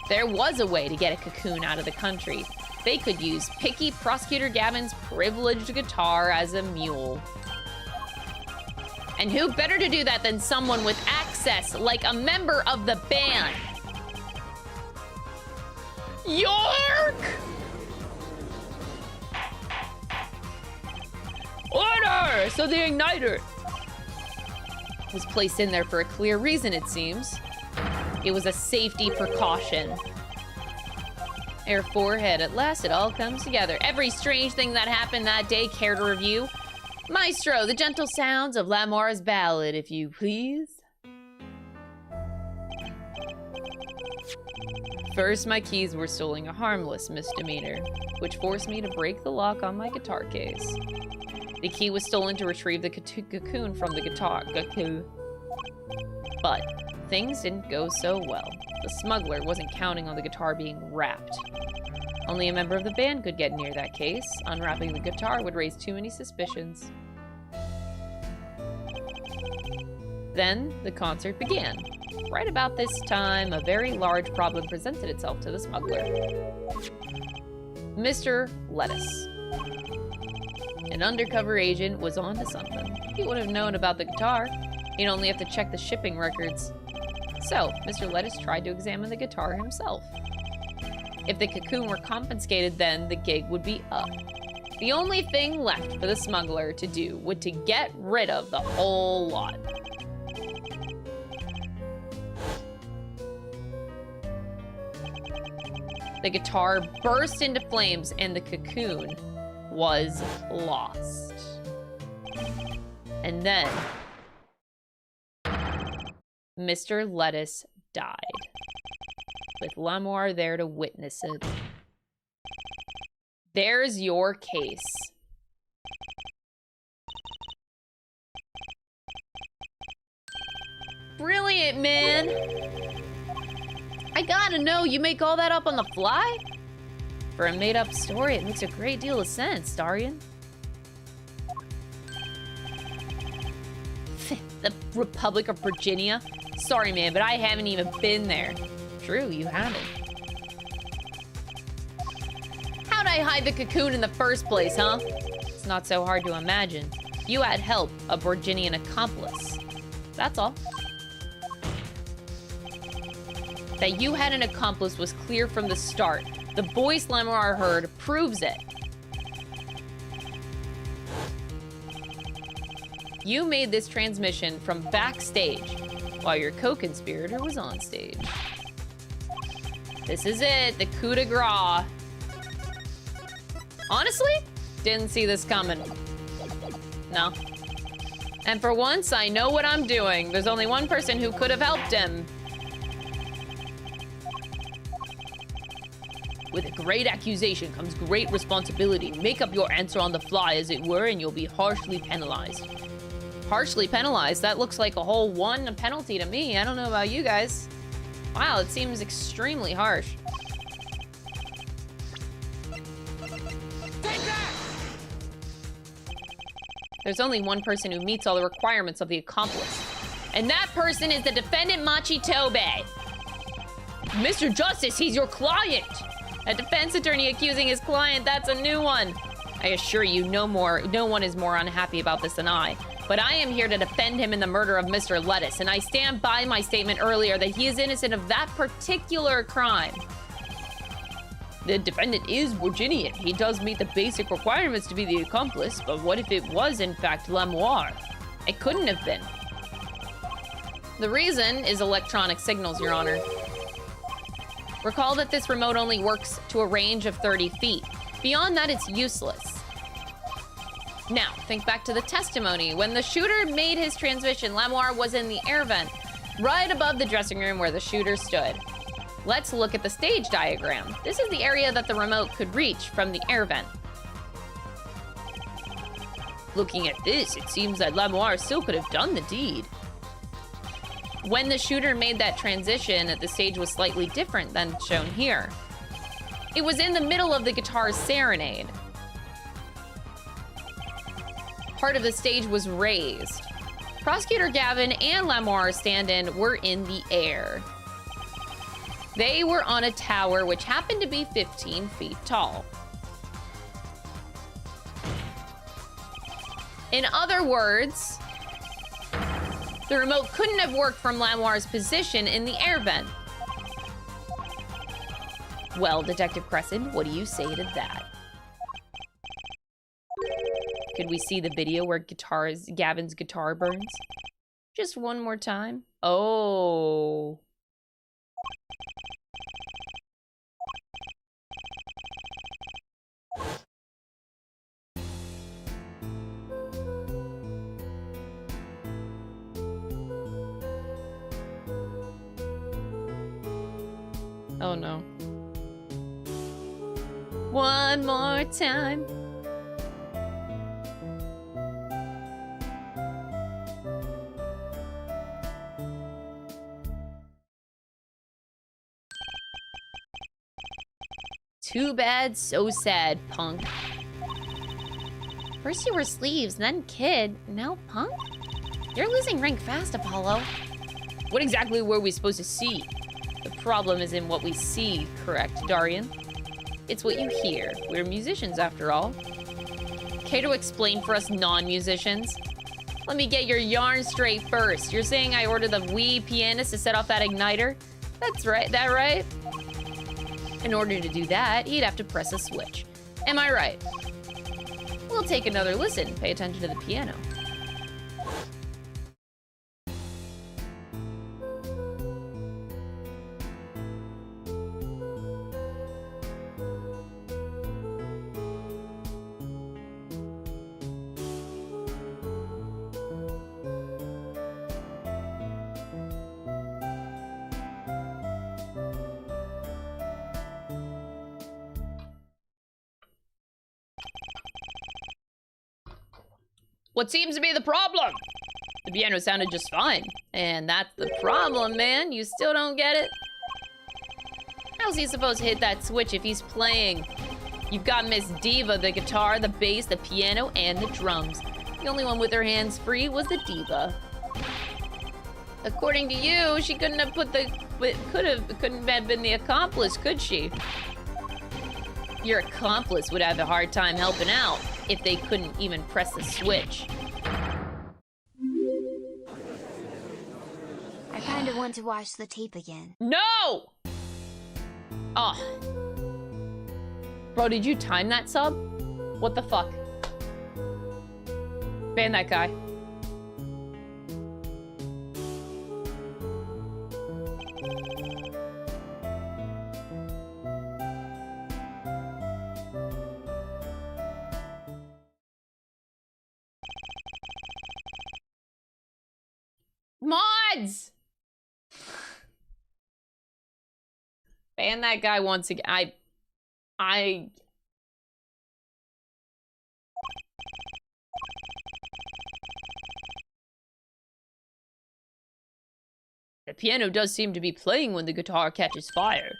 There was a way to get a cocoon out of the country. They could use picky Prosecutor Gavin's privileged guitar as a mule. And who better to do that than someone with access, like a member of the band? York! Order! So the igniter was placed in there for a clear reason, it seems. It was a safety precaution. Air Forehead, at last it all comes together. Every strange thing that happened that day, care to review? Maestro, the gentle sounds of Lamoire's ballad, if you please. first, my keys were stolen, a harmless misdemeanor, which forced me to break the lock on my guitar case. The key was stolen to retrieve the cocoon from the guitar. But things didn't go so well. The smuggler wasn't counting on the guitar being wrapped. Only a member of the band could get near that case. Unwrapping the guitar would raise too many suspicions. Then the concert began. Right about this time, a very large problem presented itself to the smuggler. Mr. Lettuce. An undercover agent was on to something. He would have known about the guitar. He'd only have to check the shipping records. So, Mr. Lettuce tried to examine the guitar himself. If the cocoon were confiscated, then the gig would be up. The only thing left for the smuggler to do was to get rid of the whole lot. The guitar burst into flames and the cocoon was lost. And then Mr. Lettuce died, with Lamoire there to witness it. There's your case. Brilliant, man! I gotta know, you make all that up on the fly? For a made-up story, it makes a great deal of sense, Daryan. The Republic of Virginia? Sorry, man, but I haven't even been there. True, you haven't. How'd I hide the cocoon in the first place, huh? It's not so hard to imagine. You had help, a Virginian accomplice. That's all. That you had an accomplice was clear from the start. The voice Lamoire heard proves it. You made this transmission from backstage, while your co-conspirator was on stage. This is it, the coup de grace. Honestly, didn't see this coming. No. And for once, I know what I'm doing. There's only one person who could have helped him. With a great accusation comes great responsibility. Make up your answer on the fly, as it were, and you'll be harshly penalized. Harshly penalized? That looks like a whole 1 penalty to me. I don't know about you guys. Wow, it seems extremely harsh. Take that! There's only one person who meets all the requirements of the accomplice. And that person is the defendant, Machi Tobe. Mr. Justice, he's your client. A defense attorney accusing his client, that's a new one. I assure you, no one is more unhappy about this than I. But I am here to defend him in the murder of Mr. Lettuce, and I stand by my statement earlier that he is innocent of that particular crime. The defendant is Virginian. He does meet the basic requirements to be the accomplice, but what if it was, in fact, Lamoire? It couldn't have been. The reason is electronic signals, Your Honor. Recall that this remote only works to a range of 30 feet. Beyond that, it's useless. Now, think back to the testimony. When the shooter made his transmission, Lamoire was in the air vent, right above the dressing room where the shooter stood. Let's look at the stage diagram. This is the area that the remote could reach from the air vent. Looking at this, it seems that Lamoire still could have done the deed. When the shooter made that transition, the stage was slightly different than shown here. It was in the middle of the guitar's serenade. Part of the stage was raised. Prosecutor Gavin and Lamoure's stand-in were in the air. They were on a tower which happened to be 15 feet tall. In other words, the remote couldn't have worked from Lamoure's position in the air vent. Well, Detective Crescent, what do you say to that? Could we see the video where Gavin's guitar burns? Just one more time. Oh. Oh no. One more time. Too bad, so sad, punk. First you were sleeves, then kid, now punk? You're losing rank fast, Apollo. What exactly were we supposed to see? The problem isn't what we see, correct, Daryan? It's what you hear. We're musicians, after all. Care to explain for us non-musicians? Let me get your yarn straight first. You're saying I ordered the Wii pianist to set off that igniter? That's right, that right? In order to do that, he'd have to press a switch. Am I right? We'll take another listen. Pay attention to the piano. What seems to be the problem? The piano sounded just fine. And that's the problem, man. You still don't get it? How's he supposed to hit that switch if he's playing? You've got Miss Diva, the guitar, the bass, the piano, and the drums. The only one with her hands free was the diva. According to you, she couldn't have couldn't have been the accomplice, could she? Your accomplice would have a hard time helping out if they couldn't even press the switch. I kinda want to watch the tape again. No! Oh. Bro, did you time that sub? What the fuck? Ban that guy. Mods! Ban that guy once again. I... The piano does seem to be playing when the guitar catches fire.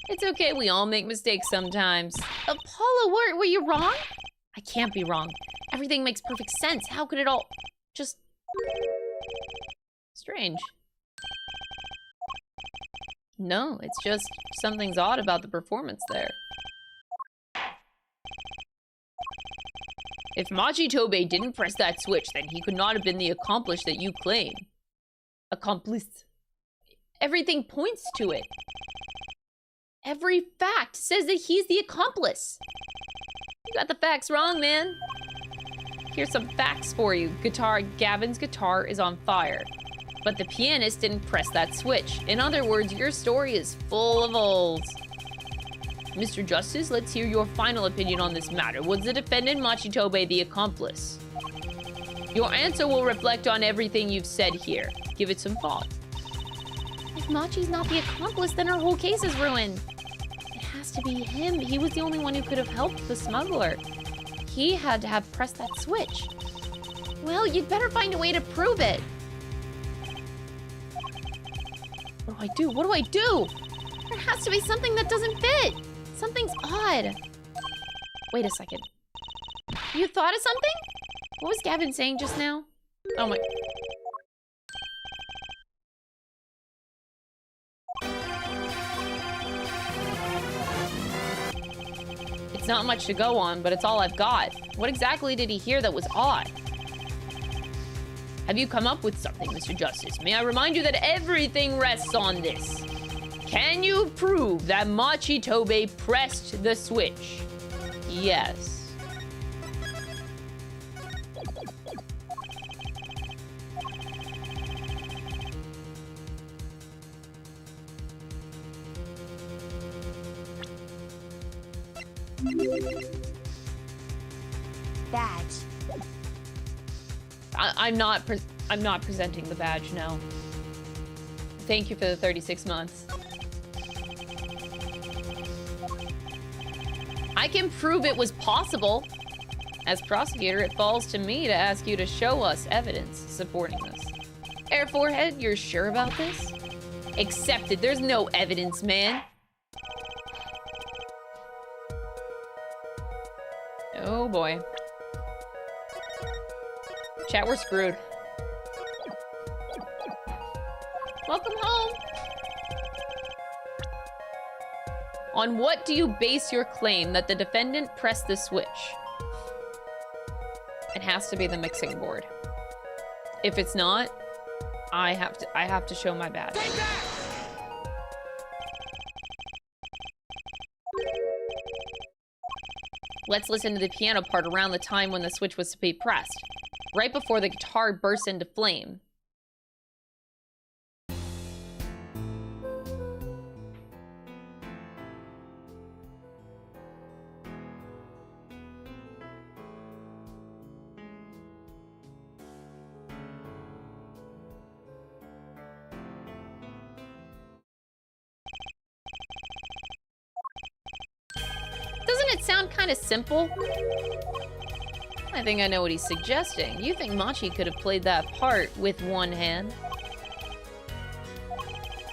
It's okay, we all make mistakes sometimes. Apollo, were you wrong? I can't be wrong. Everything makes perfect sense. How could it all just... Strange. No, it's just something's odd about the performance there. If Machitobe didn't press that switch, then he could not have been the accomplice that you claim. Accomplice. Everything points to it. Every fact says that he's the accomplice. You got the facts wrong, man. Here's some facts for you. Gavin's guitar is on fire. But the pianist didn't press that switch. In other words, your story is full of holes. Mr. Justice, let's hear your final opinion on this matter. Was the defendant Machitobe the accomplice? Your answer will reflect on everything you've said here. Give it some thought. If Machi's not the accomplice, then our whole case is ruined. It has to be him. He was the only one who could have helped the smuggler. He had to have pressed that switch. Well, you'd better find a way to prove it. What do I do? What do I do? There has to be something that doesn't fit. Something's odd. Wait a second. You thought of something? What was Gavin saying just now? Oh my... It's not much to go on, but it's all I've got. What exactly did he hear that was odd? Have you come up with something, Mr. Justice? May I remind you that everything rests on this. Can you prove that Machitobe pressed the switch? Yes. Badge. I'm not presenting the badge, no. Thank you for the 36 months. I can prove it was possible. As prosecutor, it falls to me to ask you to show us evidence supporting this. Air Forehead, you're sure about this? Accepted. There's no evidence, man. Oh boy. Chat, we're screwed. Welcome home. On what do you base your claim that the defendant pressed the switch? It has to be the mixing board. If it's not, I have to show my badge. Take that! Let's listen to the piano part around the time when the switch was to be pressed. Right before the guitar bursts into flame. Doesn't it sound kind of simple? I think I know what he's suggesting. You think Machi could have played that part with one hand?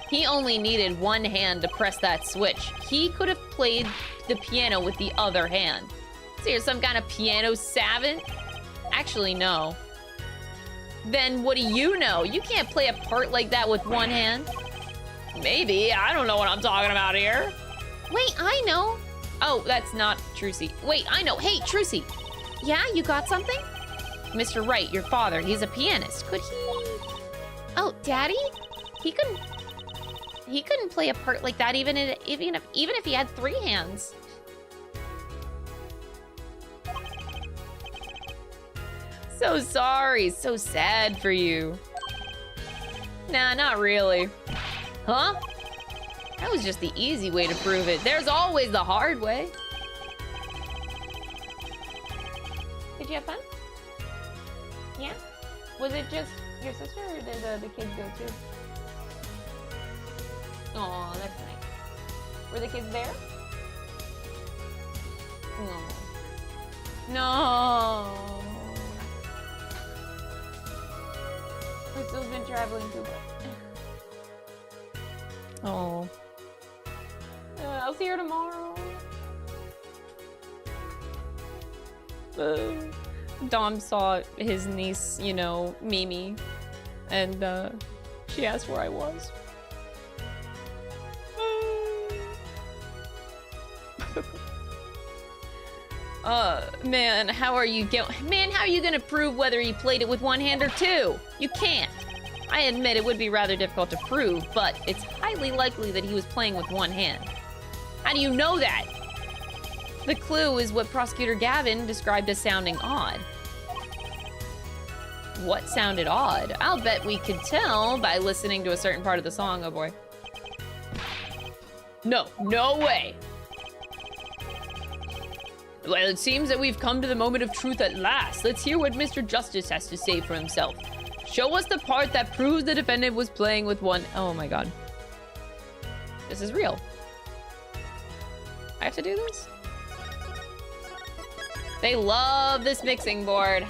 He only needed one hand to press that switch. He could have played the piano with the other hand. So you're some kind of piano savant? Actually, no. Then what do you know? You can't play a part like that with one hand. Maybe. I don't know what I'm talking about here. Wait, I know. Oh, that's not Trucy. Wait, I know. Hey, Trucy. Yeah, you got something? Mr. Wright, your father, he's a pianist. Could he... Oh, Daddy? He couldn't play a part like that even if he had three hands. So sorry, so sad for you. Nah, not really. Huh? That was just the easy way to prove it. There's always the hard way. Did you have fun? Yeah? Was it just your sister or did the kids go too? Aw, that's nice. Were the kids there? No. No. Crystal's been traveling too much. Oh. I'll see her tomorrow. Dom saw his niece, you know, Mimi, and she asked where I was. Man, how are you gonna prove whether he played it with one hand or two? You can't. I admit it would be rather difficult to prove, but it's highly likely that he was playing with one hand. How do you know that? The clue is what Prosecutor Gavin described as sounding odd. What sounded odd? I'll bet we could tell by listening to a certain part of the song, oh boy. No, no way. Well, it seems that we've come to the moment of truth at last. Let's hear what Mr. Justice has to say for himself. Show us the part that proves the defendant was playing with one... Oh my god. This is real. I have to do this? They love this mixing board.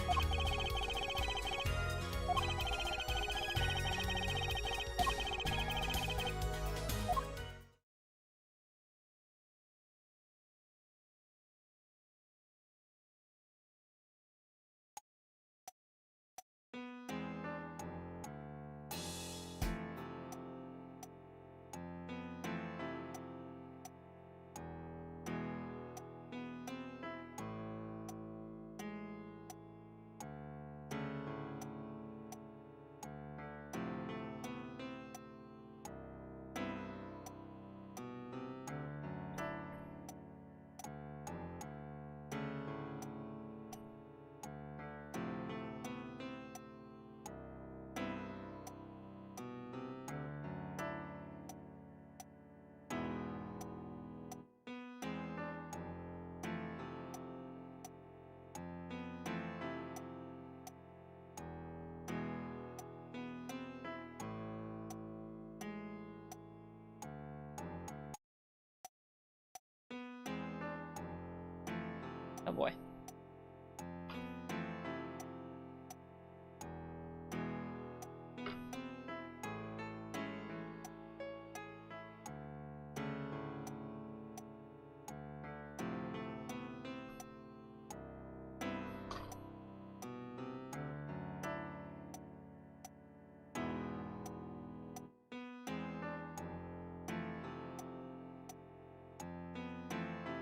Oh boy.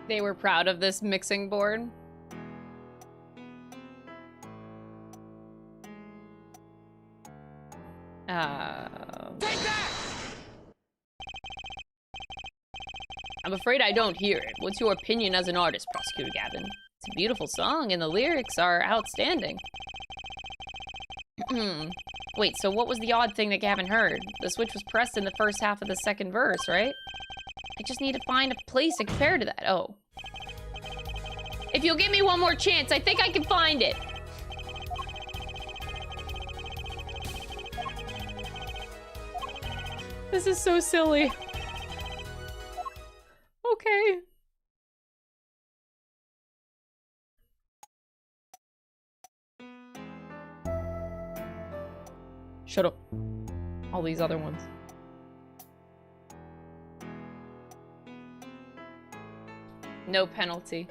They were proud of this mixing board. Take that! I'm afraid I don't hear it. What's your opinion as an artist, Prosecutor Gavin? It's a beautiful song, and the lyrics are outstanding. Wait, so what was the odd thing that Gavin heard? The switch was pressed in the first half of the second verse, right? I just need to find a place to compare to that. Oh. If you'll give me one more chance, I think I can find it. This is so silly. Okay. Shut up. All these other ones. No penalty.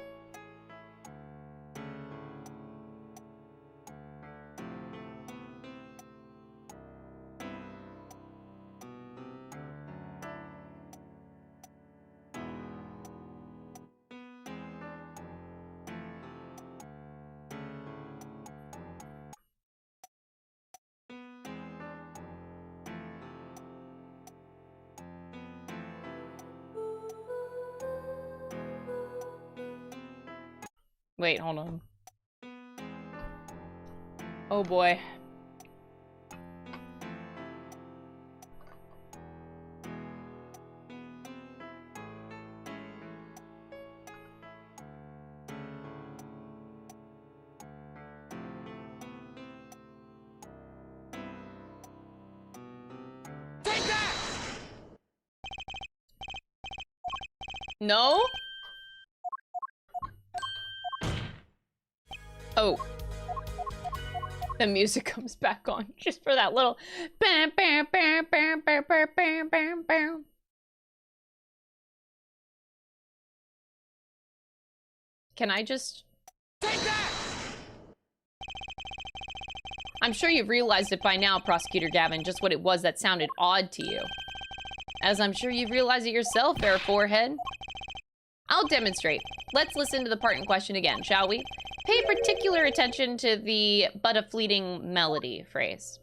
Wait, hold on. Oh boy. Take that! No? Oh. The music comes back on just for that little bam bam bam bam bam bam bam bam bam. Can I just... Take that! I'm sure you've realized it by now, Prosecutor Gavin, just what it was that sounded odd to you. As I'm sure you've realized it yourself, Vera Forehead. I'll demonstrate. Let's listen to the part in question again, shall we? Pay particular attention to the "but a fleeting melody" phrase.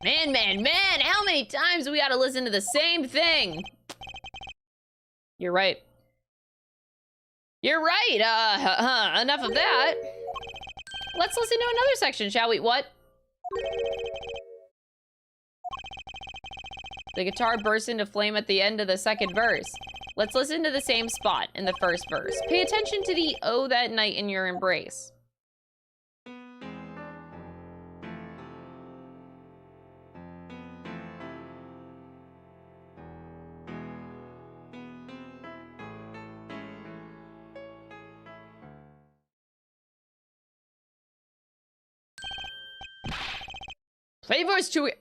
Man, how many times do we gotta listen to the same thing? You're right. You're right, enough of that. Let's listen to another section, shall we? What? The guitar bursts into flame at the end of the second verse. Let's listen to the same spot in the first verse. Pay attention to the "Oh, that night in your embrace." Play verse 2.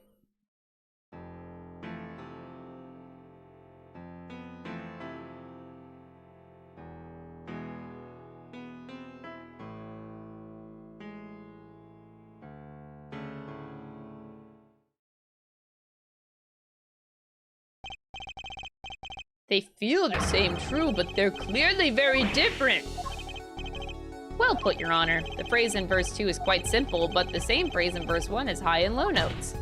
They feel the same, true, but they're clearly very different. Well put, Your Honor. The phrase in verse 2 is quite simple, but the same phrase in verse 1 is high and low notes.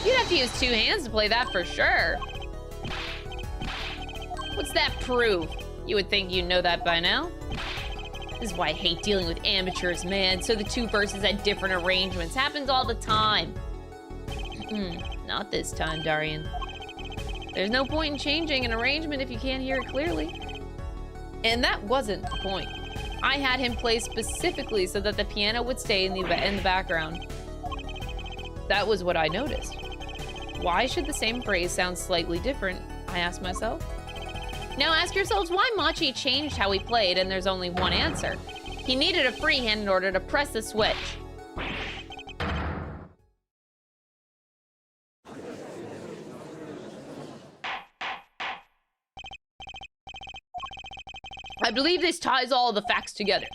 You'd have to use 2 hands to play that for sure. What's that prove? You would think you'd know that by now. This is why I hate dealing with amateurs, man. So the 2 verses had different arrangements. Happens all the time. Not this time, Daryan. There's no point in changing an arrangement if you can't hear it clearly. And that wasn't the point. I had him play specifically so that the piano would stay in the background. That was what I noticed. Why should the same phrase sound slightly different? I asked myself. Now ask yourselves why Machi changed how he played, and there's only one answer. He needed a free hand in order to press the switch. I believe this ties all the facts together.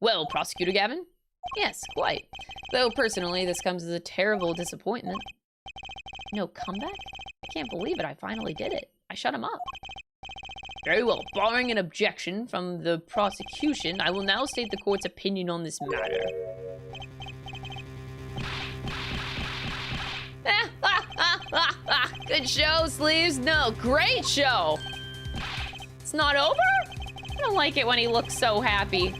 Well, Prosecutor Gavin? Yes, quite. Though personally, this comes as a terrible disappointment. No comeback? I can't believe it. I finally did it. I shut him up. Very well. Barring an objection from the prosecution, I will now state the court's opinion on this matter. Good show, Sleeves. No, great show. It's not over? I don't like it when he looks so happy.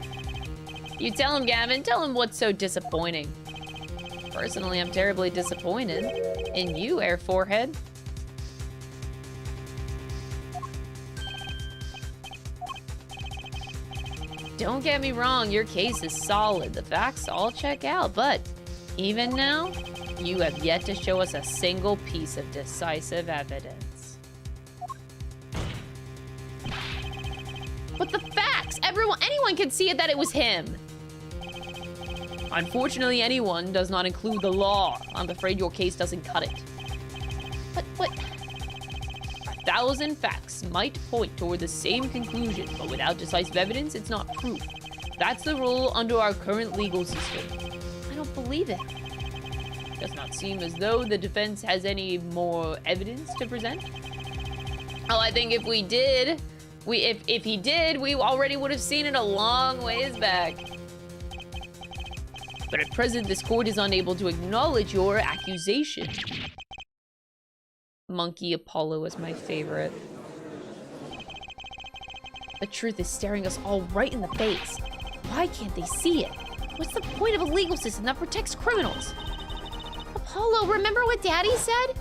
You tell him, Gavin. Tell him what's so disappointing. Personally, I'm terribly disappointed in you, Air Forehead. Don't get me wrong, your case is solid. The facts all check out, but even now, you have yet to show us a single piece of decisive evidence. But the facts! Anyone can see it that it was him. Unfortunately, anyone does not include the law. I'm afraid your case doesn't cut it. But what? 1,000 facts might point toward the same conclusion, but without decisive evidence, it's not proof. That's the rule under our current legal system. I don't believe it. Does not seem as though the defense has any more evidence to present. Oh, I think if we did, if he did, we already would have seen it a long ways back. But at present, this court is unable to acknowledge your accusation. Monkey Apollo is my favorite. The truth is staring us all right in the face. Why can't they see it? What's the point of a legal system that protects criminals? Apollo, remember what Daddy said?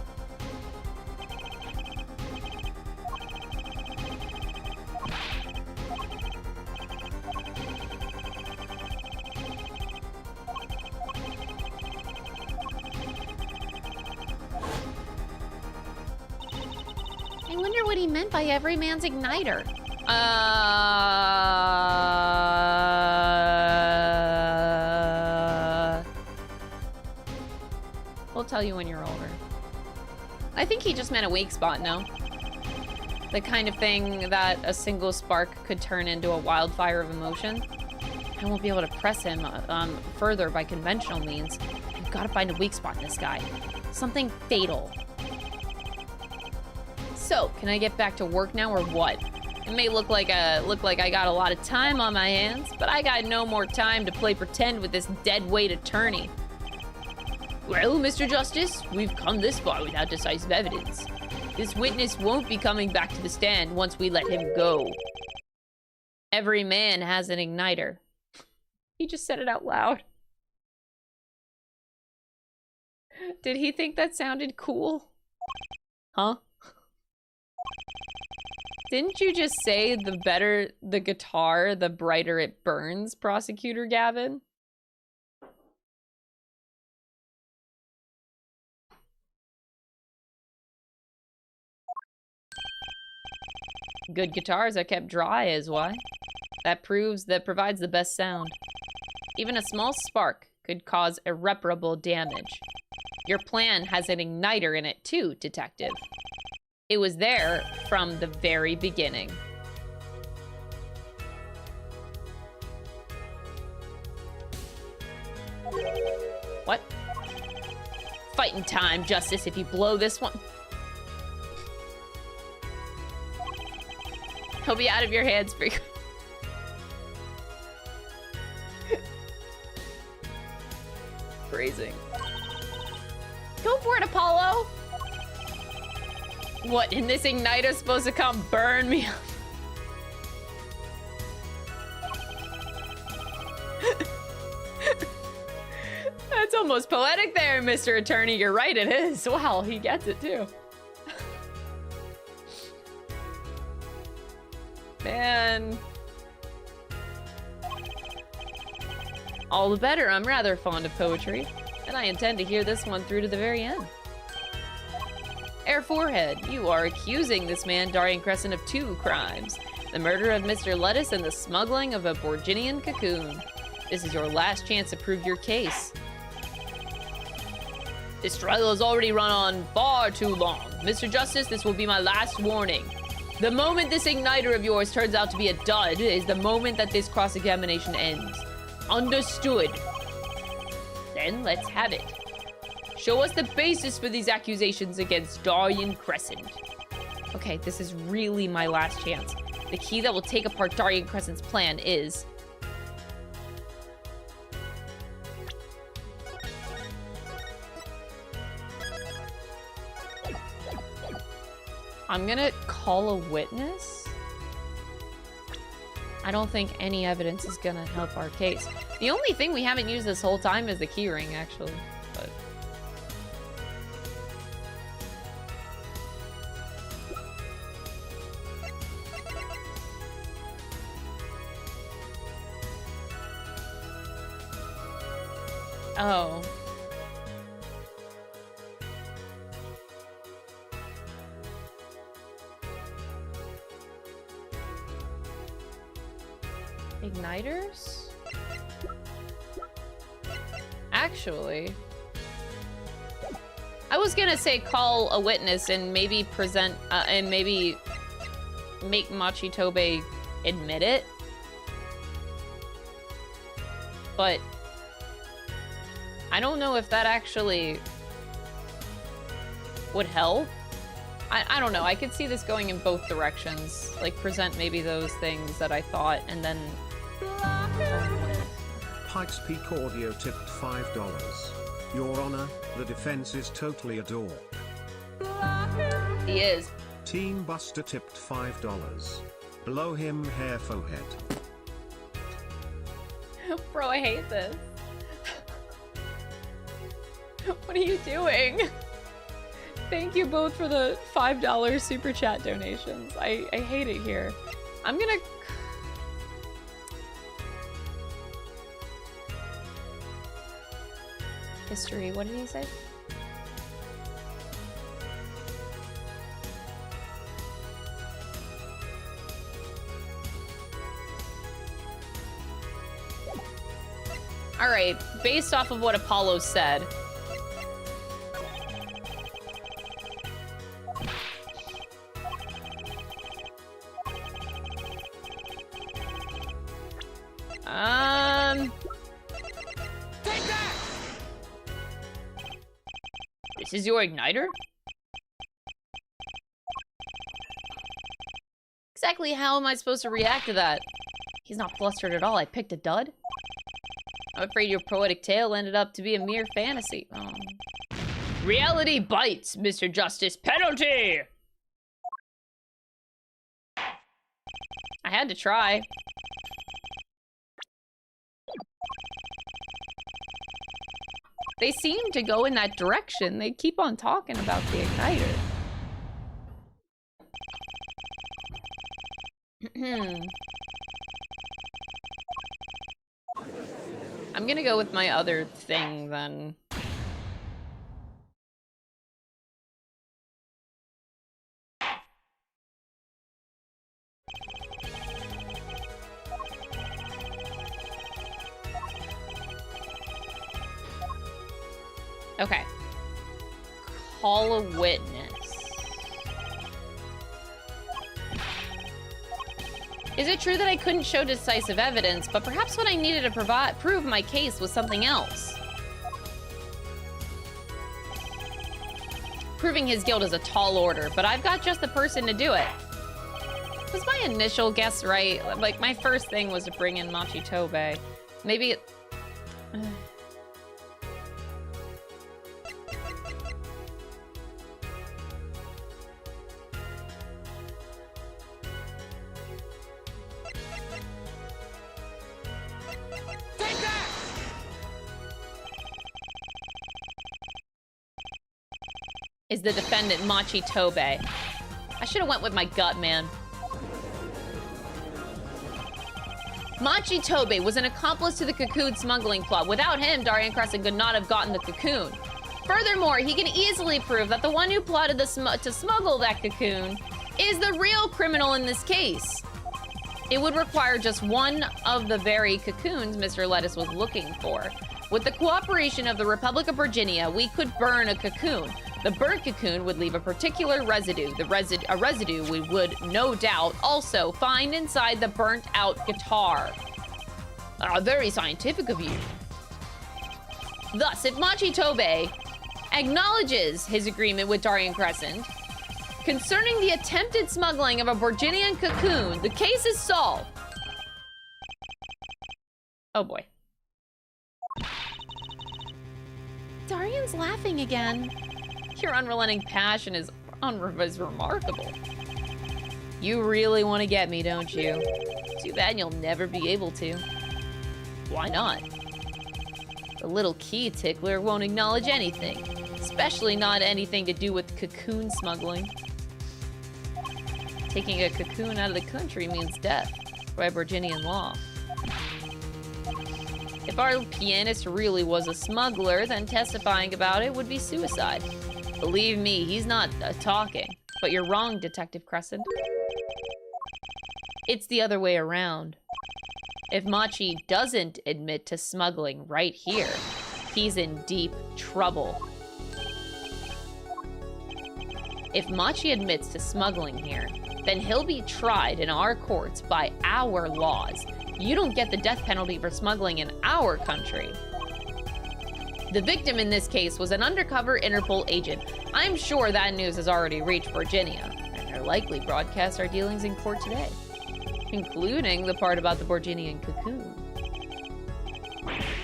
I wonder what he meant by every man's igniter. We'll tell you when you're older. I think he just meant a weak spot, no? The kind of thing that a single spark could turn into a wildfire of emotion. I won't be able to press him further by conventional means. I've got to find a weak spot in this guy. Something fatal. So, can I get back to work now or what? It may look like I got a lot of time on my hands, but I got no more time to play pretend with this deadweight attorney. Well, Mr. Justice, we've come this far without decisive evidence. This witness won't be coming back to the stand once we let him go. Every man has an igniter. He just said it out loud. Did he think that sounded cool? Huh? Didn't you just say the better the guitar, the brighter it burns, Prosecutor Gavin? Good guitars are kept dry is why. That provides the best sound. Even a small spark could cause irreparable damage. Your plan has an igniter in it too, Detective. It was there from the very beginning. What? Fighting time, Justice, if you blow this one. He'll be out of your hands for Phrasing. Go for it, Apollo! What, and this igniter's supposed to come burn me up? That's almost poetic there, Mr. Attorney. You're right, it is. Wow, he gets it too. Man, All the better, I'm rather fond of poetry, and I intend to hear this one through to the very end. Air Forehead, you are accusing this man, Daryan Crescent, of 2 crimes. The murder of Mr. Lettuce and the smuggling of a Borginian cocoon. This is your last chance to prove your case. This trial has already run on far too long. Mr. Justice, this will be my last warning. The moment this igniter of yours turns out to be a dud is the moment that this cross-examination ends. Understood. Then let's have it. Show us the basis for these accusations against Daryan Crescent. Okay, this is really my last chance. The key that will take apart Daryan Crescent's plan is... I'm gonna call a witness? I don't think any evidence is gonna help our case. The only thing we haven't used this whole time is the keyring, actually. But... Oh. Igniters? Actually, I was gonna say call a witness and maybe present, and maybe make Machitobe admit it. But I don't know if that actually would help. I don't know. I could see this going in both directions. Like, present maybe those things that I thought, and then... Pikes Peak Audio tipped $5. Your Honor, the defense is totally a dork. He is. Team Buster tipped $5. Blow him hair forehead. Bro, I hate this. What are you doing? Thank you both for the $5 super chat donations. I hate it here. I'm gonna... History, what did he say? Alright, based off of what Apollo said, Take that! this is your igniter? Exactly how am I supposed to react to that? He's not flustered at all. I picked a dud? I'm afraid your poetic tale ended up to be a mere fantasy. Oh. Reality bites, Mr. Justice. Penalty! I had to try. They seem to go in that direction. They keep on talking about the igniter. I'm gonna go with my other thing then. Okay. Call a witness. Is it true that I couldn't show decisive evidence, but perhaps what I needed to prove my case was something else? Proving his guilt is a tall order, but I've got just the person to do it. Was my initial guess right? Like, my first thing was to bring in Machitobe. Maybe it... is the defendant Machitobe. I should have went with my gut, man. Machi Tobe was an accomplice to the Cocoon smuggling plot. Without him, Daryan Crescent could not have gotten the Cocoon. Furthermore, he can easily prove that the one who plotted to smuggle that Cocoon is the real criminal in this case. It would require just one of the very Cocoons Mr. Lettuce was looking for. With the cooperation of the Republic of Virginia, we could burn a Cocoon. The burnt Cocoon would leave a particular residue, a residue we would, no doubt, also find inside the burnt-out guitar. Very scientific of you. Thus, if Machi Tobe acknowledges his agreement with Daryan Crescent concerning the attempted smuggling of a Virginian Cocoon, the case is solved. Oh boy. Daryan's laughing again. Your unrelenting passion is remarkable. You really want to get me, don't you? Too bad you'll never be able to. Why not? The little key tickler won't acknowledge anything, especially not anything to do with Cocoon smuggling. Taking a Cocoon out of the country means death by Virginian law. If our pianist really was a smuggler, then testifying about it would be suicide. Believe me, he's not talking. But you're wrong, Detective Crescent. It's the other way around. If Machi doesn't admit to smuggling right here, he's in deep trouble. If Machi admits to smuggling here, then he'll be tried in our courts by our laws. You don't get the death penalty for smuggling in our country. The victim in this case was an undercover Interpol agent. I'm sure that news has already reached Virginia, and they'll likely broadcast our dealings in court today, including the part about the Virginian Cocoon.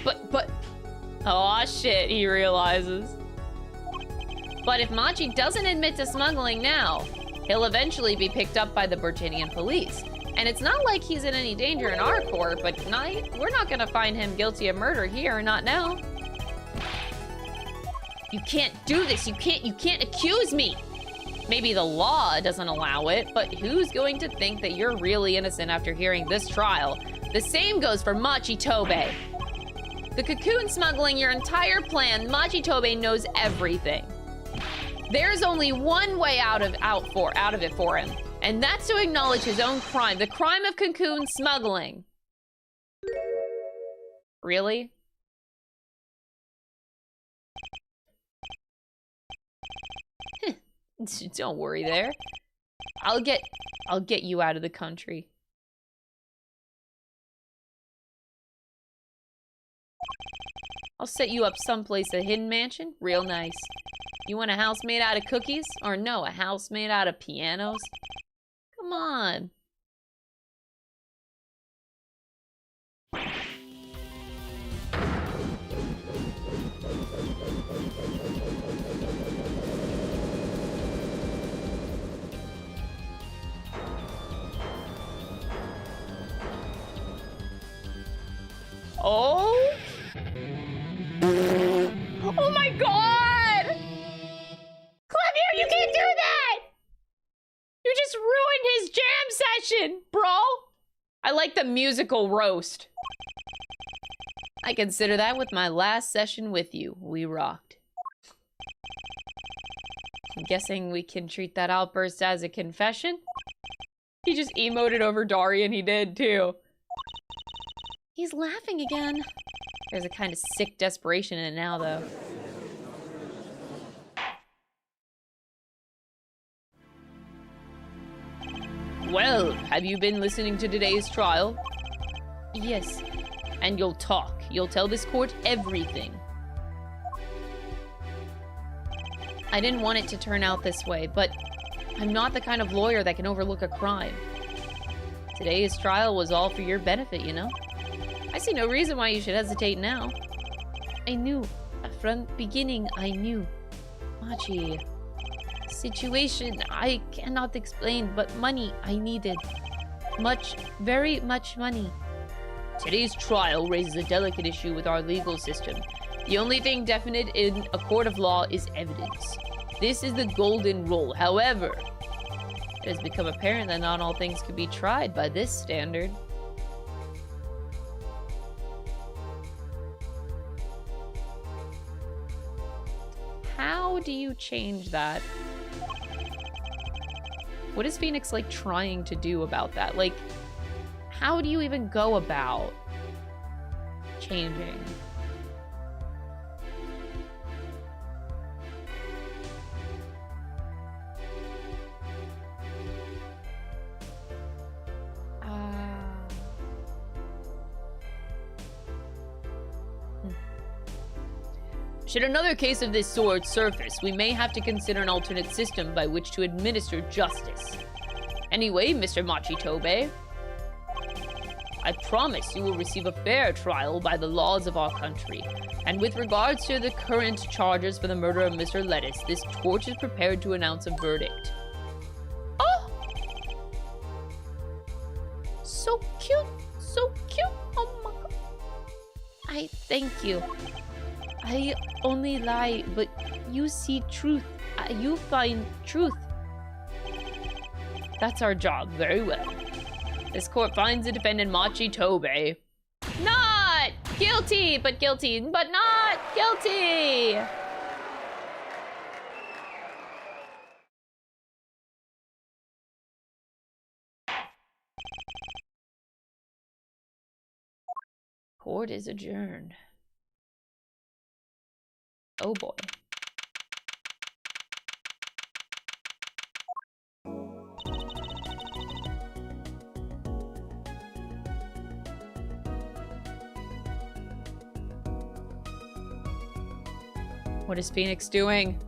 But, oh shit, he realizes. But if Machi doesn't admit to smuggling now, he'll eventually be picked up by the Virginian police. And it's not like he's in any danger in our court, but we're not gonna find him guilty of murder here, not now. You can't do this, you can't accuse me. Maybe the law doesn't allow it, but who's going to think that you're really innocent after hearing this trial? The same goes for Machi Tobe. The Cocoon smuggling your entire plan, Machi Tobe knows everything. There's only one way out of it for him, and that's to acknowledge his own crime, the crime of Cocoon smuggling. Really? Don't worry there. I'll get you out of the country. I'll set you up someplace, a hidden mansion, real nice. You want a house made out of cookies? Or no, a house made out of pianos? Come on. Oh? Oh my god! Clevio, you can't do that! You just ruined his jam session, bro! I like the musical roast. I consider that with my last session with you. We rocked. I'm guessing we can treat that outburst as a confession? He just emoted over Daryan, he did too. He's laughing again. There's a kind of sick desperation in it now, though. Well, have you been listening to today's trial? Yes. And you'll talk. You'll tell this court everything. I didn't want it to turn out this way, but I'm not the kind of lawyer that can overlook a crime. Today's trial was all for your benefit, you know? I see no reason why you should hesitate now. I knew. From beginning, I knew. Machi. Situation I cannot explain, but money I needed. Much, very much money. Today's trial raises a delicate issue with our legal system. The only thing definite in a court of law is evidence. This is the golden rule. However, it has become apparent that not all things can be tried by this standard. how do you change that? What is Phoenix, like, trying to do about that? Like, how do you even go about changing? Should another case of this sort surface, we may have to consider an alternate system by which to administer justice. Anyway, Mr. Machitobe, I promise you will receive a fair trial by the laws of our country. And with regards to the current charges for the murder of Mr. Lettuce, this court is prepared to announce a verdict. Oh! So cute! So cute! Oh my god. I thank you. I only lie, but you see truth. You find truth. That's our job. Very well. This court finds the defendant Machitobe not guilty, but not guilty. Court is adjourned. Oh boy. What is Phoenix doing?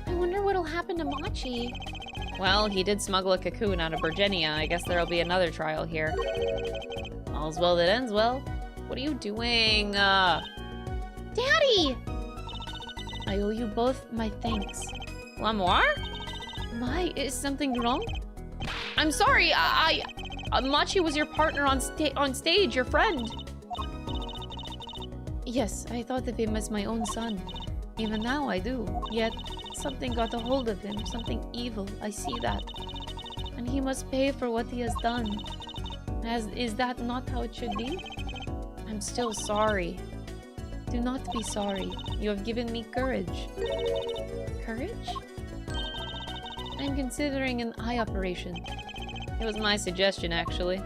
I wonder what'll happen to Machi. Well, he did smuggle a cocoon out of Virginia. I guess there'll be another trial here. All's well that ends well. What are you doing? Daddy! I owe you both my thanks. L'amour? My, is something wrong? I'm sorry, Machi was your partner on stage, your friend. Yes, I thought of him as my own son. Even now I do. Yet, something got a hold of him, something evil, I see that. And he must pay for what he has done. Is that not how it should be? I'm still sorry. Do not be sorry. You have given me courage. Courage? I'm considering an eye operation. It was my suggestion, actually.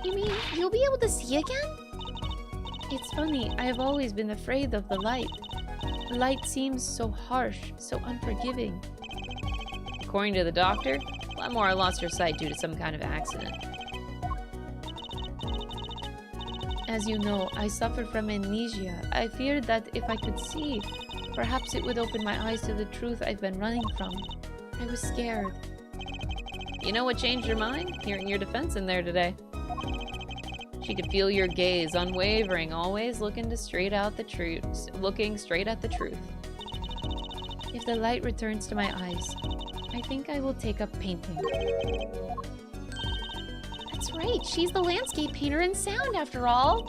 You mean you'll be able to see again? It's funny, I have always been afraid of the light. The light seems so harsh, so unforgiving. According to the doctor, L'amour lost her sight due to some kind of accident. As you know, I suffer from amnesia. I feared that if I could see, perhaps it would open my eyes to the truth I've been running from. I was scared. You know what changed your mind? Hearing your defense in there today. She could feel your gaze, unwavering, always looking straight at the truth. If the light returns to my eyes, I think I will take up painting. That's right, she's the landscape painter in sound after all.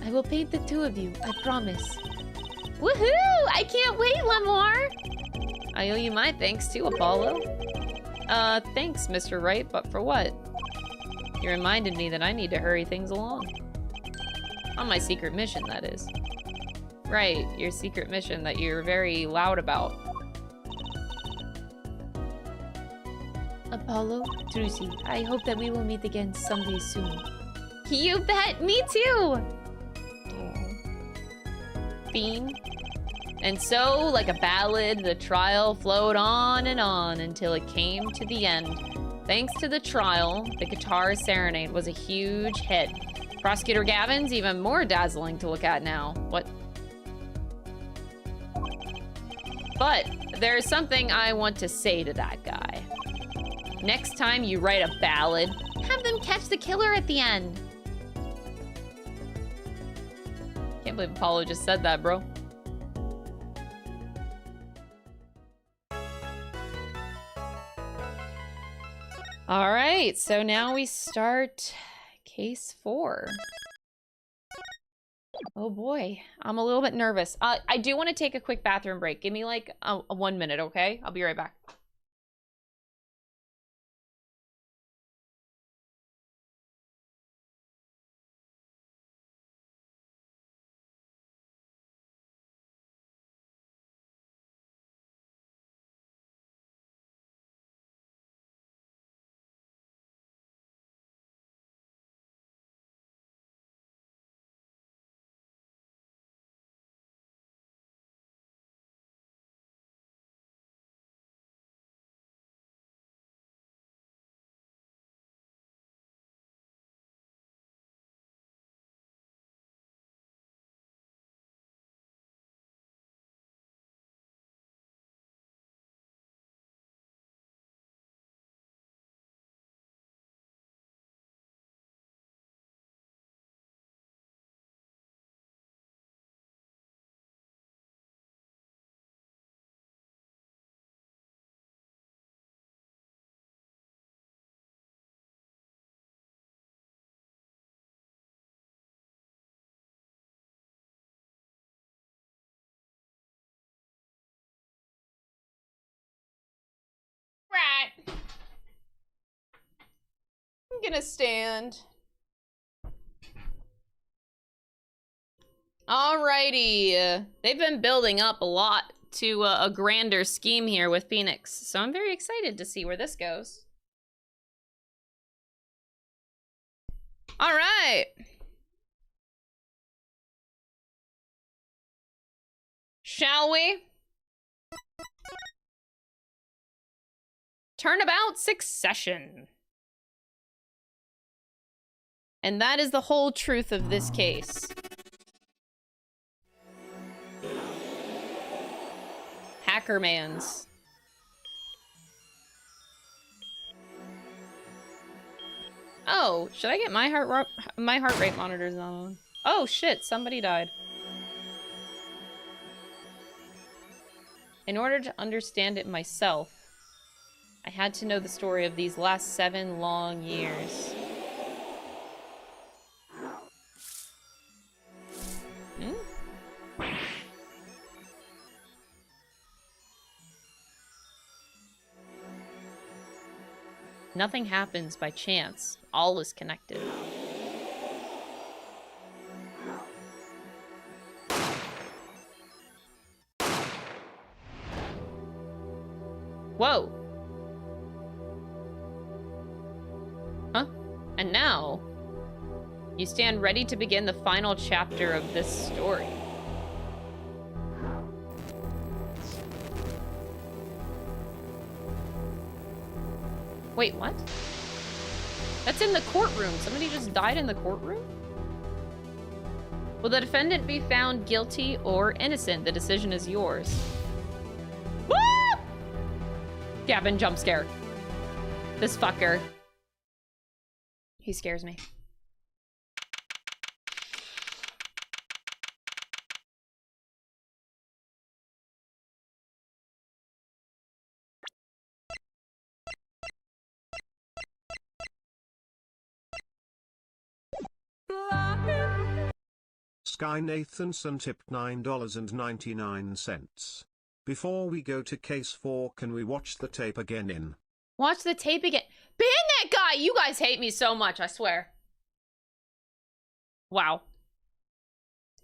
I will paint the two of you, I promise. Woohoo! I can't wait, L'amour! I owe you my thanks too, Apollo. Thanks, Mr. Wright, but for what? You reminded me that I need to hurry things along. On my secret mission, that is. Right, your secret mission that you're very loud about. Apollo, Druzy, I hope that we will meet again someday soon. You bet! Me too! Fiend. And so, like a ballad, the trial flowed on and on until it came to the end. Thanks to the trial, the guitar serenade was a huge hit. Prosecutor Gavin's even more dazzling to look at now. What? But there's something I want to say to that guy. Next time you write a ballad, have them catch the killer at the end. Can't believe Apollo just said that, bro. All right, so now we start case 4. Oh boy, I'm a little bit nervous. I do want to take a quick bathroom break. Give me like a 1 minute, okay? I'll be right back. I'm gonna stand. Alrighty. They've been building up a lot to a grander scheme here with Phoenix, so I'm very excited to see where this goes. Alright. Shall we? Turnabout succession. And that is the whole truth of this case. Hackermans. Oh, should I get my heart rate monitors on? Oh shit, somebody died. In order to understand it myself, I had to know the story of these last 7 long years. Nothing happens by chance. All is connected. Whoa. Huh? And now, you stand ready to begin the final chapter of this story. Wait, what? That's in the courtroom. Somebody just died in the courtroom? Will the defendant be found guilty or innocent? The decision is yours. Woo! Gavin jump scare. This fucker. He scares me. Sky Nathanson tipped $9.99. Before we go to case 4, can we watch the tape again in? Watch the tape again. Ban that guy! You guys hate me so much, I swear. Wow.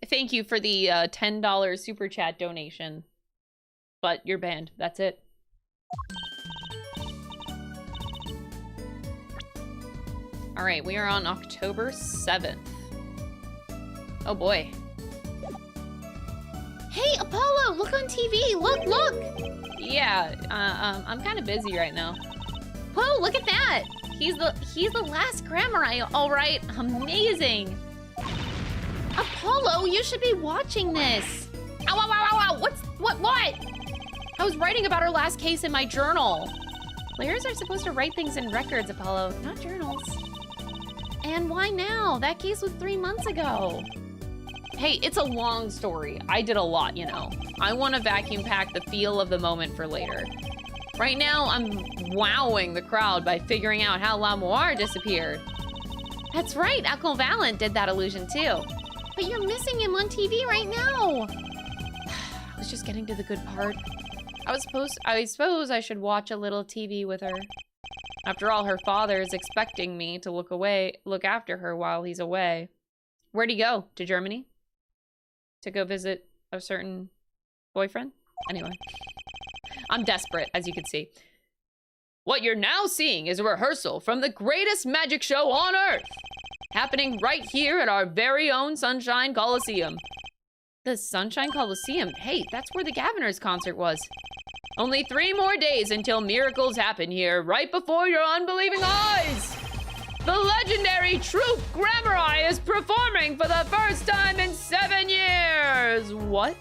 Thank you for the $10 super chat donation. But you're banned. That's it. Alright, we are on October 7th. Oh boy. Hey, Apollo, look on TV. Look, look. Yeah, I'm kind of busy right now. Whoa, look at that. He's the last grammar, all right. Amazing. Apollo, you should be watching this. Ow, ow, ow, ow, ow. What? I was writing about our last case in my journal. Players are supposed to write things in records, Apollo, not journals. And why now? That case was 3 months ago. Hey, it's a long story. I did a lot, you know. I want to vacuum pack the feel of the moment for later. Right now, I'm wowing the crowd by figuring out how Lamoire disappeared. That's right, Uncle Valent did that illusion too. But you're missing him on TV right now. I was just getting to the good part. I suppose I should watch a little TV with her. After all, her father is expecting me to look after her while he's away. Where'd he go? To Germany? To go visit a certain boyfriend? Anyway. I'm desperate, as you can see. What you're now seeing is a rehearsal from the greatest magic show on Earth, happening right here at our very own Sunshine Coliseum. The Sunshine Coliseum? Hey, that's where the Gavinners concert was. Only 3 more days until miracles happen here, right before your unbelieving eyes. The legendary Troupe Grammari is performing for the first time in 7 years. What?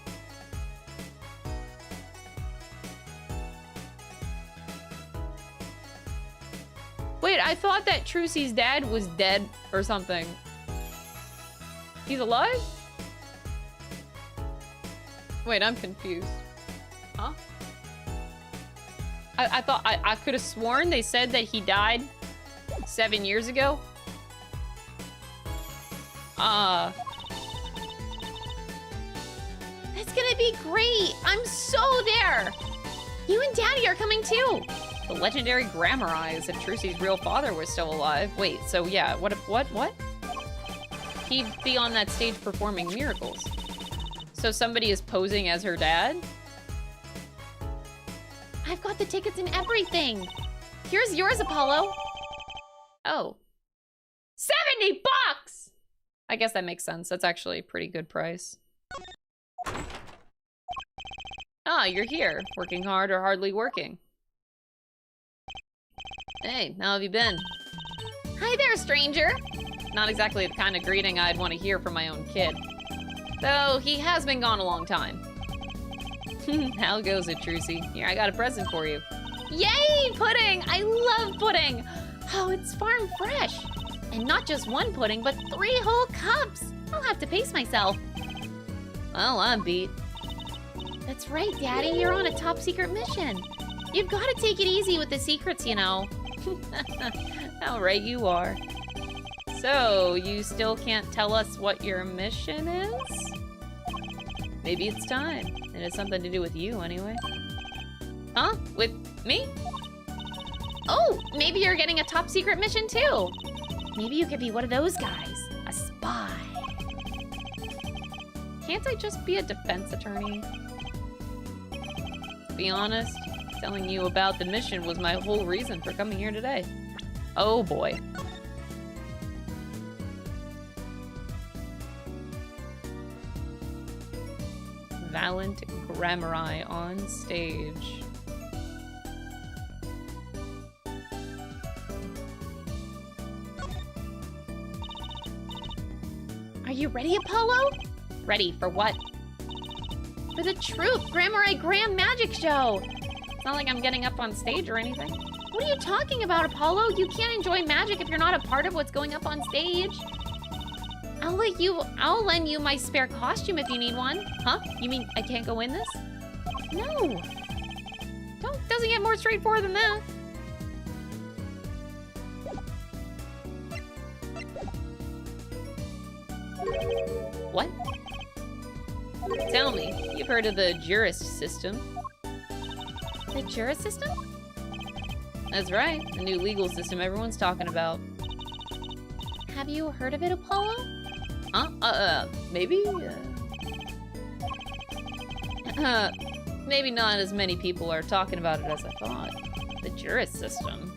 Wait, I thought that Trucy's dad was dead or something. He's alive? Wait, I'm confused. Huh? I thought I could have sworn they said that he died 7 years ago. That's gonna be great. I'm so there. You and Daddy are coming too. The legendary Grammar as if Trucy's real father was still alive. Wait, so yeah, what? He'd be on that stage performing miracles. So somebody is posing as her dad? I've got the tickets and everything. Here's yours, Apollo. Oh. 70 bucks! I guess that makes sense. That's actually a pretty good price. Ah, you're here. Working hard or hardly working? Hey, how have you been? Hi there, stranger. Not exactly the kind of greeting I'd want to hear from my own kid. Though, he has been gone a long time. How goes it, Trucy? Here, I got a present for you. Yay, pudding! I love pudding. Oh, it's farm fresh. And not just one pudding, but 3 whole cups. I'll have to pace myself. Well, I'm beat. That's right, Daddy. You're on a top secret mission. You've got to take it easy with the secrets, you know. How right you are. So, you still can't tell us what your mission is? Maybe it's time. It has something to do with you, anyway. Huh? With me? Oh, maybe you're getting a top secret mission, too. Maybe you could be one of those guys. A spy. Can't I just be a defense attorney? To be honest, telling you about the mission was my whole reason for coming here today. Oh boy. Valiant Grammari on stage. Are you ready, Apollo? Ready for what? For the Truth Grammari Grand Magic Show. It's not like I'm getting up on stage or anything. What are you talking about, Apollo? You can't enjoy magic if you're not a part of what's going up on stage. I'll lend you my spare costume if you need one. Huh? You mean I can't go in this? No. Doesn't get more straightforward than that. What? Tell me, you've heard of the jurist system? The jurist system? That's right, the new legal system everyone's talking about. Have you heard of it, Apollo? Huh? Maybe? Maybe not as many people are talking about it as I thought. The jurist system.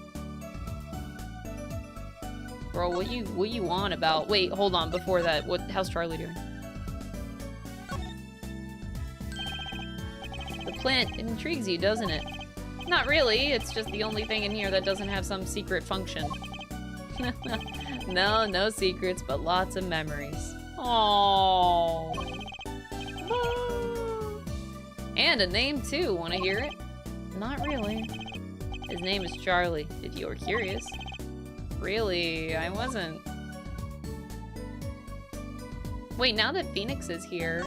Bro, what you on about? Wait, hold on, before that, how's Charlie doing? The plant intrigues you, doesn't it? Not really, it's just the only thing in here that doesn't have some secret function. No secrets, but lots of memories. Aww. And a name too, wanna hear it? Not really. His name is Charlie, if you were curious. Really, I wasn't. Wait, now that Phoenix is here...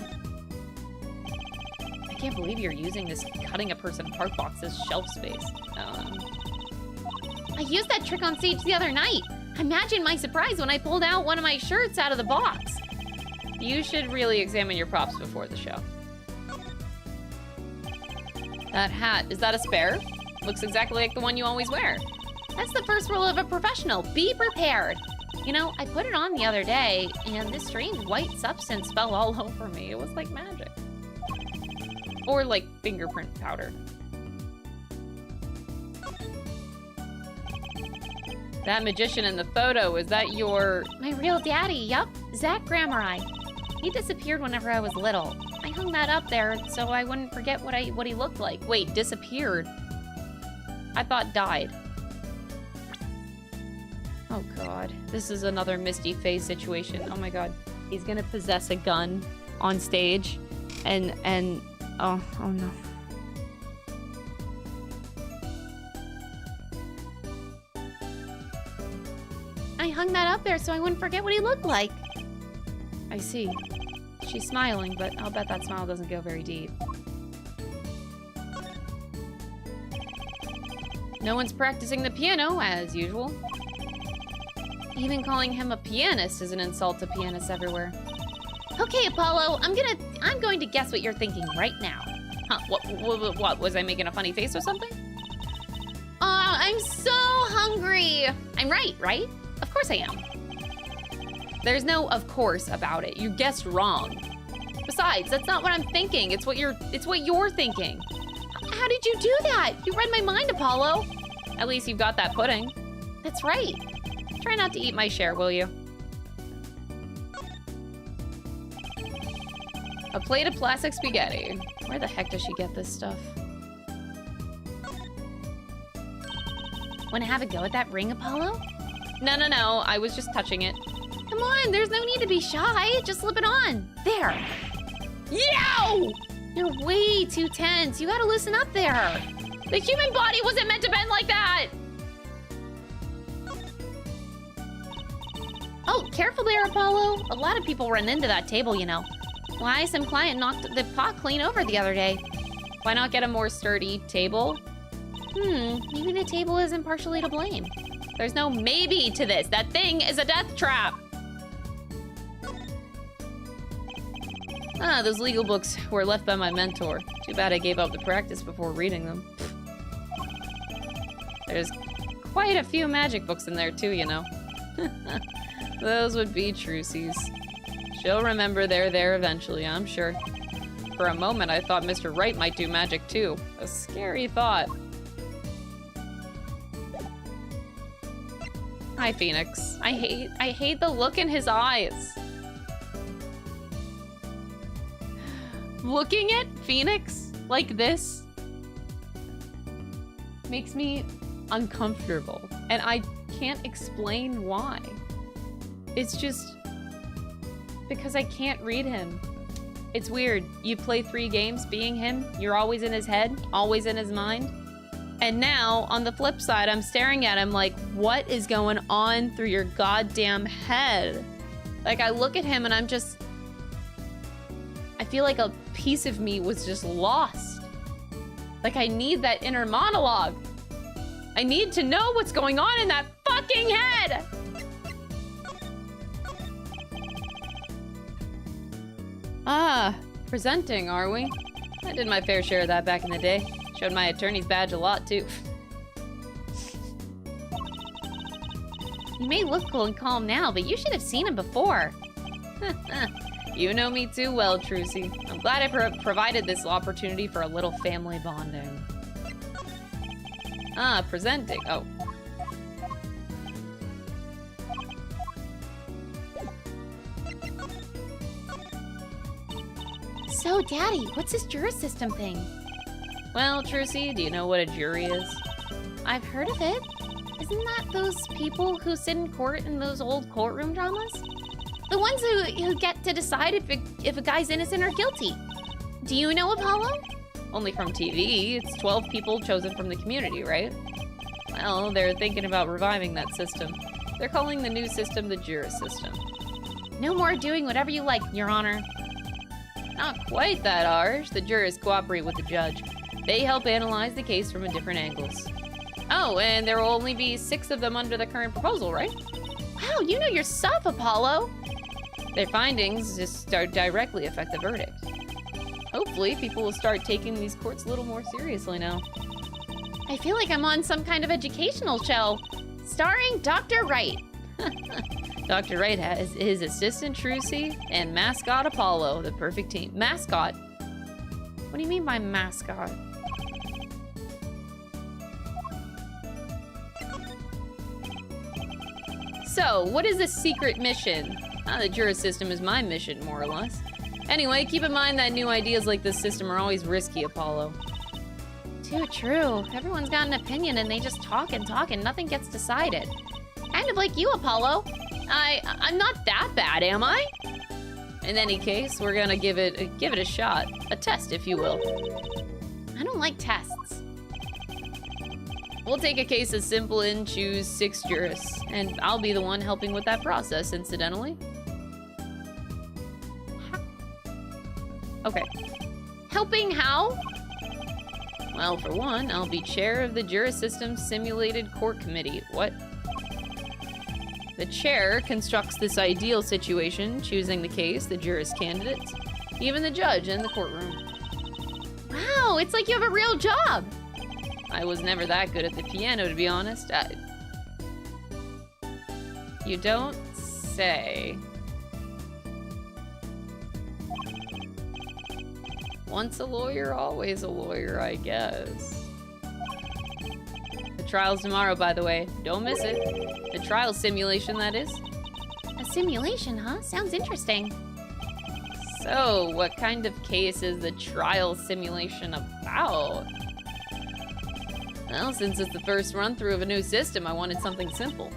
I can't believe you're using this cutting a person apart box as shelf space. I used that trick on stage the other night. Imagine my surprise when I pulled out one of my shirts out of the box. You should really examine your props before the show. That hat, is that a spare? Looks exactly like the one you always wear. That's the first rule of a professional. Be prepared. You know, I put it on the other day, and this strange white substance fell all over me. It was like magic. Or like fingerprint powder. That magician in the photo, is that your... My real daddy, yup. Zach Grammari. He disappeared whenever I was little. I hung that up there so I wouldn't forget what he looked like. Wait, disappeared? I thought died. Oh god, this is another Misty Face situation. Oh my god, he's gonna possess a gun on stage, and oh no. I hung that up there so I wouldn't forget what he looked like. I see. She's smiling, but I'll bet that smile doesn't go very deep. No one's practicing the piano, as usual. Even calling him a pianist is an insult to pianists everywhere. Okay, Apollo, I'm going to guess what you're thinking right now. Huh, what, was I making a funny face or something? I'm so hungry. I'm right? Of course I am. There's no of course about it. You guessed wrong. Besides, that's not what I'm thinking. It's what you're thinking. How did you do that? You read my mind, Apollo. At least you've got that pudding. That's right. Try not to eat my share, will you? A plate of plastic spaghetti. Where the heck does she get this stuff? Want to have a go at that ring, Apollo? No. I was just touching it. Come on, there's no need to be shy. Just slip it on. There. Yow! You're way too tense. You gotta loosen up there. The human body wasn't meant to bend like that. Oh, careful there, Apollo. A lot of people run into that table, you know. Why, some client knocked the pot clean over the other day. Why not get a more sturdy table? Maybe the table isn't partially to blame. There's no maybe to this. That thing is a death trap. Ah, those legal books were left by my mentor. Too bad I gave up the practice before reading them. There's quite a few magic books in there too, you know. Those would be Trucy's. She'll remember they're there eventually, I'm sure. For a moment, I thought Mr. Wright might do magic too. A scary thought. Hi, Phoenix. I hate the look in his eyes. Looking at Phoenix like this makes me uncomfortable, and I can't explain why. It's just because I can't read him. It's weird. You play 3 games being him, you're always in his head, always in his mind. And now, on the flip side, I'm staring at him like, what is going on through your goddamn head? Like, I look at him and I'm just... I feel like a piece of me was just lost. Like, I need that inner monologue. I need to know what's going on in that fucking head! Ah, presenting, are we? I did my fair share of that back in the day. Showed my attorney's badge a lot, too. You may look cool and calm now, but you should have seen him before. You know me too well, Trucy. I'm glad I provided this opportunity for a little family bonding. Ah, presenting. Oh. So, Daddy, what's this jury system thing? Well, Trucy, do you know what a jury is? I've heard of it. Isn't that those people who sit in court in those old courtroom dramas? The ones who get to decide if a guy's innocent or guilty. Do you know, Apollo? Only from TV. It's 12 people chosen from the community, right? Well, they're thinking about reviving that system. They're calling the new system the jury system. No more doing whatever you like, Your Honor. Not quite that harsh. The jurors cooperate with the judge. They help analyze the case from different angles. Oh, and there will only be 6 of them under the current proposal, right? Wow, you know your stuff, Apollo. Their findings just directly affect the verdict. Hopefully, people will start taking these courts a little more seriously now. I feel like I'm on some kind of educational show, starring Dr. Wright. Dr. Wright has his assistant, Trucy, and mascot, Apollo, the perfect team. Mascot? What do you mean by mascot? So, what is the secret mission? The jury system is my mission, more or less. Anyway, keep in mind that new ideas like this system are always risky, Apollo. Too true. Everyone's got an opinion and they just talk and nothing gets decided. Kind of like you, Apollo. I'm not that bad, am I? In any case, we're gonna give it a shot. A test, if you will. I don't like tests. We'll take a case as simple and choose 6 jurists, and I'll be the one helping with that process, incidentally. Okay. Helping how? Well, for one, I'll be chair of the Jury System Simulated Court Committee. What? The chair constructs this ideal situation, choosing the case, the jurist candidates, even the judge in the courtroom. Wow, it's like you have a real job. I was never that good at the piano, to be honest. You don't say. Once a lawyer, always a lawyer, I guess. The trial's tomorrow, by the way. Don't miss it. The trial simulation, that is. A simulation, huh? Sounds interesting. So, what kind of case is the trial simulation about? Well, since it's the first run-through of a new system, I wanted something simple.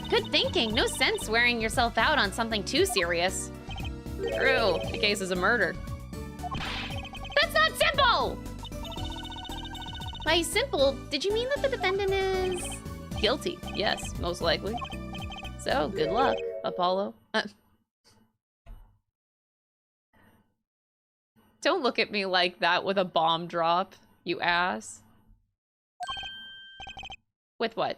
Good thinking. No sense wearing yourself out on something too serious. True. The case is a murder. That's not simple! By simple, did you mean that the defendant is... Guilty. Yes, most likely. So, good luck, Apollo. Don't look at me like that with a bomb drop, you ass. With what?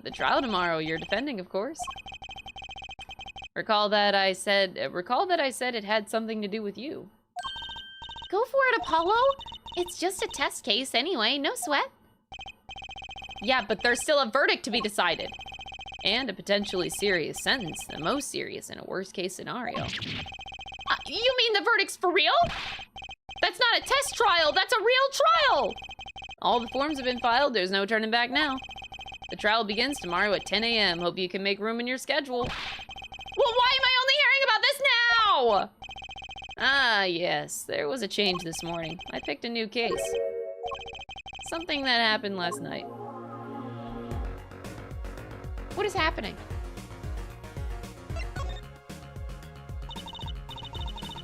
The trial tomorrow, you're defending, of course. Recall that I said it had something to do with you. Go for it, Apollo. It's just a test case anyway, no sweat. Yeah, but there's still a verdict to be decided. And a potentially serious sentence, the most serious in a worst-case scenario. You mean the verdict's for real? That's not a test trial, that's a real trial! All the forms have been filed, there's no turning back now. The trial begins tomorrow at 10 a.m. Hope you can make room in your schedule. Well, why am I only hearing about this now? Ah, yes, there was a change this morning. I picked a new case. Something that happened last night. What is happening?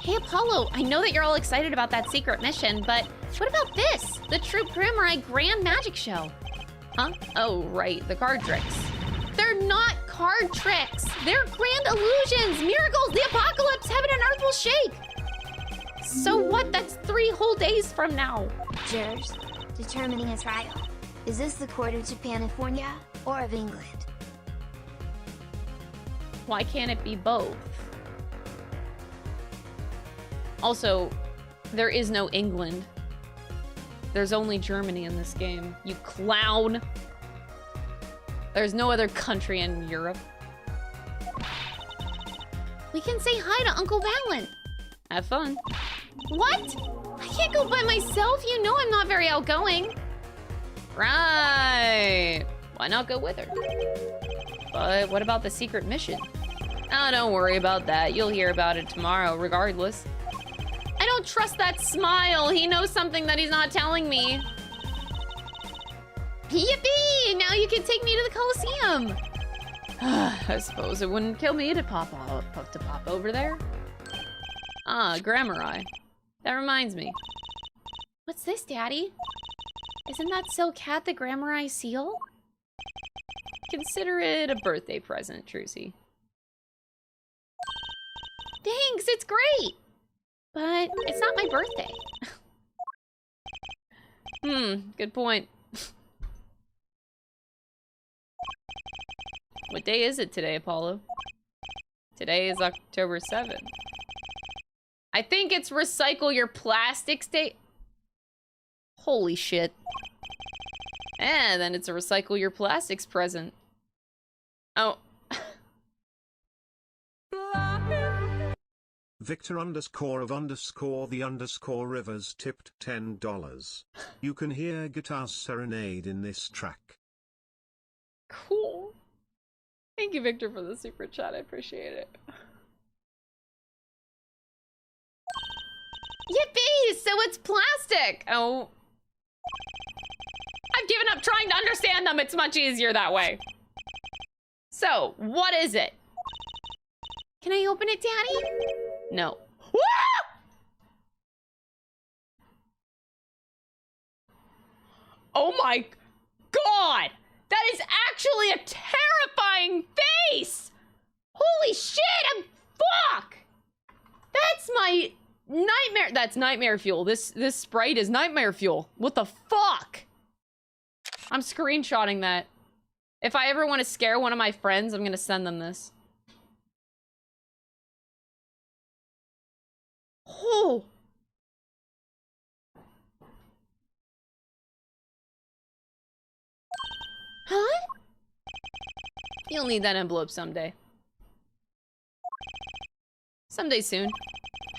Hey, Apollo, I know that you're all excited about that secret mission, but what about this? The True Primarai Grand Magic Show. Huh? Oh, right, the card tricks. They're not card tricks. They're grand illusions, miracles, the apocalypse, heaven and earth will shake. So what? That's 3 whole days from now. Jurors, determining a trial. Is this the court of Japanifornia or of England? Why can't it be both? Also, there is no England. There's only Germany in this game. You clown! There's no other country in Europe. We can say hi to Uncle Valen. Have fun. What? I can't go by myself. You know I'm not very outgoing. Right. Why not go with her? But what about the secret mission? Oh, don't worry about that. You'll hear about it tomorrow, regardless. I don't trust that smile. He knows something that he's not telling me. Yippee! Now you can take me to the Coliseum. I suppose it wouldn't kill me to pop over there. Ah, Grammari. That reminds me. What's this, Daddy? Isn't that silk hat the Grammari seal? Consider it a birthday present, Trucy. Thanks, it's great. But it's not my birthday. Good point. What day is it today, Apollo? Today is October 7th. I think it's Recycle Your Plastics Day. Holy shit. And then it's a Recycle Your Plastics present. Oh. Victor _of_ the _rivers tipped $10. You can hear guitar's serenade in this track. Cool. Thank you, Victor, for the super chat. I appreciate it. Yippee! So it's plastic! Oh. I've given up trying to understand them. It's much easier that way. So, what is it? Can I open it, Daddy? No. Oh my god! That is actually a terrifying face! Holy shit, fuck! That's my nightmare. That's nightmare fuel. This sprite is nightmare fuel. What the fuck? I'm screenshotting that. If I ever want to scare one of my friends, I'm gonna send them this. Oh. Huh? You'll need that envelope someday. Someday soon.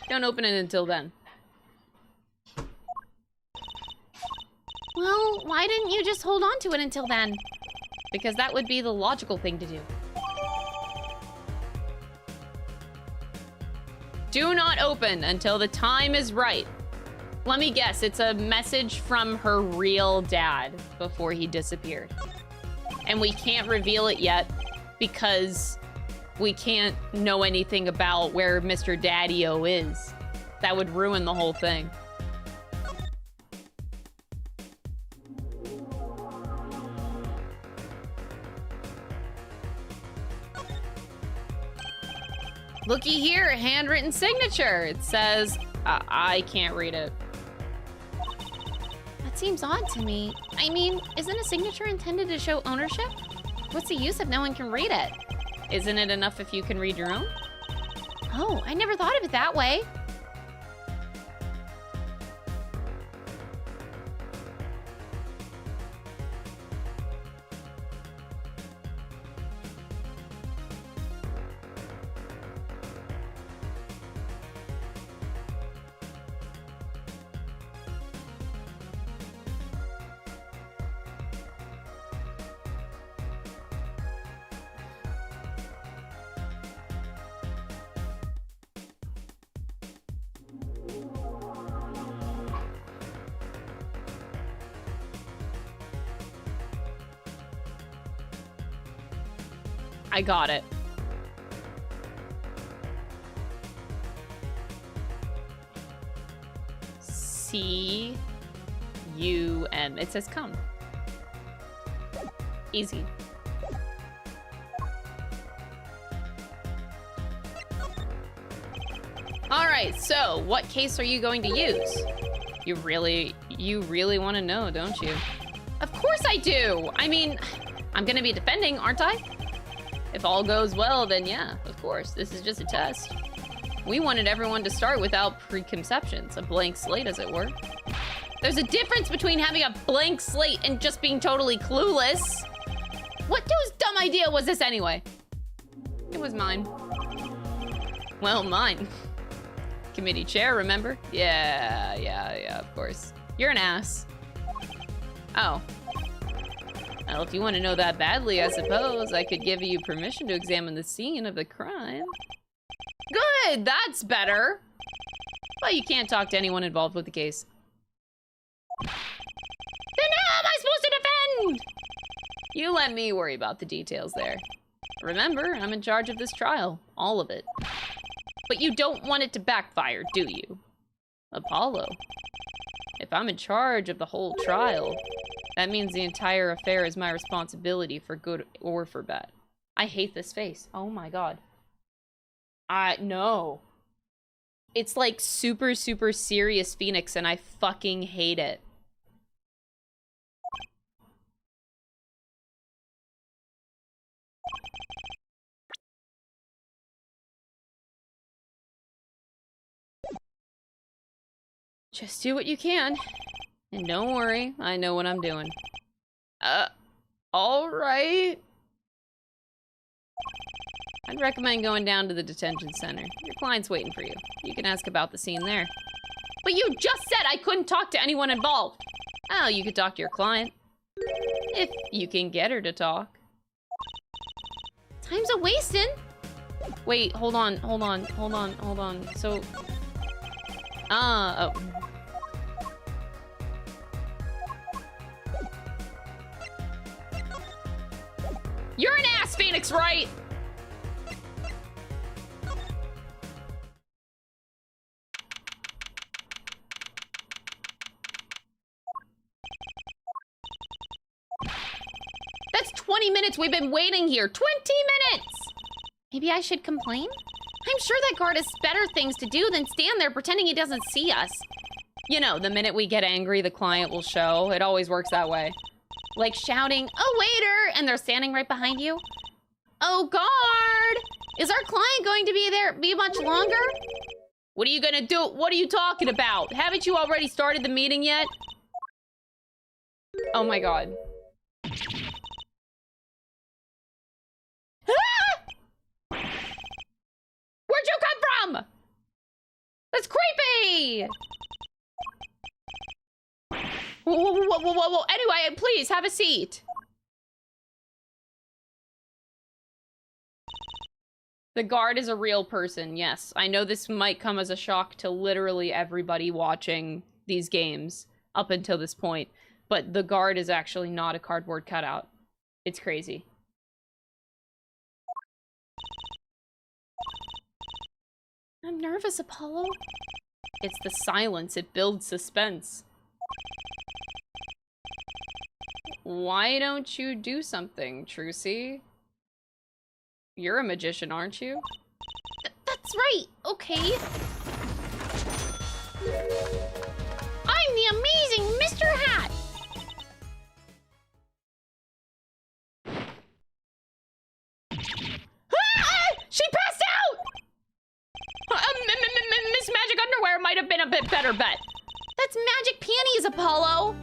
Don't open it until then. Well, why didn't you just hold on to it until then? Because that would be the logical thing to do. Do not open until the time is right. Let me guess, it's a message from her real dad before he disappeared. And we can't reveal it yet because we can't know anything about where Mr. Daddy-O is. That would ruin the whole thing. Looky here, handwritten signature. It says, I can't read it. That seems odd to me. I mean, isn't a signature intended to show ownership? What's the use if no one can read it? Isn't it enough if you can read your own? Oh, I never thought of it that way. I got it. C-U-M. It says come. Easy. All right, so what case are you going to use? You really want to know, don't you? Of course I do. I mean, I'm gonna be defending, aren't I? If all goes well, then yeah, of course. This is just a test. We wanted everyone to start without preconceptions, a blank slate, as it were. There's a difference between having a blank slate and just being totally clueless. What whose dumb idea was this anyway? It was mine. Well, mine. Committee chair, remember? Yeah, of course. You're an ass. Oh. Well, if you want to know that badly, I suppose I could give you permission to examine the scene of the crime. Good, that's better. But you can't talk to anyone involved with the case. Then how am I supposed to defend? You let me worry about the details there. Remember, I'm in charge of this trial. All of it. But you don't want it to backfire, do you? Apollo. If I'm in charge of the whole trial, that means the entire affair is my responsibility for good or for bad. I hate this face. Oh my god. No. It's like super, super serious Phoenix and I fucking hate it. Just do what you can. And don't worry, I know what I'm doing. Alright. I'd recommend going down to the detention center. Your client's waiting for you. You can ask about the scene there. But you just said I couldn't talk to anyone involved. Oh, you could talk to your client. If you can get her to talk. Time's a-wasting. Wait, hold on. So... oh. You're an ass, Phoenix, right? That's 20 minutes we've been waiting here. 20 minutes! Maybe I should complain? I'm sure that guard has better things to do than stand there pretending he doesn't see us. You know, the minute we get angry, the client will show. It always works that way. Like shouting, "Oh, waiter!" and they're standing right behind you. Oh, guard! Is our client going to be much longer? What are you gonna do? What are you talking about? Haven't you already started the meeting yet? Oh my god. Hi! Whoa. Anyway, please, have a seat. The guard is a real person, yes. I know this might come as a shock to literally everybody watching these games up until this point, but the guard is actually not a cardboard cutout. It's crazy. I'm nervous, Apollo. It's the silence. It builds suspense. Why don't you do something, Trucy? You're a magician, aren't you? That's right, okay. I'm the amazing Mr. Hat! She passed out! Miss Magic Underwear might have been a bit better bet. That's magic panties, Apollo!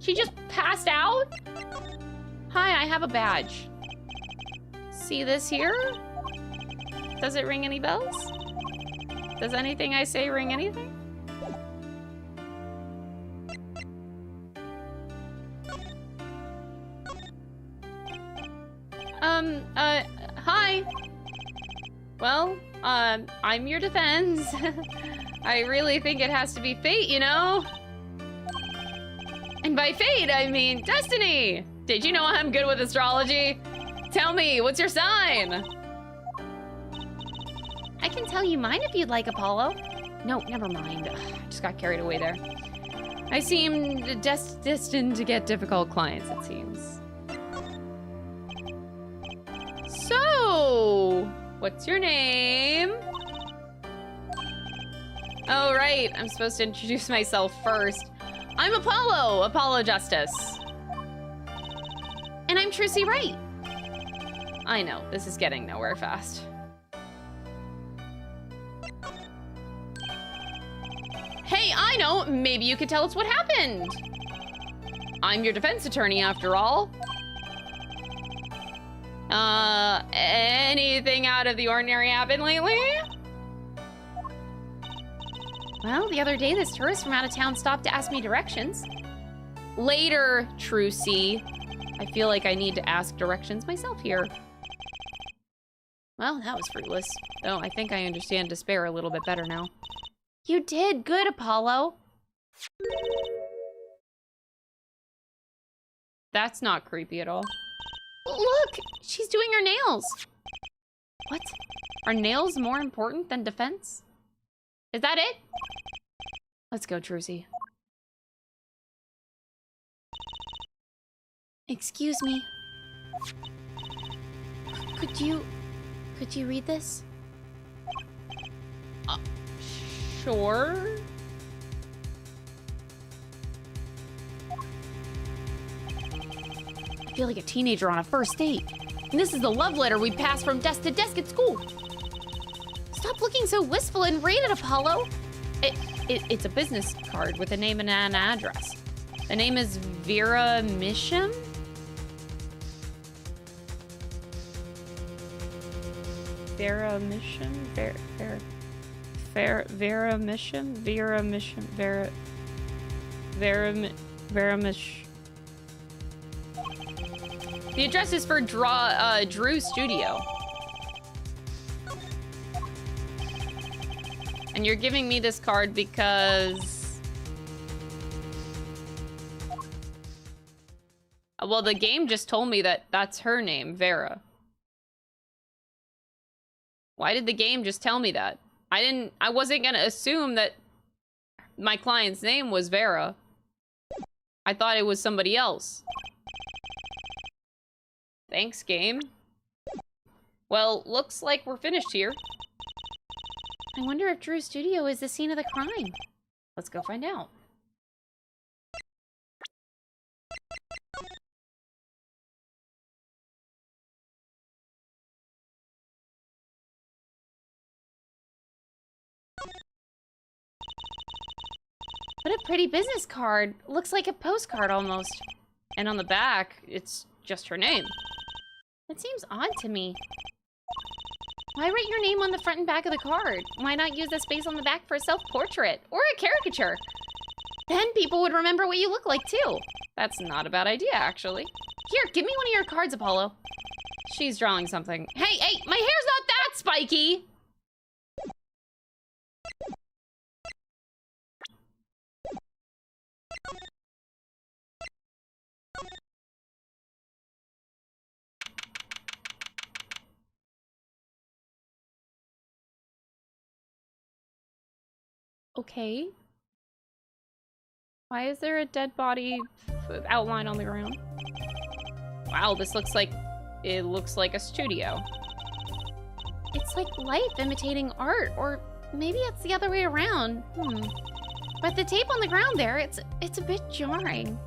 She just passed out? Hi, I have a badge. See this here? Does it ring any bells? Does anything I say ring anything? Hi. Well, I'm your defense. I really think it has to be fate, you know? And by fate, I mean destiny. Did you know I'm good with astrology? Tell me, what's your sign? I can tell you mine if you'd like, Apollo. No, never mind. Ugh, I just got carried away there. I seem destined to get difficult clients, it seems. So, what's your name? Oh, right. I'm supposed to introduce myself first. I'm Apollo, Apollo Justice. And I'm Trucy Wright. I know, this is getting nowhere fast. Hey, I know, maybe you could tell us what happened. I'm your defense attorney, after all. Anything out of the ordinary happened lately? Well, the other day this tourist from out of town stopped to ask me directions. Later, Trucy. I feel like I need to ask directions myself here. Well, that was fruitless. Though I think I understand despair a little bit better now. You did good, Apollo. That's not creepy at all. Look, she's doing her nails. What? Are nails more important than defense? Is that it? Let's go, Trucy. Excuse me. Could you read this? Sure. I feel like a teenager on a first date. And this is the love letter we pass from desk to desk at school. Stop looking so wistful and read it, Apollo. It's a business card with a name and an address. The name is Vera Misham? Vera Misham? Vera Misham? Vera Mish. The address is for Drew Studio. And you're giving me this card because... Well, the game just told me that that's her name, Vera. Why did the game just tell me that? I wasn't gonna assume that my client's name was Vera. I thought it was somebody else. Thanks, game. Well, looks like we're finished here. I wonder if Drew's studio is the scene of the crime. Let's go find out. What a pretty business card. Looks like a postcard almost. And on the back, it's just her name. It seems odd to me. Why write your name on the front and back of the card? Why not use the space on the back for a self-portrait or a caricature? Then people would remember what you look like too. That's not a bad idea, actually. Here, give me one of your cards, Apollo. She's drawing something. Hey, my hair's not that spiky! Okay. Why is there a dead body outline on the ground? Wow, this looks like... It looks like a studio. It's like life imitating art, or maybe it's the other way around. But the tape on the ground there, it's a bit jarring.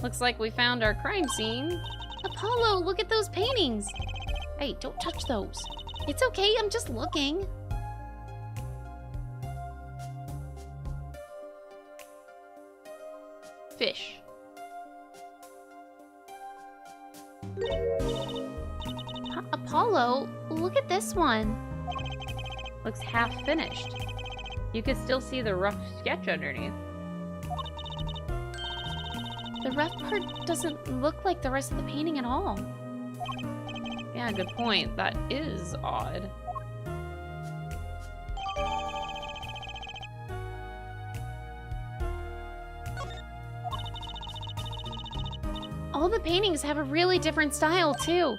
Looks like we found our crime scene. Apollo, look at those paintings. Hey, don't touch those. It's okay, I'm just looking. Fish. Apollo, look at this one. Looks half finished. You could still see the rough sketch underneath. The rough part doesn't look like the rest of the painting at all. Yeah, good point. That is odd. All the paintings have a really different style, too.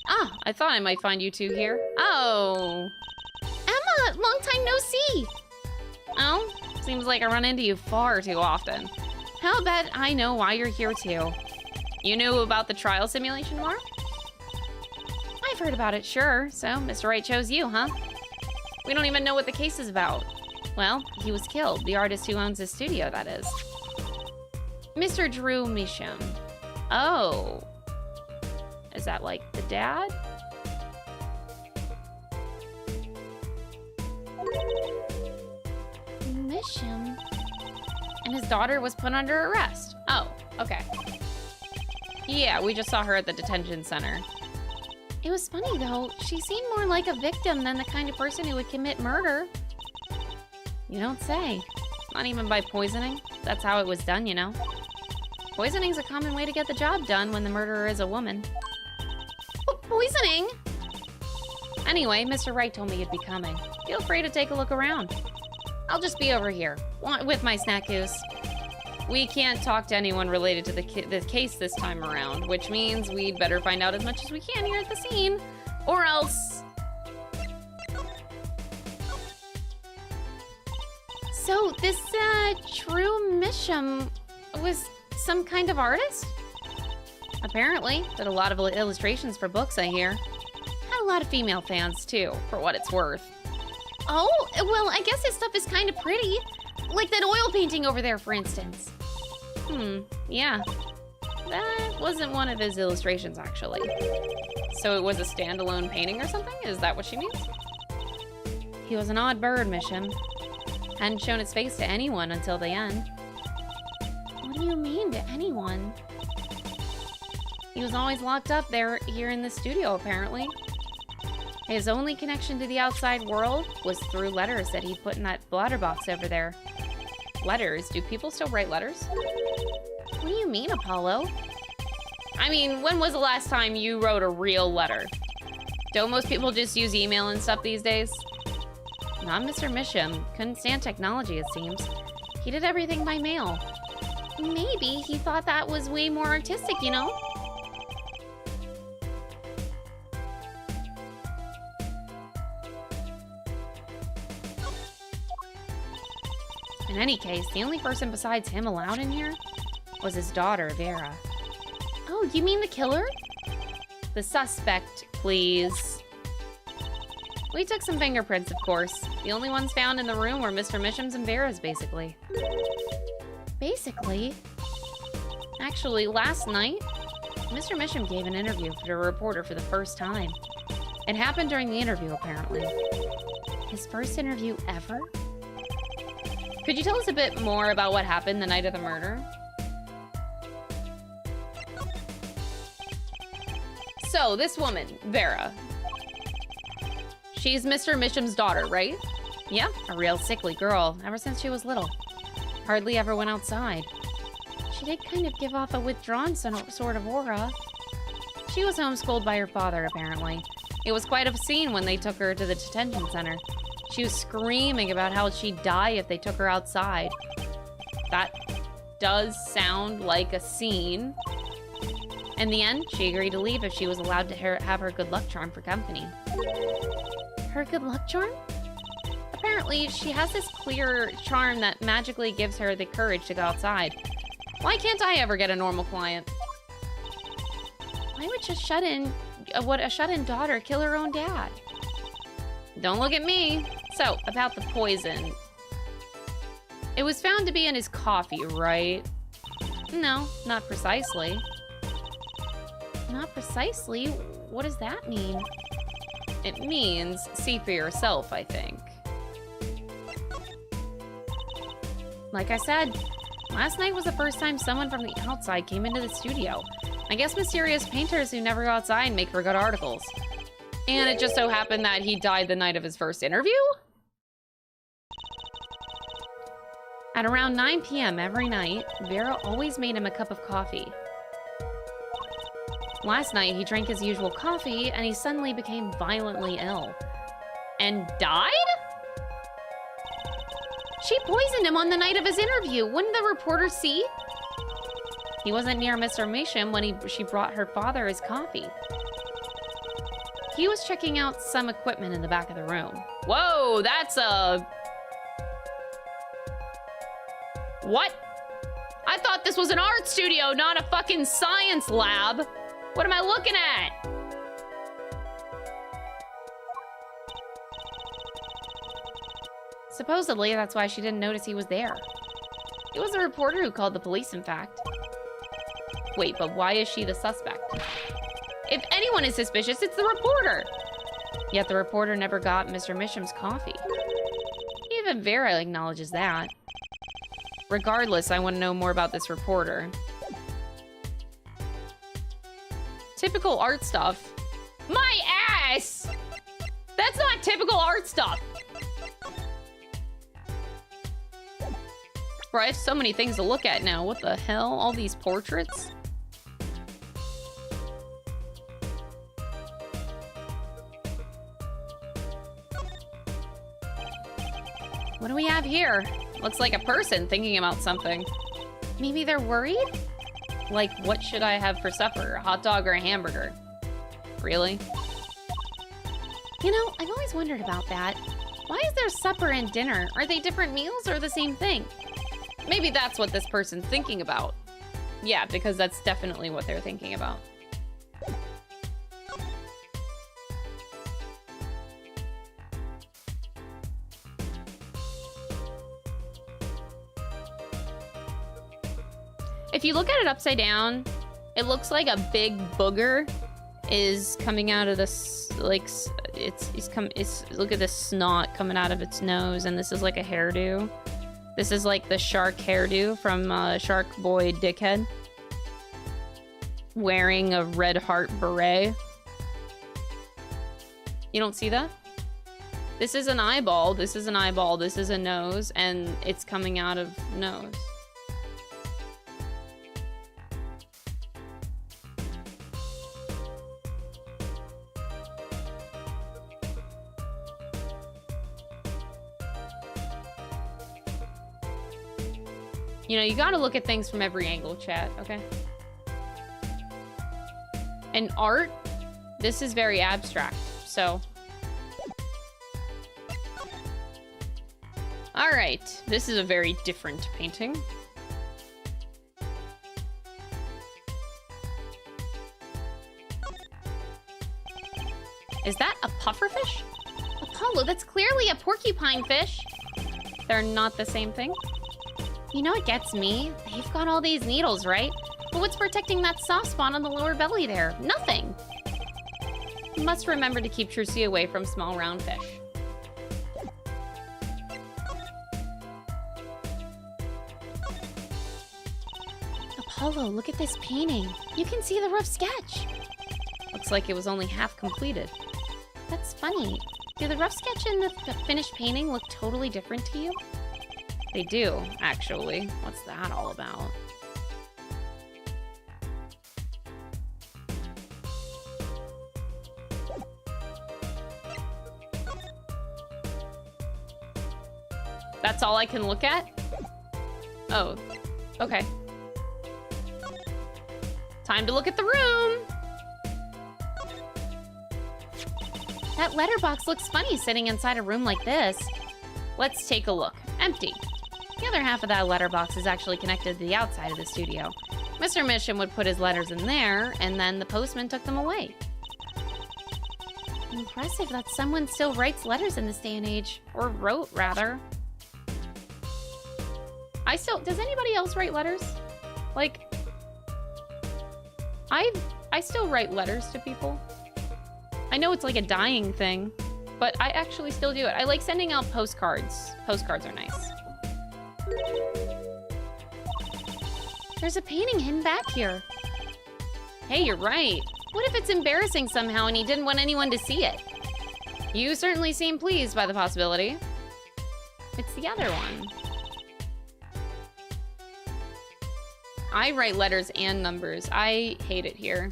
Ah, I thought I might find you two here. Oh. Emma, long time no see. Oh, seems like I run into you far too often. How about I know why you're here, too? You knew about the trial simulation, Mark? I've heard about it, sure. So, Mr. Wright chose you, huh? We don't even know what the case is about. Well, he was killed. The artist who owns his studio, that is. Mr. Drew Misham. Oh. Is that like the dad? Misham? And his daughter was put under arrest. Oh, okay. Yeah, we just saw her at the detention center. It was funny though. She seemed more like a victim than the kind of person who would commit murder. You don't say. Not even by poisoning. That's how it was done, you know. Poisoning's a common way to get the job done when the murderer is a woman. Poisoning? Anyway, Mr. Wright told me you'd be coming. Feel free to take a look around. I'll just be over here, with my snack goose. We can't talk to anyone related to the case this time around, which means we'd better find out as much as we can here at the scene, or else... So, this, True Misham was some kind of artist? Apparently. Did a lot of illustrations for books, I hear. Had a lot of female fans, too, for what it's worth. Oh, well, I guess his stuff is kind of pretty. Like that oil painting over there, for instance. Yeah. That wasn't one of his illustrations, actually. So it was a standalone painting or something? Is that what she means? He was an odd bird, Misham. Hadn't shown his face to anyone until the end. What do you mean, to anyone? He was always locked up here in the studio, apparently. His only connection to the outside world was through letters that he put in that blotter box over there. Letters? Do people still write letters? What do you mean, Apollo? I mean, when was the last time you wrote a real letter? Don't most people just use email and stuff these days? Not Mr. Misham. Couldn't stand technology, it seems. He did everything by mail. Maybe he thought that was way more artistic, you know? In any case, the only person besides him allowed in here was his daughter, Vera. Oh, you mean the killer? The suspect, please. We took some fingerprints, of course. The only ones found in the room were Mr. Misham's and Vera's, basically. Basically? Actually, last night, Mr. Misham gave an interview to a reporter for the first time. It happened during the interview, apparently. His first interview ever? Could you tell us a bit more about what happened the night of the murder? So, this woman, Vera, She's Mr. Misham's daughter, right? Yeah, a real sickly girl, ever since she was little. Hardly ever went outside. She did kind of give off a withdrawn sort of aura. She was homeschooled by her father, apparently. It was quite a scene when they took her to the detention center. She was screaming about how she'd die if they took her outside. That does sound like a scene. In the end, she agreed to leave if she was allowed to have her good luck charm for company. Her good luck charm? Apparently, she has this clear charm that magically gives her the courage to go outside. Why can't I ever get a normal client? Why would a shut-in daughter kill her own dad? Don't look at me. So, about the poison. It was found to be in his coffee, right? No, not precisely. Not precisely? What does that mean? It means see for yourself, I think. Like I said, last night was the first time someone from the outside came into the studio. I guess mysterious painters who never go outside make for good articles. And it just so happened that he died the night of his first interview? At around 9 p.m. every night, Vera always made him a cup of coffee. Last night, he drank his usual coffee, and he suddenly became violently ill. And died? She poisoned him on the night of his interview. Wouldn't the reporter see? He wasn't near Mr. Misham when she brought her father his coffee. He was checking out some equipment in the back of the room. Whoa, that's a... What? I thought this was an art studio, not a fucking science lab. What am I looking at? Supposedly, that's why she didn't notice he was there. It was a reporter who called the police, in fact. Wait, but why is she the suspect? If anyone is suspicious, it's the reporter. Yet the reporter never got Mr. Misham's coffee. Even Vera acknowledges that. Regardless, I want to know more about this reporter. Typical art stuff. My ass! That's not typical art stuff! Bro, I have so many things to look at now. What the hell? All these portraits? What do we have here? Looks like a person thinking about something. Maybe they're worried? Like, what should I have for supper? A hot dog or a hamburger? Really? You know, I've always wondered about that. Why is there supper and dinner? Are they different meals or the same thing? Maybe that's what this person's thinking about. Yeah, because that's definitely what they're thinking about. If you look at it upside down, it looks like a big booger is coming out of this, like, look at this snot coming out of its nose, and this is like a hairdo. This is like the shark hairdo from Shark Boy Dickhead. Wearing a red heart beret. You don't see that? This is an eyeball, this is an eyeball, this is a nose, and it's coming out of nose. You know, you gotta look at things from every angle, chat, okay? And art, this is very abstract, so. All right, this is a very different painting. Is that a pufferfish? Apollo, that's clearly a porcupine fish. They're not the same thing? You know what gets me? They've got all these needles, right? But what's protecting that soft spot on the lower belly there? Nothing. You must remember to keep Trucy away from small round fish. Apollo, look at this painting. You can see the rough sketch. Looks like it was only half completed. That's funny. Do the rough sketch and the finished painting look totally different to you? They do, actually. What's that all about? That's all I can look at? Oh, okay. Time to look at the room. That letterbox looks funny sitting inside a room like this. Let's take a look. Empty. The other half of that letterbox is actually connected to the outside of the studio. Mr. Mission would put his letters in there, and then the postman took them away. Impressive that someone still writes letters in this day and age. Or wrote, rather. Does anybody else write letters? Like, I still write letters to people. I know it's like a dying thing, but I actually still do it. I like sending out postcards. Postcards are nice. There's a painting hidden back here. Hey, you're right. What if it's embarrassing somehow and he didn't want anyone to see it? You certainly seem pleased by the possibility. It's the other one. I write letters and numbers. I hate it here.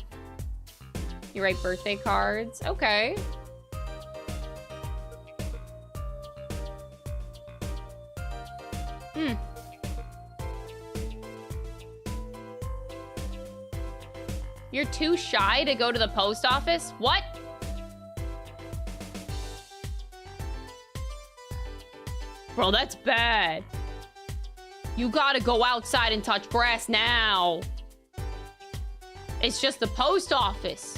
You write birthday cards? Okay. You're too shy to go to the post office? What? Bro, that's bad. You gotta go outside and touch grass now. It's just the post office.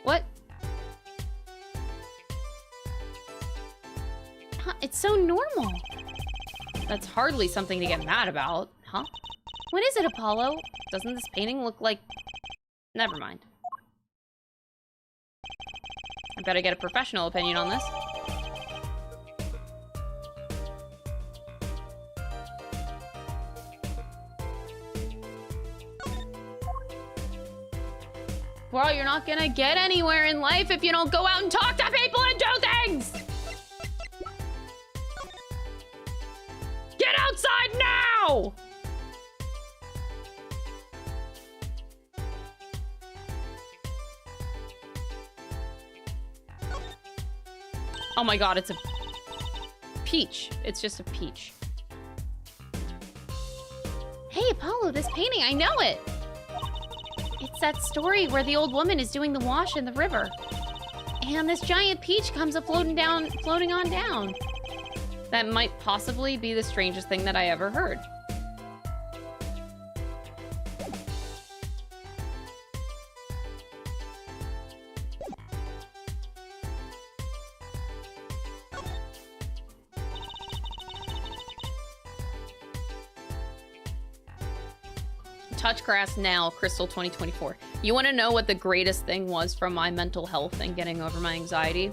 What? Huh, it's so normal. That's hardly something to get mad about, huh? What is it, Apollo? Doesn't this painting look like... Never mind. I better get a professional opinion on this. Well, you're not gonna get anywhere in life if you don't go out and talk to people and do things! Get outside now! Oh my god, it's a peach. It's just a peach. Hey, Apollo, this painting, I know it! It's that story where the old woman is doing the wash in the river. And this giant peach comes floating on down. That might possibly be the strangest thing that I ever heard. Touch grass now, Crystal 2024. You want to know what the greatest thing was from my mental health and getting over my anxiety?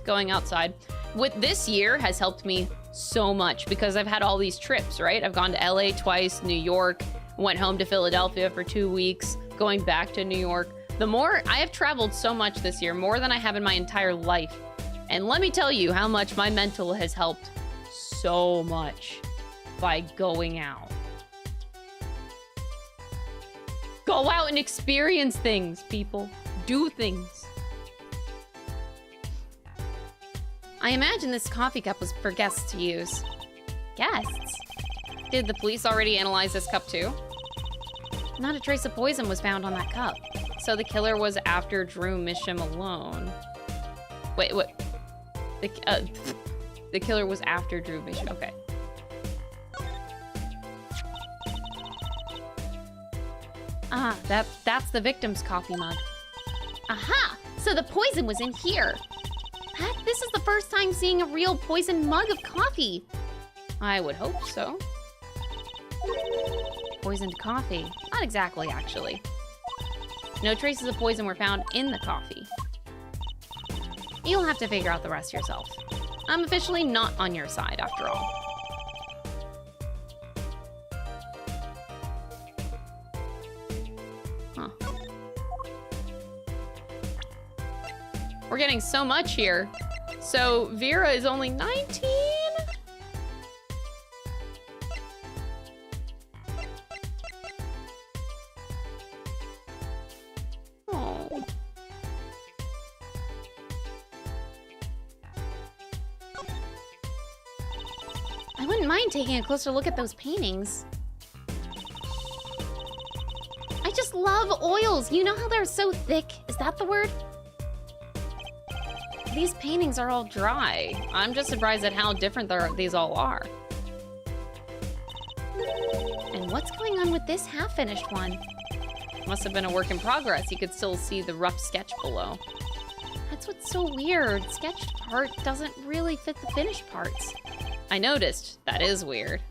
Going outside. With this year has helped me so much because I've had all these trips, right? I've gone to LA twice, New York, went home to Philadelphia for 2 weeks, going back to New York. I have traveled so much this year, more than I have in my entire life. And let me tell you how much my mental has helped so much by going out. Go out and experience things, people. Do things. I imagine this coffee cup was for guests to use. Guests? Did the police already analyze this cup too? Not a trace of poison was found on that cup. So the killer was after Drew Misham alone. Wait, what? The killer was after Drew Misham. Okay. Ah, that's the victim's coffee mug. Aha! So the poison was in here. This is the first time seeing a real poisoned mug of coffee. I would hope so. Poisoned coffee. Not exactly, actually. No traces of poison were found in the coffee. You'll have to figure out the rest yourself. I'm officially not on your side, after all. Huh. We're getting so much here. So Vera is only 19? Oh. I wouldn't mind taking a closer look at those paintings. I just love oils. You know how they're so thick? Is that the word? These paintings are all dry. I'm just surprised at how different these all are. And what's going on with this half-finished one? Must have been a work in progress. You could still see the rough sketch below. That's what's so weird. Sketched part doesn't really fit the finished parts. I noticed. That is weird.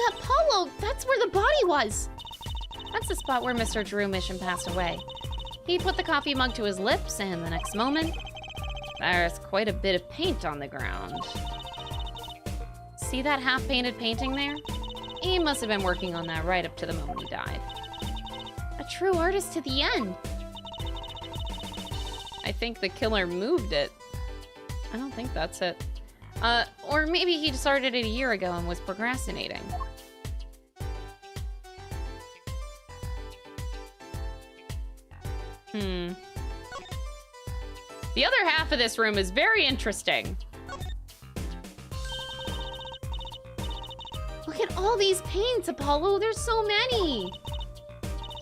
Apollo! That's where the body was! That's the spot where Mr. Drew Mission passed away. He put the coffee mug to his lips, and the next moment... There's quite a bit of paint on the ground. See that half-painted painting there? He must have been working on that right up to the moment he died. A true artist to the end. I think the killer moved it. I don't think that's it. Or maybe he started it a year ago and was procrastinating. The other half of this room is very interesting. Look at all these paints, Apollo. There's so many.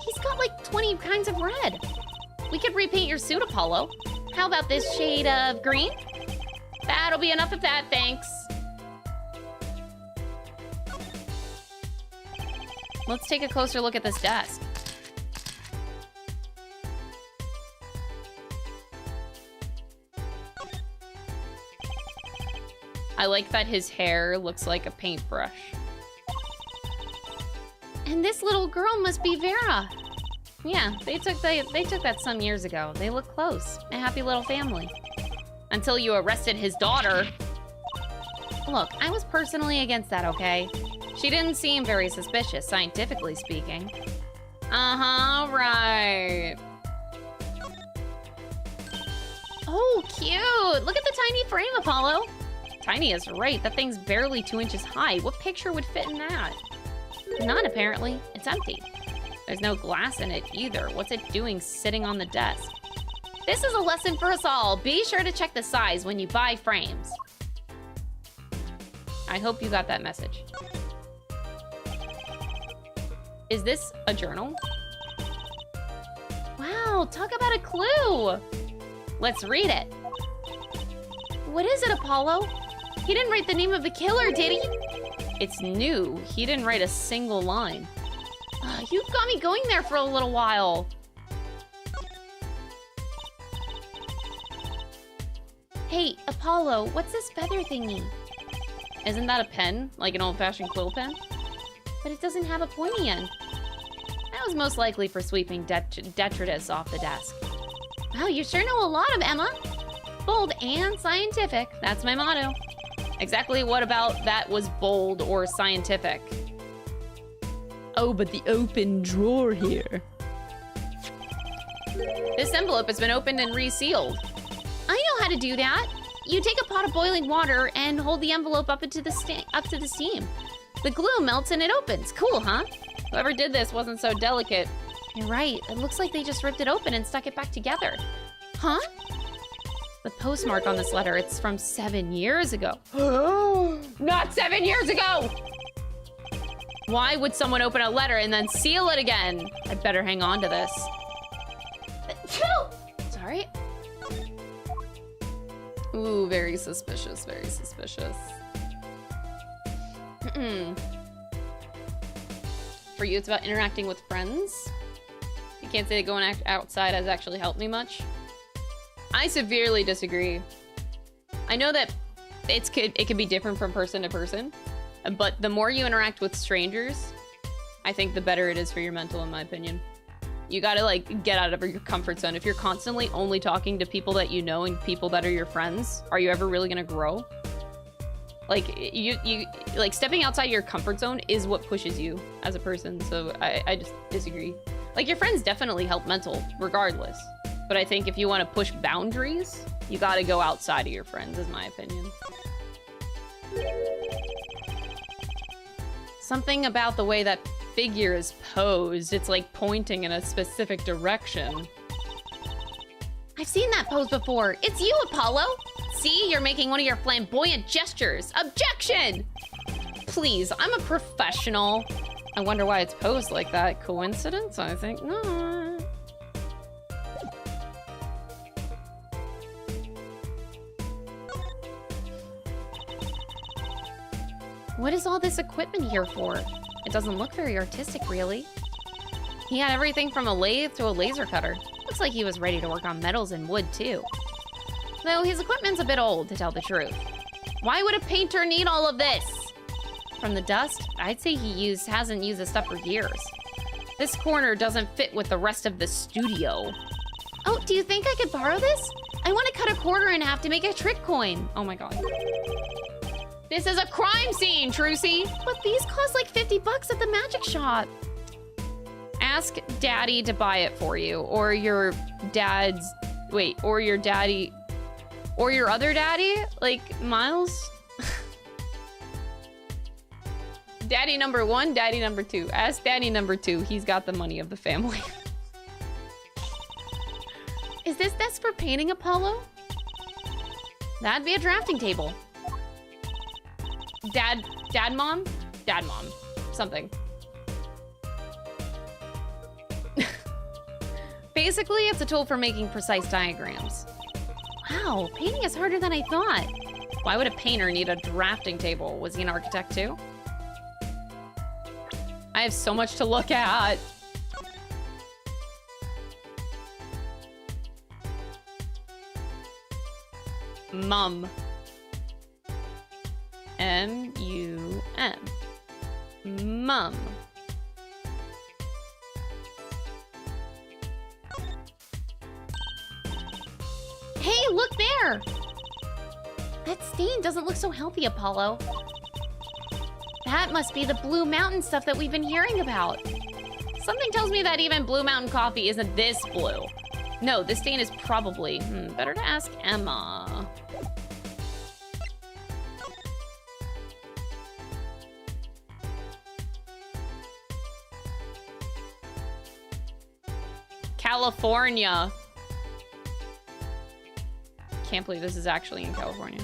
He's got like 20 kinds of red. We could repaint your suit, Apollo. How about this shade of green? That'll be enough of that, thanks. Let's take a closer look at this desk. I like that his hair looks like a paintbrush. And this little girl must be Vera. Yeah, they took that some years ago. They look close. A happy little family. Until you arrested his daughter. Look, I was personally against that, okay? She didn't seem very suspicious, scientifically speaking. Uh-huh, right. Oh, cute! Look at the tiny frame, Apollo. Tiny is right. That thing's barely 2 inches high. What picture would fit in that? None, apparently. It's empty. There's no glass in it either. What's it doing sitting on the desk? This is a lesson for us all. Be sure to check the size when you buy frames. I hope you got that message. Is this a journal? Wow, talk about a clue. Let's read it. What is it, Apollo? He didn't write the name of the killer, did he? It's new. He didn't write a single line. You've got me going there for a little while. Hey, Apollo, what's this feather thingy? Isn't that a pen? Like an old-fashioned quill pen? But it doesn't have a pointy end. That was most likely for sweeping detritus off the desk. Wow, you sure know a lot of Emma. Bold and scientific. That's my motto. Exactly what about that was bold or scientific? Oh, but the open drawer here. This envelope has been opened and resealed. I know how to do that. You take a pot of boiling water and hold the envelope up to the steam. The glue melts and it opens. Cool, huh? Whoever did this wasn't so delicate. You're right. It looks like they just ripped it open and stuck it back together. Huh? The postmark on this letter, it's from 7 years ago. Not 7 years ago! Why would someone open a letter and then seal it again? I'd better hang on to this. Sorry. Ooh, very suspicious, very suspicious. For you, it's about interacting with friends. You can't say that going outside has actually helped me much. I severely disagree. I know that it can be different from person to person, but the more you interact with strangers, I think the better it is for your mental, in my opinion. You gotta, like, get out of your comfort zone. If you're constantly only talking to people that you know and people that are your friends, are you ever really gonna grow? Like, like, stepping outside your comfort zone is what pushes you as a person, so I just disagree. Like, your friends definitely help mental, regardless. But I think if you want to push boundaries, you gotta go outside of your friends, is my opinion. Something about the way that figure is posed, it's like pointing in a specific direction. I've seen that pose before. It's you, Apollo. See, you're making one of your flamboyant gestures. Objection! Please, I'm a professional. I wonder why it's posed like that. Coincidence? I think not. What is all this equipment here for? It doesn't look very artistic, really. He had everything from a lathe to a laser cutter. Looks like he was ready to work on metals and wood, too. Though his equipment's a bit old, to tell the truth. Why would a painter need all of this? From the dust, I'd say he hasn't used this stuff for years. This corner doesn't fit with the rest of the studio. Oh, do you think I could borrow this? I want to cut a quarter in half to make a trick coin. Oh my god. This is a crime scene, Trucy! But these cost like 50 bucks at the magic shop. Ask Daddy to buy it for you, or your dad's... Wait, or your daddy... Or your other daddy? Like, Miles? Daddy number 1, daddy number 2. Ask daddy number 2. He's got the money of the family. Is this desk for painting, Apollo? That'd be a drafting table. Dad mom? Dad mom. Something. Basically, it's a tool for making precise diagrams. Wow, painting is harder than I thought. Why would a painter need a drafting table? Was he an architect too? I have so much to look at. Mum. M-U-M. Mum. Hey, look there! That stain doesn't look so healthy, Apollo. That must be the Blue Mountain stuff that we've been hearing about. Something tells me that even Blue Mountain coffee isn't this blue. No, this stain is probably... better to ask Emma. California. Can't believe this is actually in California.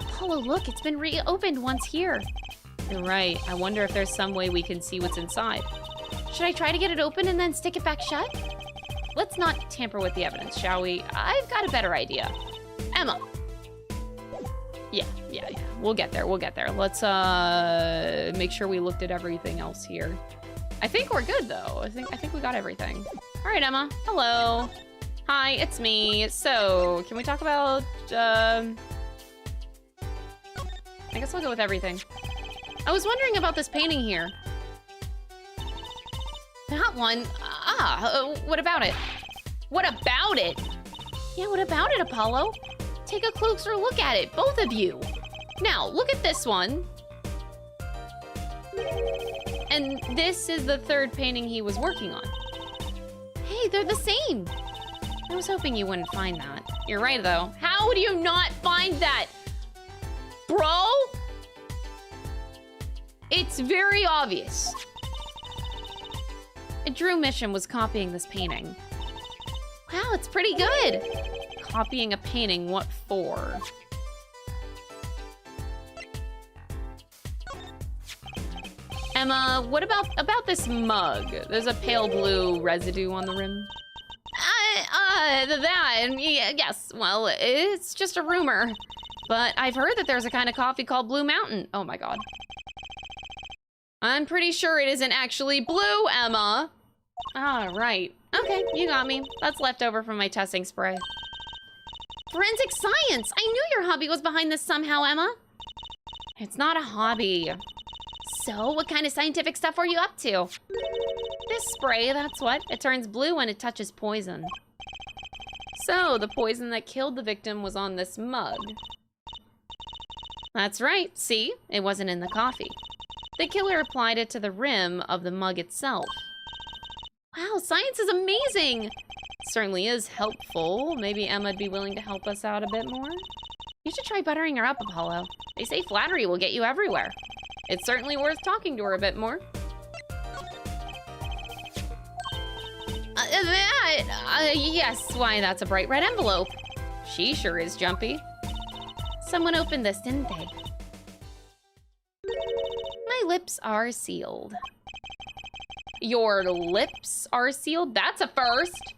Apollo, look, it's been reopened once here. You're right. I wonder if there's some way we can see what's inside. Should I try to get it open and then stick it back shut? Let's not tamper with the evidence, shall we? I've got a better idea. Emma. Yeah. We'll get there. Let's make sure we looked at everything else here. I think we're good though. I think we got everything. All right, Emma. Hello. Hi, it's me. So, can we talk about I guess I'll go with everything. I was wondering about this painting here. That one. What about it? What about it? Yeah, what about it, Apollo? Take a closer look at it, both of you. Now, look at this one. And this is the third painting he was working on. Hey, they're the same. I was hoping you wouldn't find that. You're right, though. How would you not find that? Bro? It's very obvious. A Drew mission was copying this painting. Wow, it's pretty good. Copying a painting, what for? Emma, what about this mug? There's a pale blue residue on the rim. Yes, well, it's just a rumor. But I've heard that there's a kind of coffee called Blue Mountain. Oh my god. I'm pretty sure it isn't actually blue, Emma. Ah, right. Okay, you got me. That's leftover from my testing spray. Forensic science! I knew your hobby was behind this somehow, Emma. It's not a hobby. So, what kind of scientific stuff are you up to? This spray, that's what. It turns blue when it touches poison. So, the poison that killed the victim was on this mug. That's right. See? It wasn't in the coffee. The killer applied it to the rim of the mug itself. Wow, science is amazing! Certainly is helpful. Maybe Emma'd be willing to help us out a bit more. You should try buttering her up, Apollo. They say flattery will get you everywhere. It's certainly worth talking to her a bit more. Yes, why, that's a bright red envelope. She sure is jumpy. Someone opened this, didn't they? My lips are sealed. Your lips are sealed? That's a first.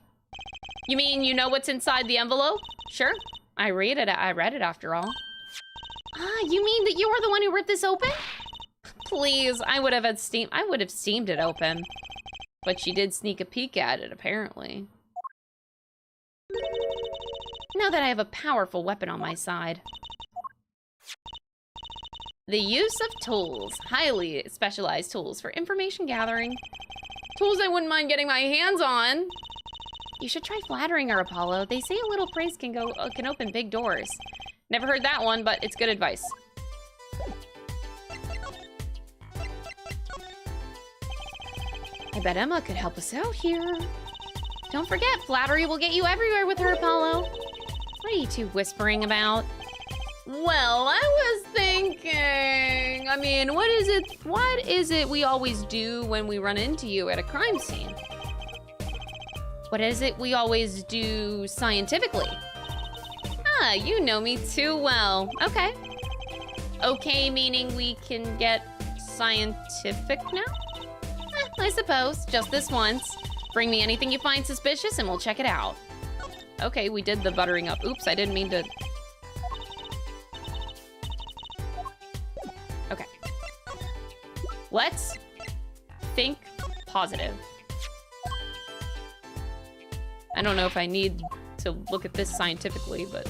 You mean you know what's inside the envelope? Sure. I read it after all. Ah, you mean that you were the one who ripped this open? Please, I would have steamed it open. But she did sneak a peek at it, apparently. Now that I have a powerful weapon on my side. The use of tools. Highly specialized tools for information gathering. Tools I wouldn't mind getting my hands on. You should try flattering her, Apollo. They say a little praise can open big doors. Never heard that one, but it's good advice. I bet Emma could help us out here. Don't forget, flattery will get you everywhere with her, Apollo. What are you two whispering about? Well, I was thinking... I mean, what is it we always do when we run into you at a crime scene? What is it we always do scientifically? Ah, you know me too well. Okay. Okay, meaning we can get scientific now? I suppose. Just this once. Bring me anything you find suspicious and we'll check it out. Okay, we did the buttering up. Oops, I didn't mean to... Okay. Let's think positive. I don't know if I need to look at this scientifically, but...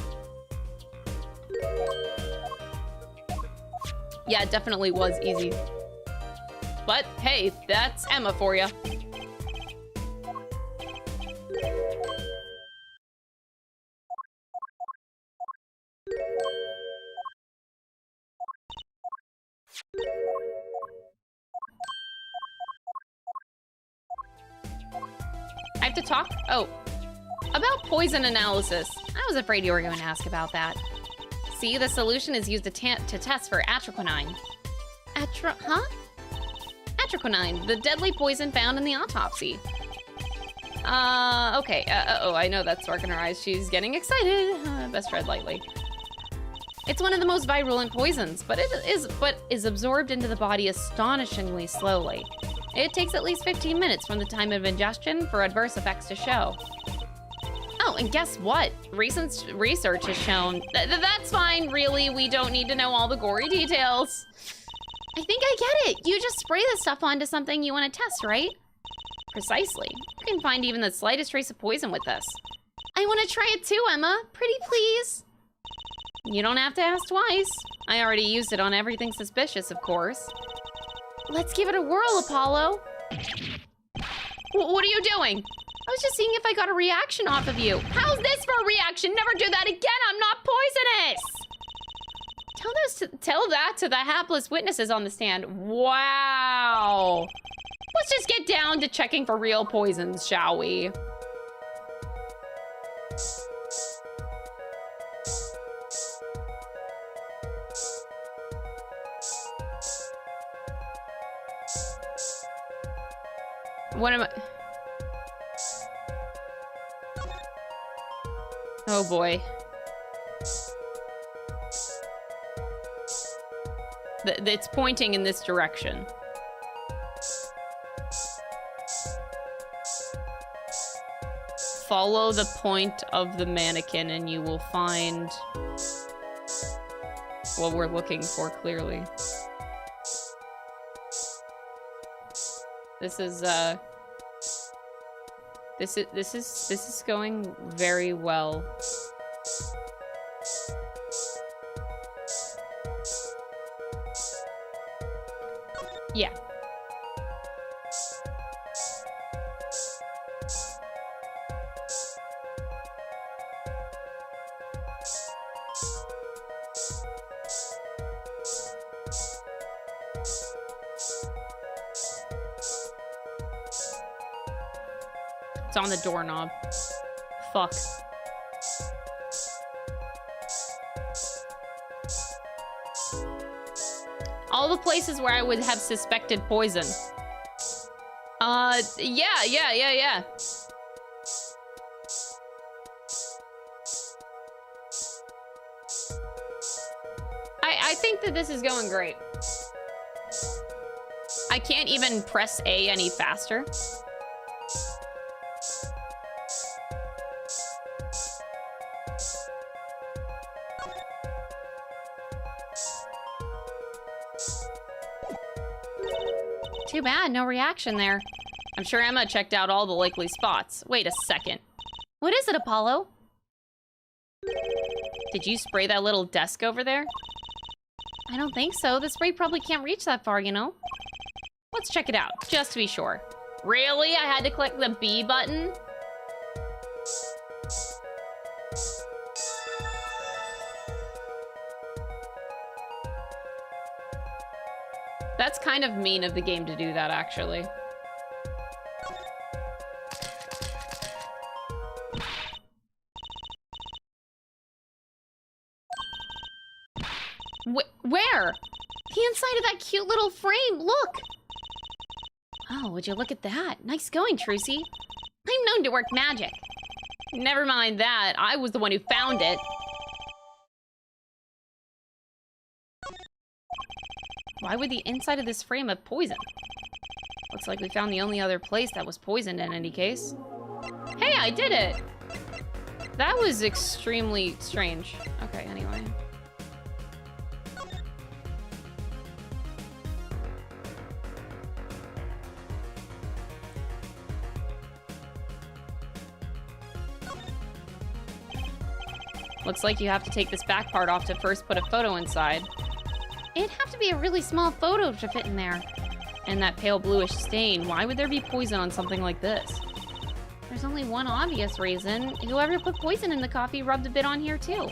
Yeah, it definitely was easy. But hey, that's Emma for you. I have to talk? Oh. About poison analysis. I was afraid you were going to ask about that. See, the solution is used to test for atroquinine. Huh? Atroquinine, the deadly poison found in the autopsy. Okay. Oh, I know that spark in her eyes. She's getting excited. Best tread lightly. It's one of the most virulent poisons, but is absorbed into the body astonishingly slowly. It takes at least 15 minutes from the time of ingestion for adverse effects to show. Oh, and guess what? Recent research has shown that's fine, really. We don't need to know all the gory details. I think I get it. You just spray the stuff onto something you want to test, right? Precisely. You can find even the slightest trace of poison with this. I want to try it too, Emma. Pretty please. You don't have to ask twice. I already used it on everything suspicious, of course. Let's give it a whirl, Apollo. What are you doing? I was just seeing if I got a reaction off of you. How's this for a reaction? Never do that again. I'm not poisonous. Tell that to the hapless witnesses on the stand. Wow. Let's just get down to checking for real poisons, shall we? What am I? Oh boy. It's pointing in this direction. Follow the point of the mannequin and you will find what we're looking for clearly. This is going very well. Yeah. It's on the doorknob. Fuck. All the places where I would have suspected poison. Yeah. I think that this is going great. I can't even press A any faster. Too bad, no reaction there. I'm sure Emma checked out all the likely spots. Wait a second. What is it, Apollo? Did you spray that little desk over there? I don't think so. The spray probably can't reach that far, you know? Let's check it out, just to be sure. Really? I had to click the B button? That's kind of mean of the game to do that, actually. Where? The inside of that cute little frame, look! Oh, would you look at that? Nice going, Trucy. I'm known to work magic. Never mind that, I was the one who found it. Why would the inside of this frame have poison? Looks like we found the only other place that was poisoned in any case. Hey, I did it! That was extremely strange. Okay, anyway. Looks like you have to take this back part off to first put a photo inside. It'd have to be a really small photo to fit in there. And that pale bluish stain, why would there be poison on something like this? There's only one obvious reason. Whoever put poison in the coffee rubbed a bit on here too.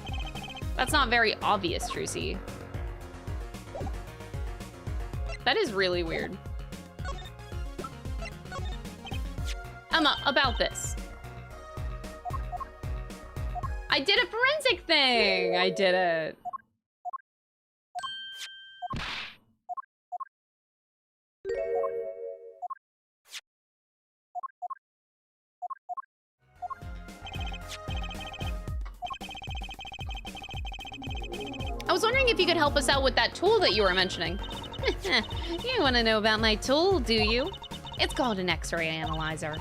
That's not very obvious, Trucy. That is really weird. Emma, about this. I did a forensic thing! I did it. I was wondering if you could help us out with that tool that you were mentioning. You want to know about my tool, do you? It's called an X-ray analyzer.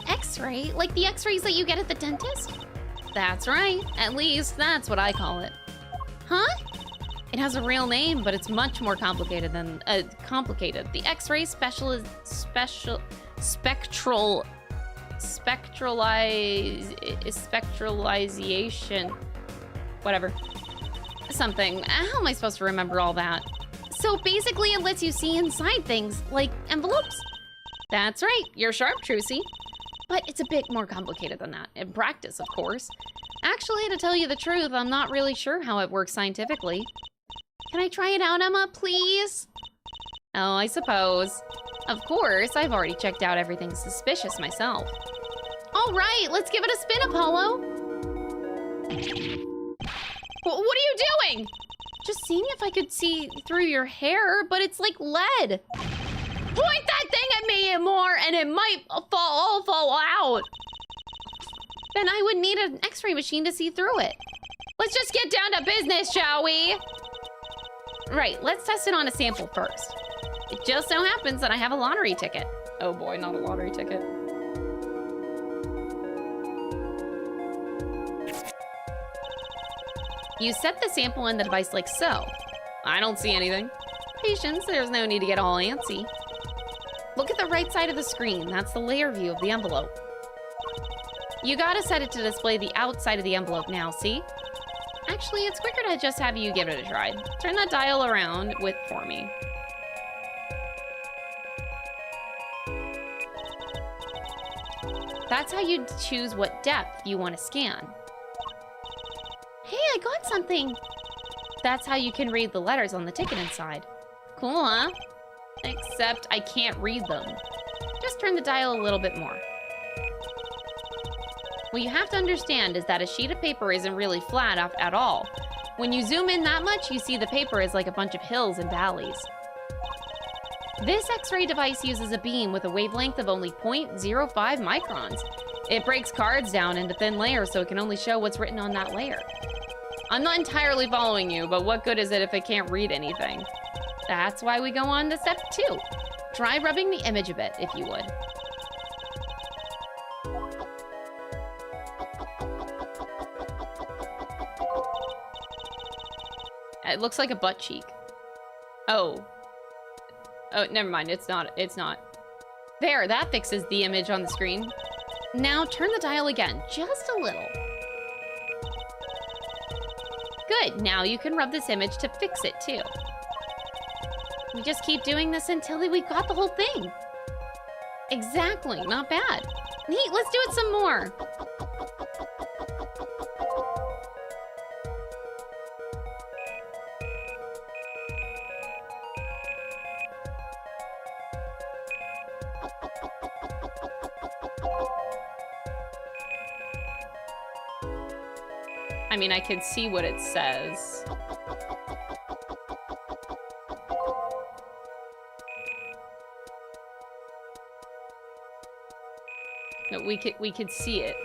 X-ray? Like the X-rays that you get at the dentist? That's right. At least that's what I call it. Huh? It has a real name, but it's much more complicated than complicated. The X-ray spectralization, whatever, something. How am I supposed to remember all that? So basically, it lets you see inside things like envelopes. That's right. You're sharp, Trucy. But it's a bit more complicated than that. In practice, of course. Actually, to tell you the truth, I'm not really sure how it works scientifically. Can I try it out, Emma, please? Oh, I suppose. Of course, I've already checked out everything suspicious myself. All right, let's give it a spin, Apollo. What are you doing? Just seeing if I could see through your hair, but it's like lead. Point that thing at me more, and it might all fall out. Then I would need an X-ray machine to see through it. Let's just get down to business, shall we? Right, let's test it on a sample first. It just so happens that I have a lottery ticket. Oh boy, not a lottery ticket. You set the sample in the device like so. I don't see anything. Patience, there's no need to get all antsy. Look at the right side of the screen. That's the layer view of the envelope. You gotta set it to display the outside of the envelope now, see? Actually, it's quicker to just have you give it a try. Turn that dial around for me. That's how you choose what depth you want to scan. Hey, I got something. That's how you can read the letters on the ticket inside. Cool, huh? Except I can't read them. Just turn the dial a little bit more. What you have to understand is that a sheet of paper isn't really flat at all. When you zoom in that much, you see the paper is like a bunch of hills and valleys. This X-ray device uses a beam with a wavelength of only 0.05 microns. It breaks cards down into thin layers so it can only show what's written on that layer. I'm not entirely following you, but what good is it if it can't read anything? That's why we go on to step 2. Try rubbing the image a bit, if you would. It looks like a butt cheek. Oh. Oh, never mind. It's not. It's not. There, that fixes the image on the screen. Now turn the dial again, just a little. Good, now you can rub this image to fix it too. We just keep doing this until we've got the whole thing. Exactly, not bad. Neat, let's do it some more. I mean, I can see what it says. No, we could see it.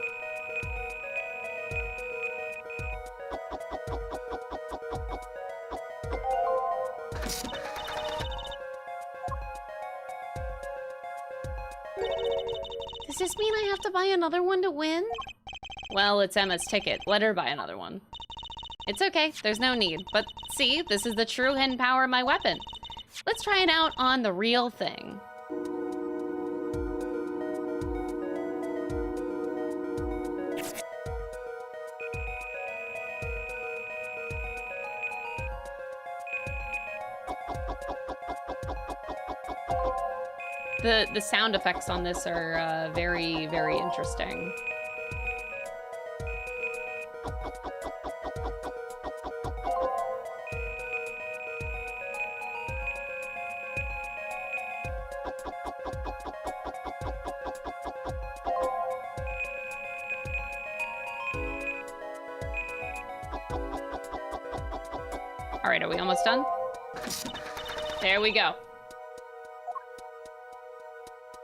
Does this mean I have to buy another one to win? Well, it's Emma's ticket. Let her buy another one. It's okay, there's no need. But see, this is the true hidden power of my weapon. Let's try it out on the real thing. The sound effects on this are very, very interesting. All right, are we almost done? There we go.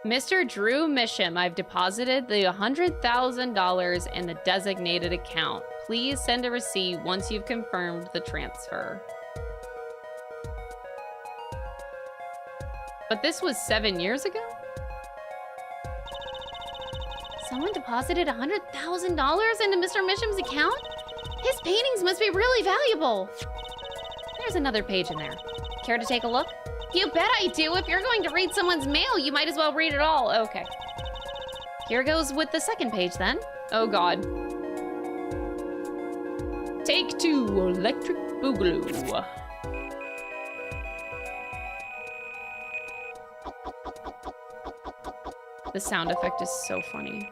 Mr. Drew Misham, I've deposited the $100,000 in the designated account. Please send a receipt once you've confirmed the transfer. But this was 7 years ago? Someone deposited $100,000 into Mr. Misham's account? His paintings must be really valuable. There's another page in there. Care to take a look? You bet I do. If you're going to read someone's mail, you might as well read it all. Okay. Here goes with the second page then. Oh God. Take 2, Electric Boogaloo. The sound effect is so funny.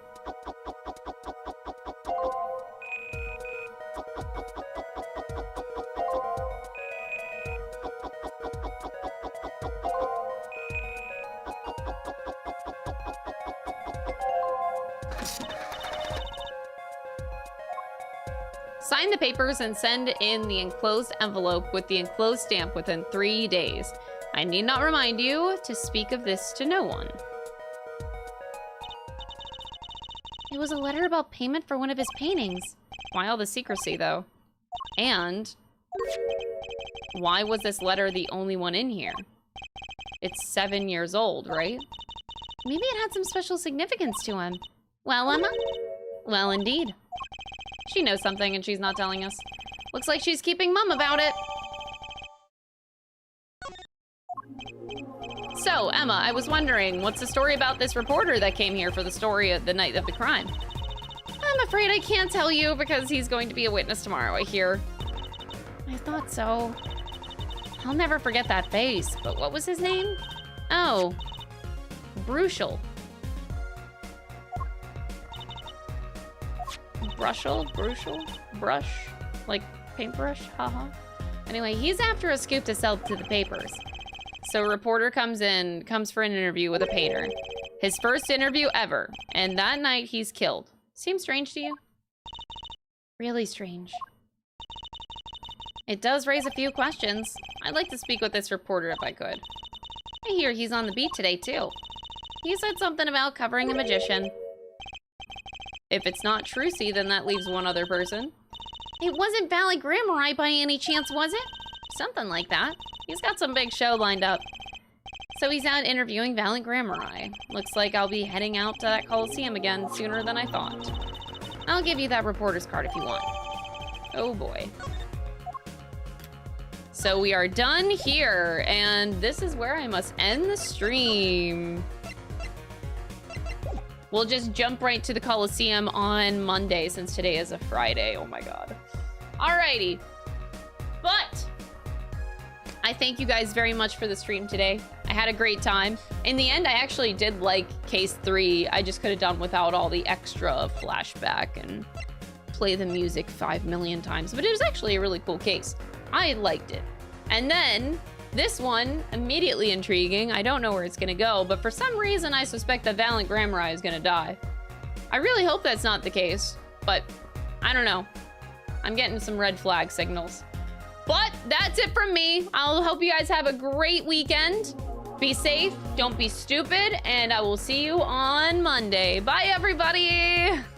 Sign the papers and send in the enclosed envelope with the enclosed stamp within 3 days. I need not remind you to speak of this to no one. It was a letter about payment for one of his paintings. Why all the secrecy, though? And why was this letter the only one in here? It's 7 years old, right? Maybe it had some special significance to him. Well, Emma? Well, indeed. She knows something and she's not telling us. Looks like she's keeping mum about it. So, Emma, I was wondering, what's the story about this reporter that came here for the story of the night of the crime? I'm afraid I can't tell you because he's going to be a witness tomorrow, I hear. I thought so. I'll never forget that face, but what was his name? Oh, Brushel. Brush? Like paintbrush? Haha. Anyway, he's after a scoop to sell to the papers. So a reporter comes for an interview with a painter. His first interview ever, and that night he's killed. Seems strange to you? Really strange. It does raise a few questions. I'd like to speak with this reporter if I could. I hear he's on the beat today, too. He said something about covering a magician. If it's not Trucy, then that leaves one other person. It wasn't Valley Grammari by any chance, was it? Something like that. He's got some big show lined up. So he's out interviewing Valley Grammari. Looks like I'll be heading out to that Coliseum again sooner than I thought. I'll give you that reporter's card if you want. Oh boy. So we are done here, and this is where I must end the stream. We'll just jump right to the Coliseum on Monday, since today is a Friday. Oh my god. Alrighty. But I thank you guys very much for the stream today. I had a great time. In the end, I actually did like case 3. I just could have done without all the extra flashback and play the music 5 million times. But it was actually a really cool case. I liked it. And then this one, immediately intriguing. I don't know where it's gonna go, but for some reason I suspect that Valiant Grammari is gonna die. I really hope that's not the case, but I don't know. I'm getting some red flag signals. But that's it from me. I'll hope you guys have a great weekend. Be safe, don't be stupid, and I will see you on Monday. Bye, everybody!